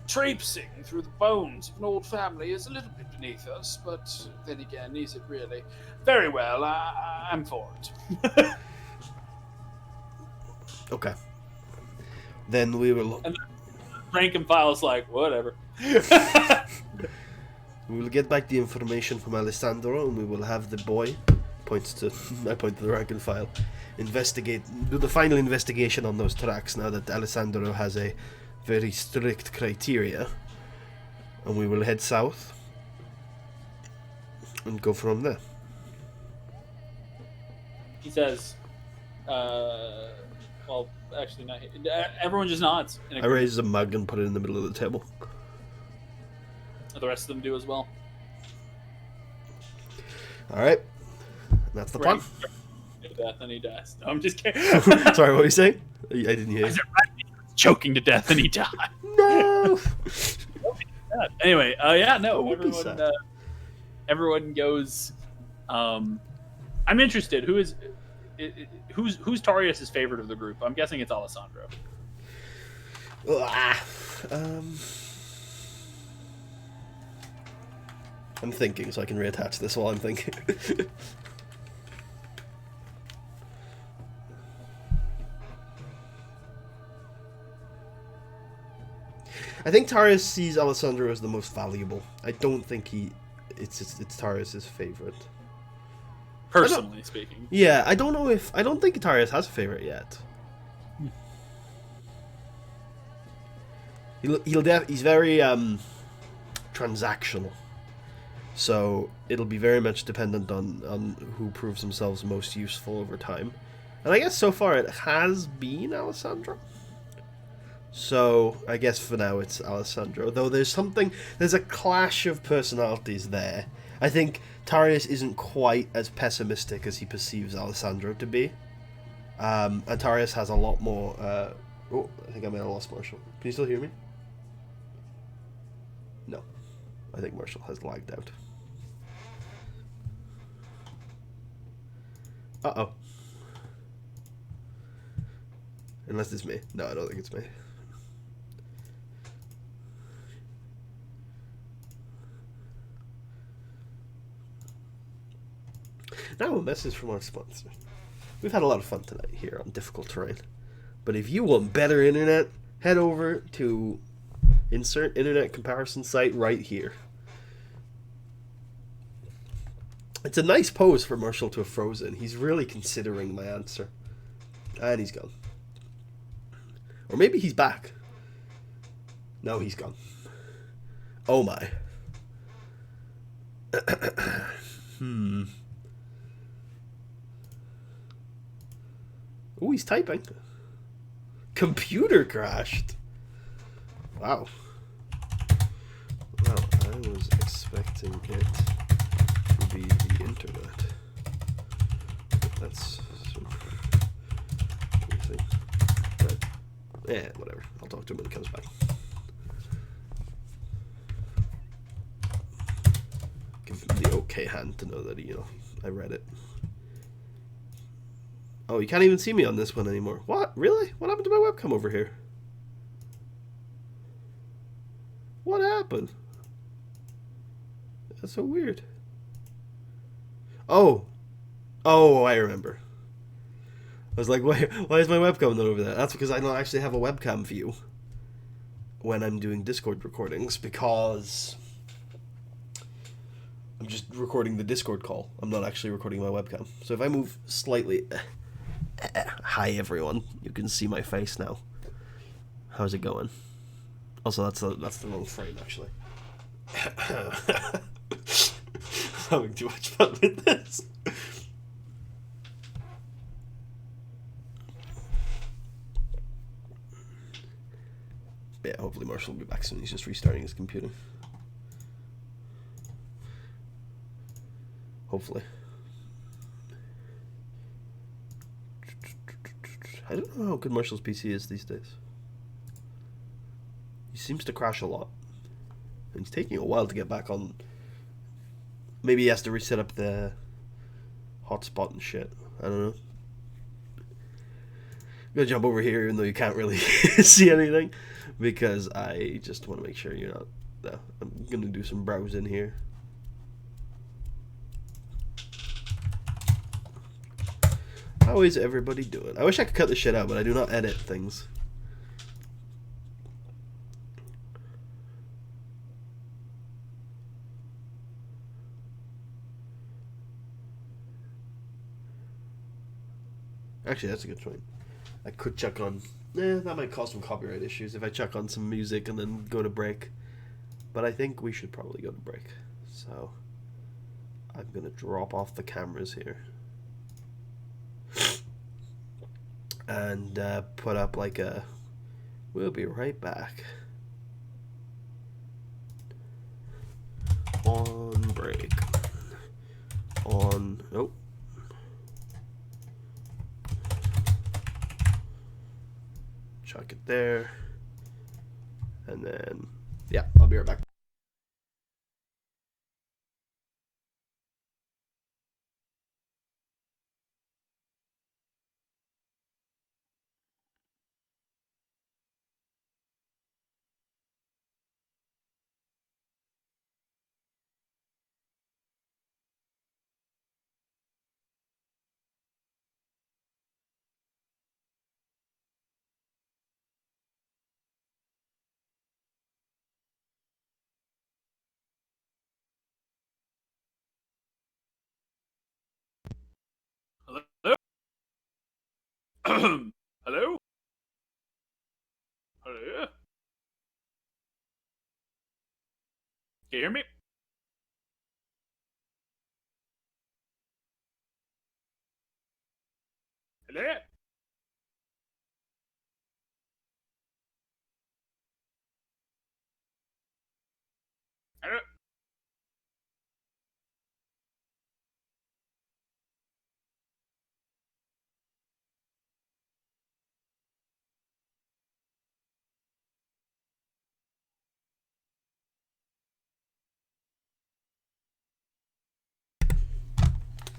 traipsing through the bones of an old family is a little bit beneath us, but then again, is it really? Very well, I'm for it. Okay. Then we will... And rank and file's like, whatever. We will get back the information from Alessandro, and we will have the boy, I point to the rank and file, do the final investigation on those tracks now that Alessandro has a very strict criteria, and we will head south and go from there. He says, well, actually not. Everyone just nods. I raise a mug and put it in the middle of the table. The rest of them do as well. Alright. That's the plan. Death and he dies. No, I'm just kidding. Sorry, what were you saying? I didn't hear you. Choking to death and he died. No! Anyway, yeah, no, Oh, everyone goes. I'm interested. Who's Tarius' favorite of the group? I'm guessing it's Alessandro. I'm thinking, so I can reattach this while I'm thinking. I think Tarius sees Alessandro as the most valuable. I don't think it's Tarius' favorite. Personally speaking. Yeah, I don't think Tarius has a favorite yet. He's very transactional. So it'll be very much dependent on who proves themselves most useful over time. And I guess so far it has been Alessandro. So I guess for now it's Alessandro. Though there's a clash of personalities there. I think Tarius isn't quite as pessimistic as he perceives Alessandro to be. And Tarius has a lot more... oh, I think I may have lost Marshall. Can you still hear me? No. I think Marshall has lagged out. Uh-oh. Unless it's me. No, I don't think it's me. Now a message from our sponsor. We've had a lot of fun tonight here on Difficult Terrain. But if you want better internet, head over to insert internet comparison site right here. It's a nice pose for Marshall to have frozen. He's really considering my answer. And he's gone. Or maybe he's back. No, he's gone. Oh my. Oh, he's typing. Computer crashed. Wow. Well, I was expecting it to be the internet. That's anything. But, yeah, whatever. I'll talk to him when he comes back. Give him the okay hand to know that he, I read it. Oh, you can't even see me on this one anymore. What? Really? What happened to my webcam over here? What happened? That's so weird. Oh, I remember. I was like, why is my webcam not over there? That's because I don't actually have a webcam view when I'm doing Discord recordings, because I'm just recording the Discord call. I'm not actually recording my webcam. So if I move slightly... Hi everyone, you can see my face now. How's it going? Also, that's the wrong frame, actually. I'm having too much fun with this. Yeah, hopefully Marshall will be back soon. He's just restarting his computer. Hopefully. I don't know how good Marshall's PC is these days. He seems to crash a lot. And he's taking a while to get back on. Maybe he has to reset up the hotspot and shit. I don't know. I'm gonna jump over here even though you can't really see anything, because I just want to make sure you're not... No, I'm gonna do some browsing here. How is everybody doing? I wish I could cut this shit out, but I do not edit things. Actually, that's a good point. I could check on... that might cause some copyright issues if I check on some music and then go to break. But I think we should probably go to break. So, I'm going to drop off the cameras here. And put up like a... We'll be right back. On break. On... Oh. Chuck it there. And then... Yeah, I'll be right back. Hello? Hello? Hello? Can you hear me? Hello? Hello?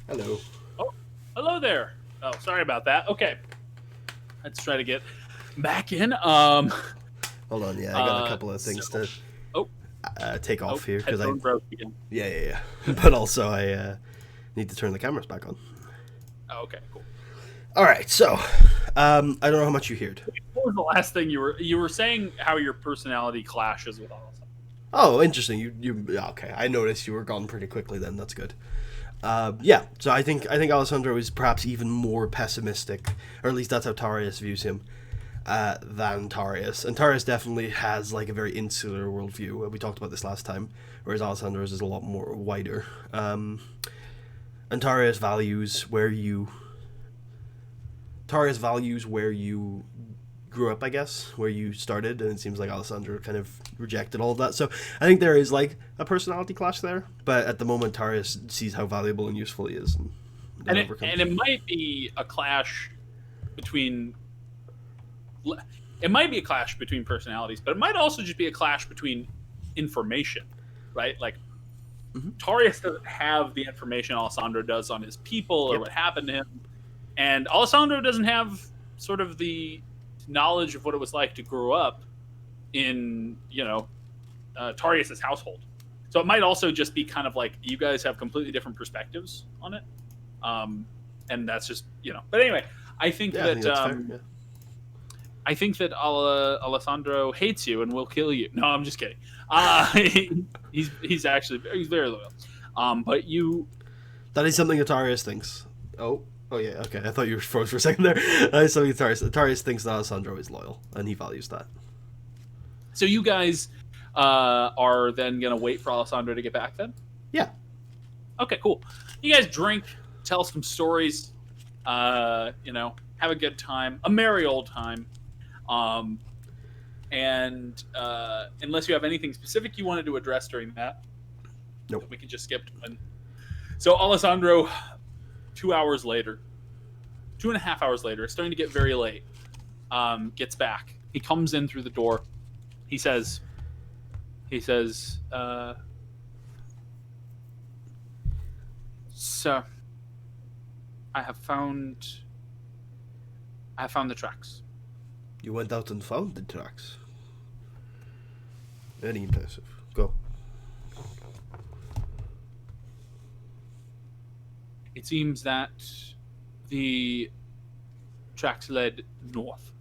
Hello. Oh, hello there. Oh, sorry about that. Okay. Let's try to get back in. Hold on, yeah, I got a couple of things to take off here, because broke again. Yeah. But also I need to turn the cameras back on. Oh, okay, cool. All right, so I don't know how much you heard. What was the last thing you were saying? How your personality clashes with all of them? Oh, interesting. You okay? I noticed you were gone pretty quickly. Then that's good. Yeah. So I think Alessandro is perhaps even more pessimistic, or at least that's how Tarius views him, than Tarius. And Tarius definitely has like a very insular worldview. We talked about this last time, whereas Alessandro's is a lot more wider. And Tarius values where you. Tarius values where you grew up, I guess, where you started, and it seems like Alessandro kind of rejected all of that. So I think there is like a personality clash there, but at the moment Tarius sees how valuable and useful he is, and it might be a clash between. It might be a clash between personalities, but it might also just be a clash between information, right? Like, Tarius doesn't have the information Alessandro does on his people or what happened to him, and Alessandro doesn't have sort of the knowledge of what it was like to grow up in, Tarius's household. So it might also just be kind of like you guys have completely different perspectives on it, and that's just But anyway, I think I think that Alessandro hates you and will kill you. No, I'm just kidding. He's very loyal. But you... That is something Tarius thinks. Oh yeah, okay. I thought you were froze for a second there. That is something Tarius thinks that Alessandro is loyal, and he values that. So you guys are then going to wait for Alessandro to get back then? Yeah. Okay, cool. You guys drink, tell some stories, have a good time. A merry old time. And unless you have anything specific you wanted to address during that, nope. We can just skip to one. So Alessandro, 2 hours later, 2.5 hours later, it's starting to get very late, gets back. He comes in through the door. He says, "Sir, I have found the tracks." You went out and found the tracks. Very impressive. Go. It seems that the tracks led north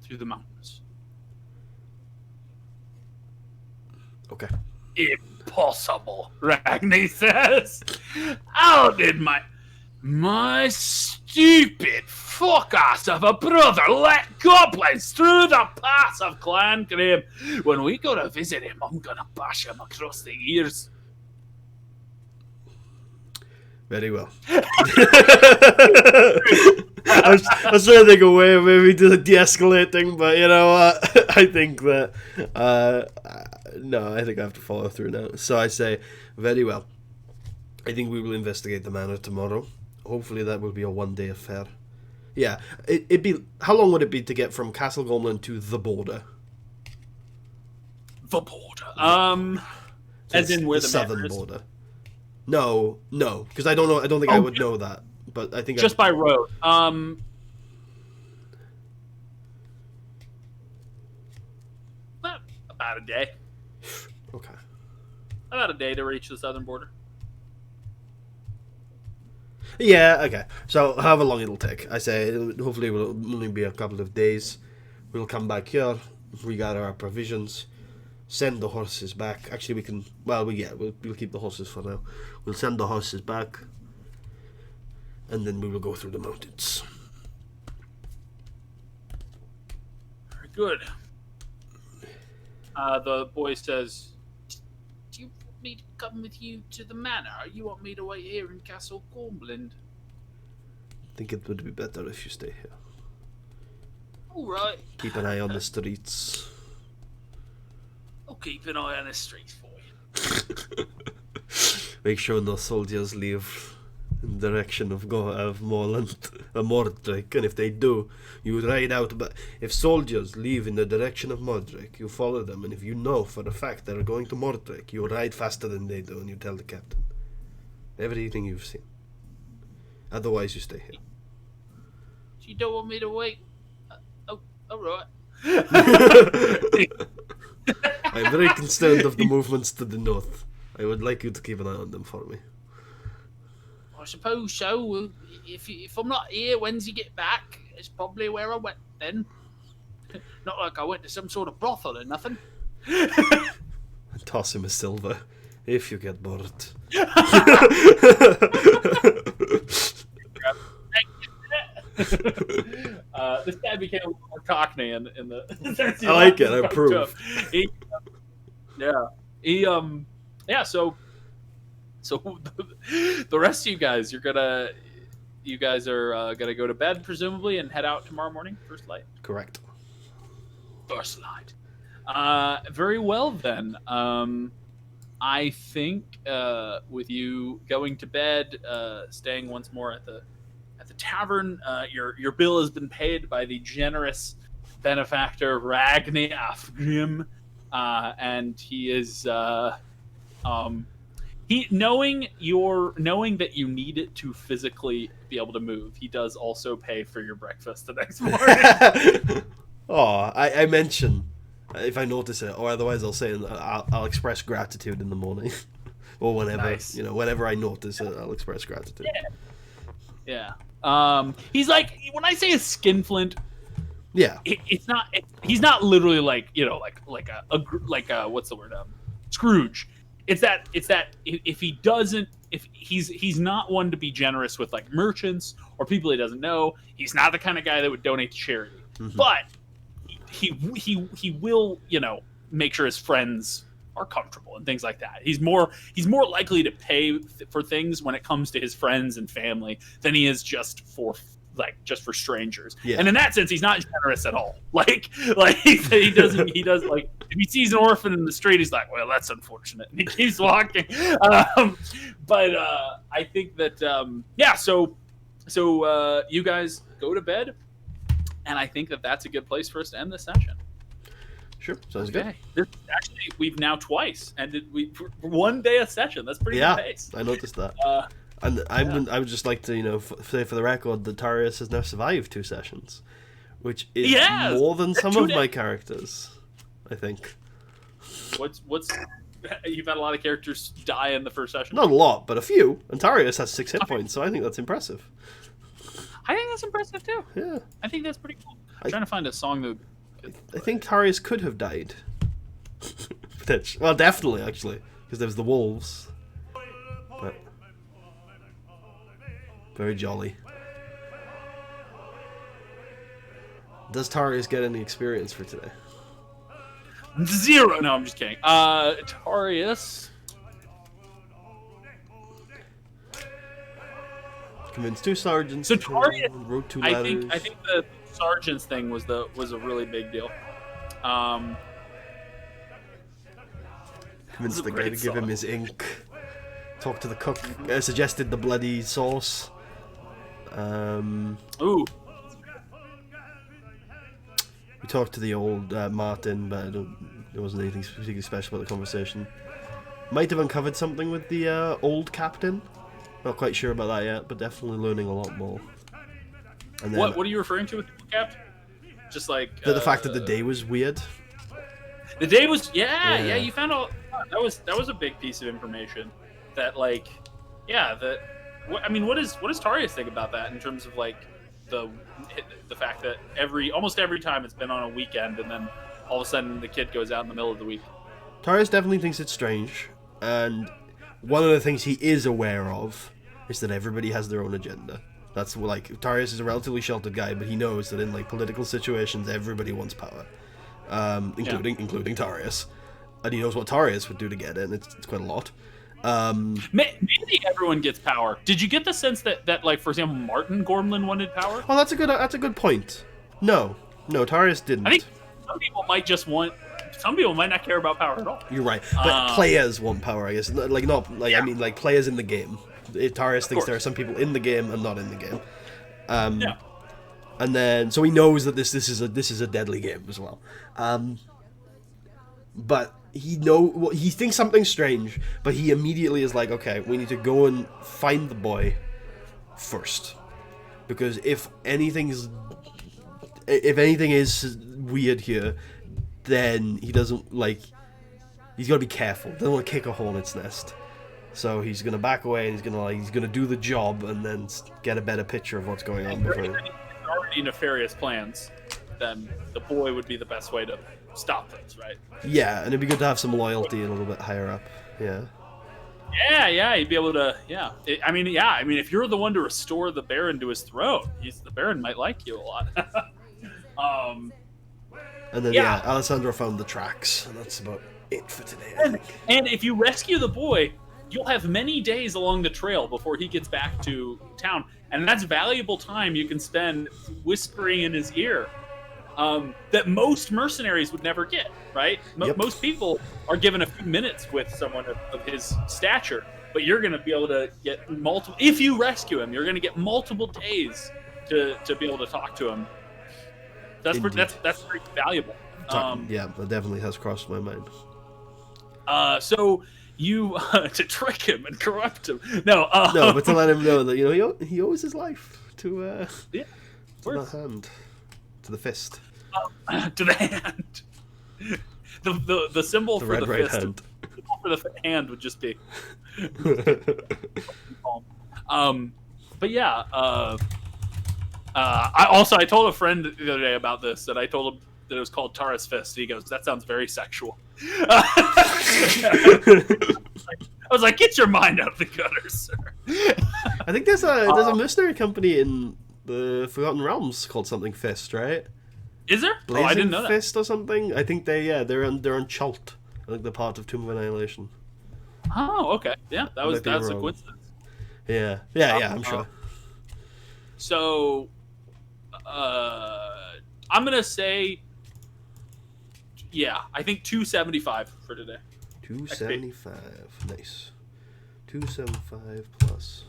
through the mountains. Okay. Impossible, Ragni says. How did my stupid fuck-ass of a brother let goblins through the pass of Clan Grim? When we go to visit him, I'm gonna bash him across the ears. Very well. I was trying to think of a way of maybe de-escalating, but you know what? I think that... no, I think I have to follow through now. So I say, very well. I think we will investigate the manor tomorrow. Hopefully that will be a one-day affair. Yeah, it'd be... How long would it be to get from Castle Gomlin to the border? The border? As in where the southern border. No, because I don't know. I don't think I would know that, but I think just by road. Well, about a day. Okay. About a day to reach the southern border. Yeah. Okay. So however long it'll take, I say. Hopefully, it will only be a couple of days. We'll come back here, regather our provisions, send the horses back. Actually, we can. Well, we'll keep the horses for now. We'll send the horses back, and then we will go through the mountains. Very good. The boy says, "Do you want me to come with you to the manor, or you want me to wait here in Castle Gormland?" I think it would be better if you stay here. All right. Keep an eye on the streets. I'll keep an eye on the streets for you. Make sure no soldiers leave in the direction of Mordred, and if they do, you ride out. But if soldiers leave in the direction of Mordred, you follow them, and if you know for a fact they're going to Mordred, you ride faster than they do, and you tell the captain everything you've seen. Otherwise, you stay here. You don't want me to wait? All right. I'm very concerned of the movements to the north. I would like you to keep an eye on them for me. I suppose so. If I'm not here, when's you get back? It's probably where I went then. Not like I went to some sort of brothel or nothing. And toss him a silver, if you get bored. This guy became a little more cockney in the. I like it. I approve. So the rest of you guys, you're gonna you guys are gonna go to bed presumably and head out tomorrow morning. First light. Correct. First light. Very well then. I think with you going to bed, staying once more at the tavern, your bill has been paid by the generous benefactor Ragni Afgrim, and he is he knowing that you need it to physically be able to move. He does also pay for your breakfast the next morning. Oh, I mention if I notice it, or otherwise I'll say I'll express gratitude in the morning, or whenever Nice. whenever I notice it, I'll express gratitude. Yeah. He's like, when I say a skinflint, Yeah. it's not. He's not literally like like a what's the word? Scrooge. It's that if he doesn't, if he's not one to be generous with like merchants or people he doesn't know. He's not the kind of guy that would donate to charity, but he will make sure his friends are comfortable and things like that. He's more likely to pay for things when it comes to his friends and family than he is just for strangers. Yeah. And in that sense, he's not generous at all. Like he does like if he sees an orphan in the street, he's like, well, that's unfortunate, and he keeps walking. But I think that so you guys go to bed, and I think that that's a good place for us to end this session. Sure, sounds good. Actually, we've now twice ended for one day a session. That's pretty good pace. I noticed that. And I would just like to say for the record that Tarius has now survived 2 sessions, which is more than some of my characters, I think. What's you've had a lot of characters die in the first session? Not a lot, but a few. And Tarius has 6 hit points, so I think that's impressive. I think that's impressive too. Yeah. I think that's pretty cool. I'm trying to find a song that I think Tarius could have died. Well, definitely, actually, because there was the wolves. But very jolly. Does Tarius get any experience for today? 0. No, I'm just kidding. Tarius Convinced 2 sergeants. So Tarius, wrote 2 letters. I think the sergeants thing was a really big deal. Convinced the guy to give him his ink. Talked to the cook. Suggested the bloody sauce. Ooh. We talked to the old Martin, but there wasn't anything particularly special about the conversation. Might have uncovered something with the old captain. Not quite sure about that yet, but definitely learning a lot more. And then, What are you referring to with the cap? Just like the fact that the day was weird. The day was yeah. You found out that was a big piece of information. That what does Tarius think about that in terms of like the fact that almost every time it's been on a weekend and then all of a sudden the kid goes out in the middle of the week. Tarius definitely thinks it's strange, and one of the things he is aware of is that everybody has their own agenda. That's like Tarius is a relatively sheltered guy, but he knows that in like political situations, everybody wants power, including Tarius, and he knows what Tarius would do to get it. And it's quite a lot. Maybe everyone gets power. Did you get the sense that like for example Martin Gormlin wanted power? Oh, that's a good point. No, Tarius didn't. I think some people might just want. Some people might not care about power at all. You're right, but players want power. I guess I mean like players in the game. Tarius thinks there are some people in the game and not in the game. And then so he knows that this is a deadly game as well. But he thinks something's strange, but he immediately is like, okay, we need to go and find the boy first, because if anything is weird here, then he doesn't like. He's got to be careful. Doesn't want to kick a hornet's nest. So he's gonna back away and he's gonna do the job and then get a better picture of what's going on. Before. If there's already nefarious plans, then the boy would be the best way to stop things, right? Yeah, and it'd be good to have some loyalty a little bit higher up. Yeah. Yeah, you'd be able to. Yeah, I mean, if you're the one to restore the Baron to his throne, the Baron might like you a lot. And then Alessandro found the tracks, and that's about it for today. I think. And if you rescue the boy, you'll have many days along the trail before he gets back to town, and that's valuable time you can spend whispering in his ear that most mercenaries would never get, right? Yep. Most people are given a few minutes with someone of his stature, but you're going to be able to get multiple. If you rescue him, you're going to get multiple days to be able to talk to him. That's pretty valuable. Yeah, that definitely has crossed my mind. So you to trick him and corrupt him. No, but to let him know that he owes his life to yeah, to the hand, to the fist, to the hand. The symbol the for red the right fist, hand. the symbol for the hand would just be. But yeah. I told a friend the other day about this, that I told him that it was called Tarra's Fist. He goes, "That sounds very sexual." I was like, "Get your mind out of the gutter, sir." I think there's a mercenary company in the Forgotten Realms called something Fist, right? Is there? Blazing I didn't know that. Fist or something. I think they're on Chult. I think they're part of Tomb of Annihilation. Oh, okay. Yeah, that's a coincidence. Yeah, I'm sure. So, I'm gonna say, I think 275 for today. 275, nice. 275 plus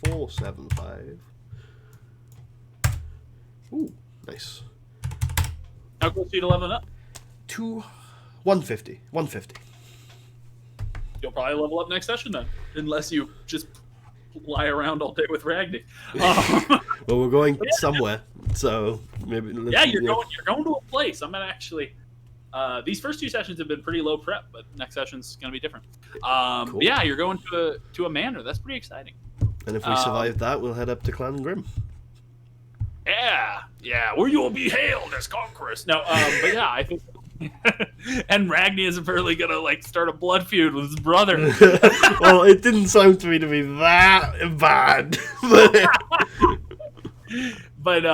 475. Ooh, nice. How close are you to leveling up? 150. You'll probably level up next session then, unless you just lie around all day with Ragni. Well, we're going somewhere, so maybe. Yeah, you're going to a place. I'm gonna actually. These first two sessions have been pretty low prep, but next session's gonna be different. Cool. Yeah, you're going to a manor. That's pretty exciting. And if we survive that, we'll head up to Clan Grim. Yeah, where you'll be hailed as conquerors. No, but yeah, I think. And Ragni is apparently gonna start a blood feud with his brother. Well, it didn't sound to me to be that bad. But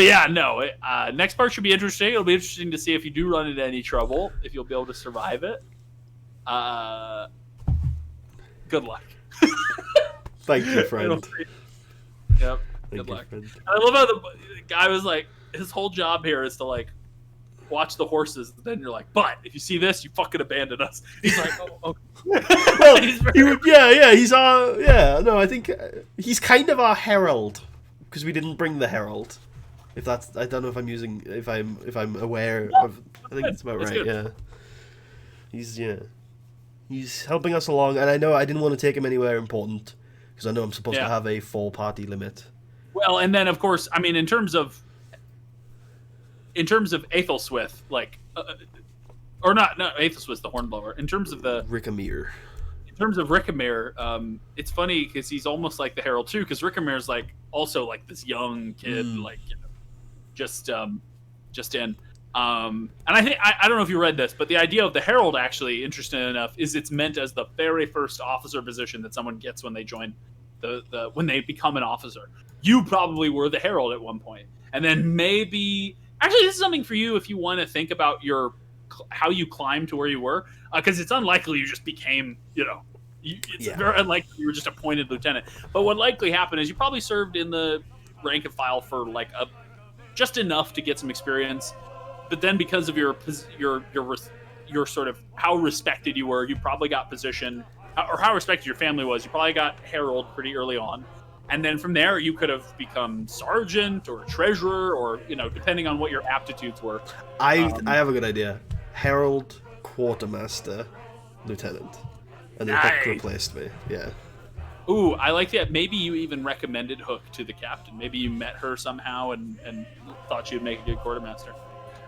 yeah, no. Next part should be interesting. It'll be interesting to see if you do run into any trouble, if you'll be able to survive it. Good luck. Thank you, friend. Yep. Good luck. I love how the guy was like, his whole job here is to watch the horses. Then you're like, but if you see this, you fucking abandon us. He's like, oh. Well, I think he's kind of our herald, because we didn't bring the herald. I don't know if I'm aware of. I think that's about right. Good. Yeah, he's helping us along, and I know I didn't want to take him anywhere important because I know I'm supposed to have a 4-party limit. Well, and then of course, I mean, in terms of Aethelswith, or not Aethelswith, the Hornblower. In terms of Rickamere. In terms of Rickamere, it's funny because he's almost like the herald too, because Rickamere's also this young kid, just in. And I think I don't know if you read this, but the idea of the herald, actually, interesting enough, is it's meant as the very first officer position that someone gets when they join when they become an officer. You probably were the herald at one point, and then maybe actually this is something for you if you want to think about how you climbed to where you were, because it's unlikely you just became very unlikely you were just appointed lieutenant. But what likely happened is you probably served in the rank and file for just enough to get some experience, but then because of your sort of how respected you were, you probably got position, or how respected your family was, you probably got herald pretty early on, and then from there you could have become sergeant or treasurer, or depending on what your aptitudes were. I have a good idea: herald, quartermaster, lieutenant, and then Hook replaced me. Yeah. Ooh, I like that. Maybe you even recommended Hook to the captain. Maybe you met her somehow and thought she'd make a good quartermaster.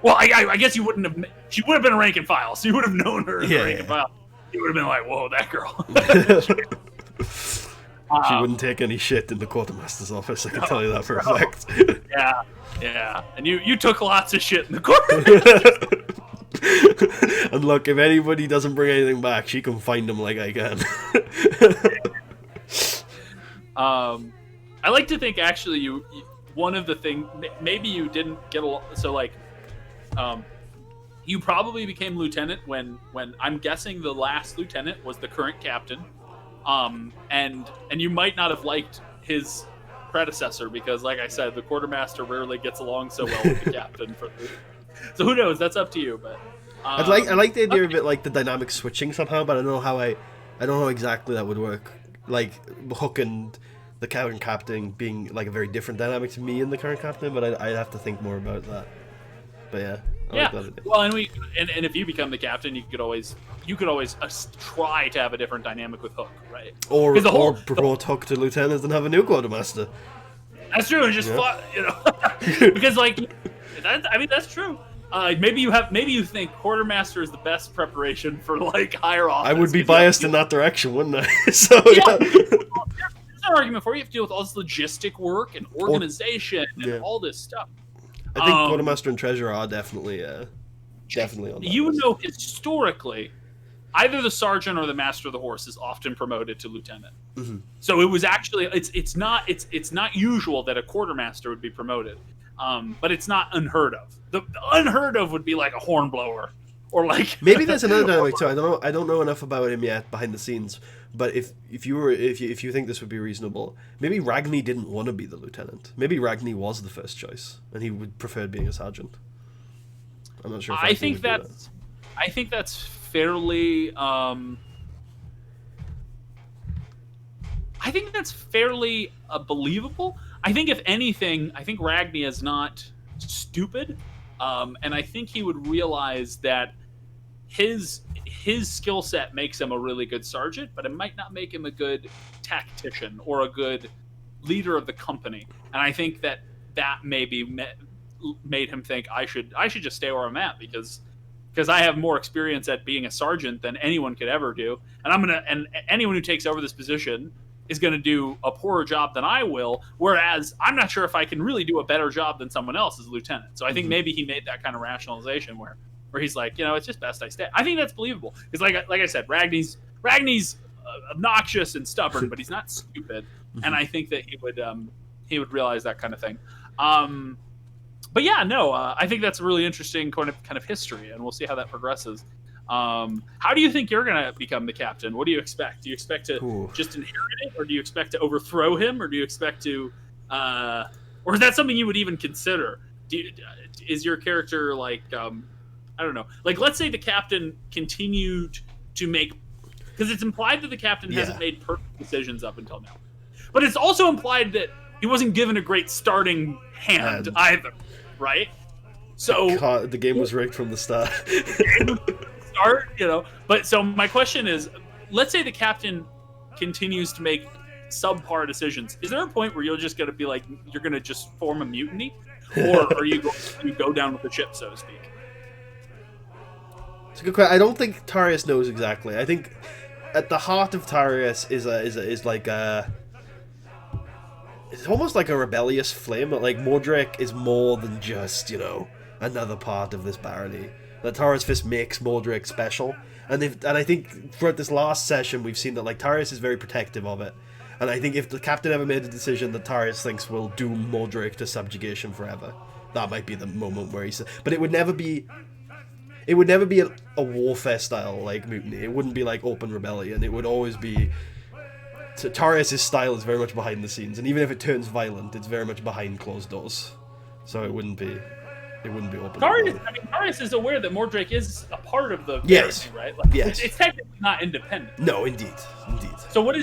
Well, I guess you wouldn't have. She would have been a rank and file, so you would have known her as a rank and file. You would have been like, "Whoa, that girl." She wouldn't take any shit in the quartermaster's office. I can tell you that for a fact. Yeah, and you took lots of shit in the quartermaster. And look, if anybody doesn't bring anything back, she can find them like I can. I like to think actually you one of the things maybe you didn't get you probably became lieutenant when I'm guessing the last lieutenant was the current captain, and you might not have liked his predecessor because, like I said, the quartermaster rarely gets along so well with the captain. So who knows? That's up to you. But I like the idea of it, like the dynamic switching somehow, but I don't know how exactly that would work. Like Hook and the current captain being like a very different dynamic to me and the current captain, but I'd have to think more about that. But yeah. Well, and if you become the captain, you could always try to have a different dynamic with Hook, right? Or promote Hook to lieutenant and have a new quartermaster. That's true. And just because that's true. Maybe you think quartermaster is the best preparation for like higher office. I would be biased in that direction, wouldn't I? So yeah. There's an argument for you. You have to deal with all this logistic work and organization and all this stuff. I think quartermaster and treasurer are definitely on that. You would know historically, either the sergeant or the master of the horse is often promoted to lieutenant. Mm-hmm. So it was actually it's not usual that a quartermaster would be promoted, but it's not unheard of. The unheard of would be like a hornblower or like maybe there's another dynamic too. I don't know enough about him yet behind the scenes. But if you think this would be reasonable, maybe Ragni didn't want to be the lieutenant. Maybe Ragni was the first choice, and he would prefer being a sergeant. I'm not sure. I think that's fairly. I think that's fairly believable. I think if anything, I think Ragni is not stupid, and I think he would realize that his skill set makes him a really good sergeant, but it might not make him a good tactician or a good leader of the company. And I think that maybe made him think I should just stay where I'm at because I have more experience at being a sergeant than anyone could ever do, and anyone who takes over this position is going to do a poorer job than I will. Whereas I'm not sure if I can really do a better job than someone else as a lieutenant. So I think maybe he made that kind of rationalization where he's like, it's just best I stay. I think that's believable because, like I said, Ragni's obnoxious and stubborn, but he's not stupid, and I think that he would realize that kind of thing. But yeah, no, I think that's a really interesting kind of history, and we'll see how that progresses. How do you think you're gonna become the captain? What do you expect? Do you expect to just inherit it, or do you expect to overthrow him, or do you expect to, or is that something you would even consider? Is your character like? I don't know. Like, let's say the captain continued to make, because it's implied that the captain hasn't made perfect decisions up until now, but it's also implied that he wasn't given a great starting hand either, right? So the game was rigged from the start. But so my question is, let's say the captain continues to make subpar decisions. Is there a point where you're just going to be like, you're going to just form a mutiny, or are you going to go down with the ship, so to speak? It's a good question. I don't think Tarius knows exactly. I think at the heart of Tarius is like it's almost like a rebellious flame. Like Mordrake is more than just another part of this barony. That Tara's Fist makes Mordrake special, and I think throughout this last session we've seen that like Tarius is very protective of it. And I think if the captain ever made a decision that Tarius thinks will doom Mordrake to subjugation forever, that might be the moment where he says. But it would never be a warfare style like mutiny. It wouldn't be like open rebellion. It would always be. Tarius' style is very much behind the scenes, and even if it turns violent, it's very much behind closed doors. So it wouldn't be open. Tarius is aware that Mordrake is a part of the barony, right? Like, yes. It's technically not independent. No, indeed. So what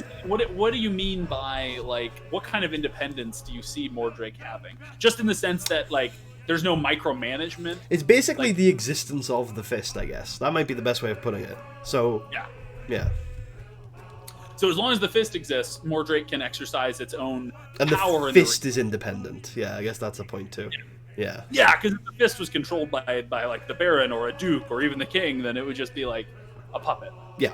do you mean by like what kind of independence do you see Mordrake having? Just in the sense that like there's no micromanagement. It's basically the existence of the Fist, I guess. That might be the best way of putting it. So yeah. So as long as the Fist exists, Mordrake can exercise its own and power. And the Fist is independent. Yeah, I guess that's a point too. Yeah. Yeah, because if the Fist was controlled by like the Baron or a Duke or even the King, then it would just be like a puppet. Yeah.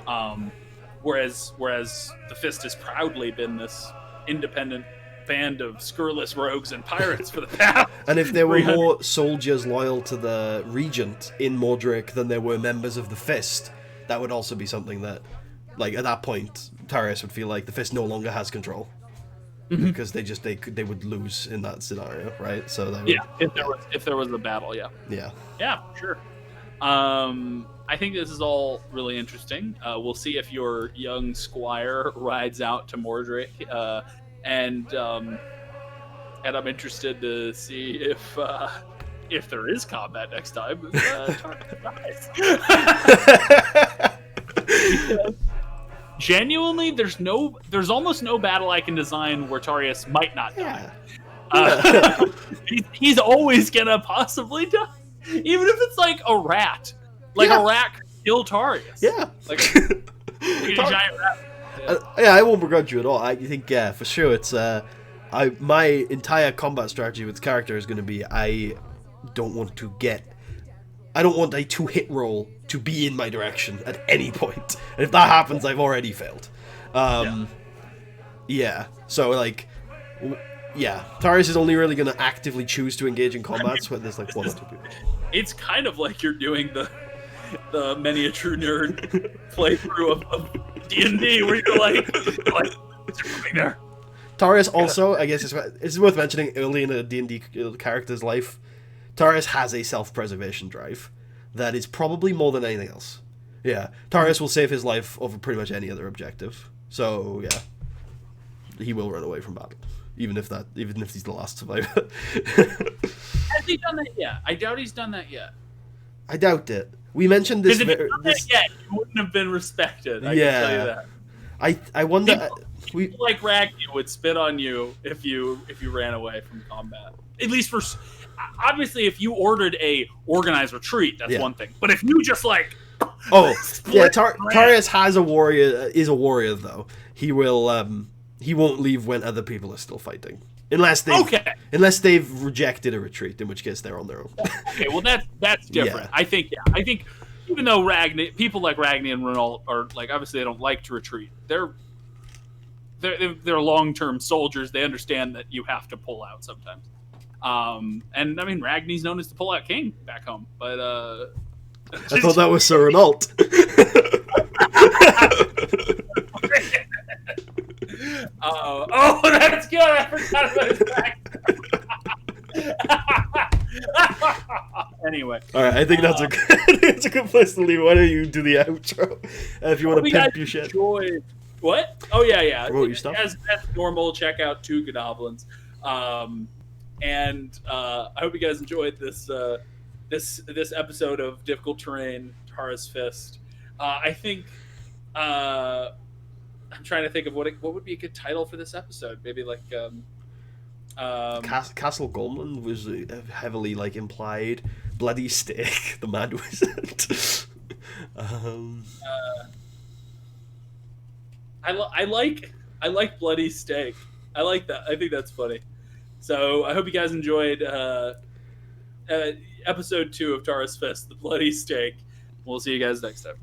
Whereas the Fist has proudly been this independent band of scurrilous rogues and pirates for the past. And if there were more soldiers loyal to the Regent in Mordrake than there were members of the Fist, that would also be something that, like, at that point, Tarius would feel like the Fist no longer has control. Mm-hmm. Because they would lose in that scenario, right? So that would, if there was a battle, yeah, sure. I think this is all really interesting. We'll see if your young squire rides out to Mordred, and I'm interested to see if there is combat next time. Dies. Because genuinely, there's almost no battle I can design where Tarius might not die. He's always gonna possibly die, even if it's like a rat. Like a rat could kill Tarius. Yeah. Like a giant rat. I won't begrudge you at all. I think, for sure, it's my entire combat strategy with this character is going to be I don't want a 2-hit roll to be in my direction at any point. And if that happens, I've already failed. Yeah. So, like, Tarius is only really going to actively choose to engage in combats when there's, like, 1 or 2 people. It's kind of like you're doing the Many a True Nerd playthrough of D&D, where you're like what's happening there? Tarius also, I guess it's worth mentioning, early in a D&D character's life, Tarius has a self-preservation drive that is probably more than anything else. Yeah, Tarius will save his life over pretty much any other objective. So, yeah. He will run away from battle. Even if he's the last survivor. Has he done that yet? I doubt he's done that yet. I doubt it. We mentioned this. Because if he'd done that yet, he wouldn't have been respected. I can tell you that. I wonder. People like Ragni would spit on you if you ran away from combat. At least for, obviously, if you ordered a organized retreat, that's one thing. But if you just like, Tarius is a warrior though. He will he won't leave when other people are still fighting. Unless they've rejected a retreat, in which case they're on their own. Okay, well that's different. I think even though people like Ragni and Renault are like, obviously they don't like to retreat. They're long-term soldiers. They understand that you have to pull out sometimes. And I mean, Ragni's known as the pull-out king back home, but I thought that was Sir Renault. Oh, that's good. I forgot about his back. Anyway. All right, I think that's a good place to leave. Why don't you do the outro if you want to pimp your shit? What? Oh yeah. Promote your stuff. As normal, check out Two Goblins. And I hope you guys enjoyed this episode of Difficult Terrain, Tarra's Fist. I think I'm trying to think of what would be a good title for this episode. Maybe like Castle Gormland was heavily like implied. Bloody Steak, the Mad Wizard. I like Bloody Steak. I like that. I think that's funny. So I hope you guys enjoyed episode 2 of Tarra's Fist, the Bloody Steak. We'll see you guys next time.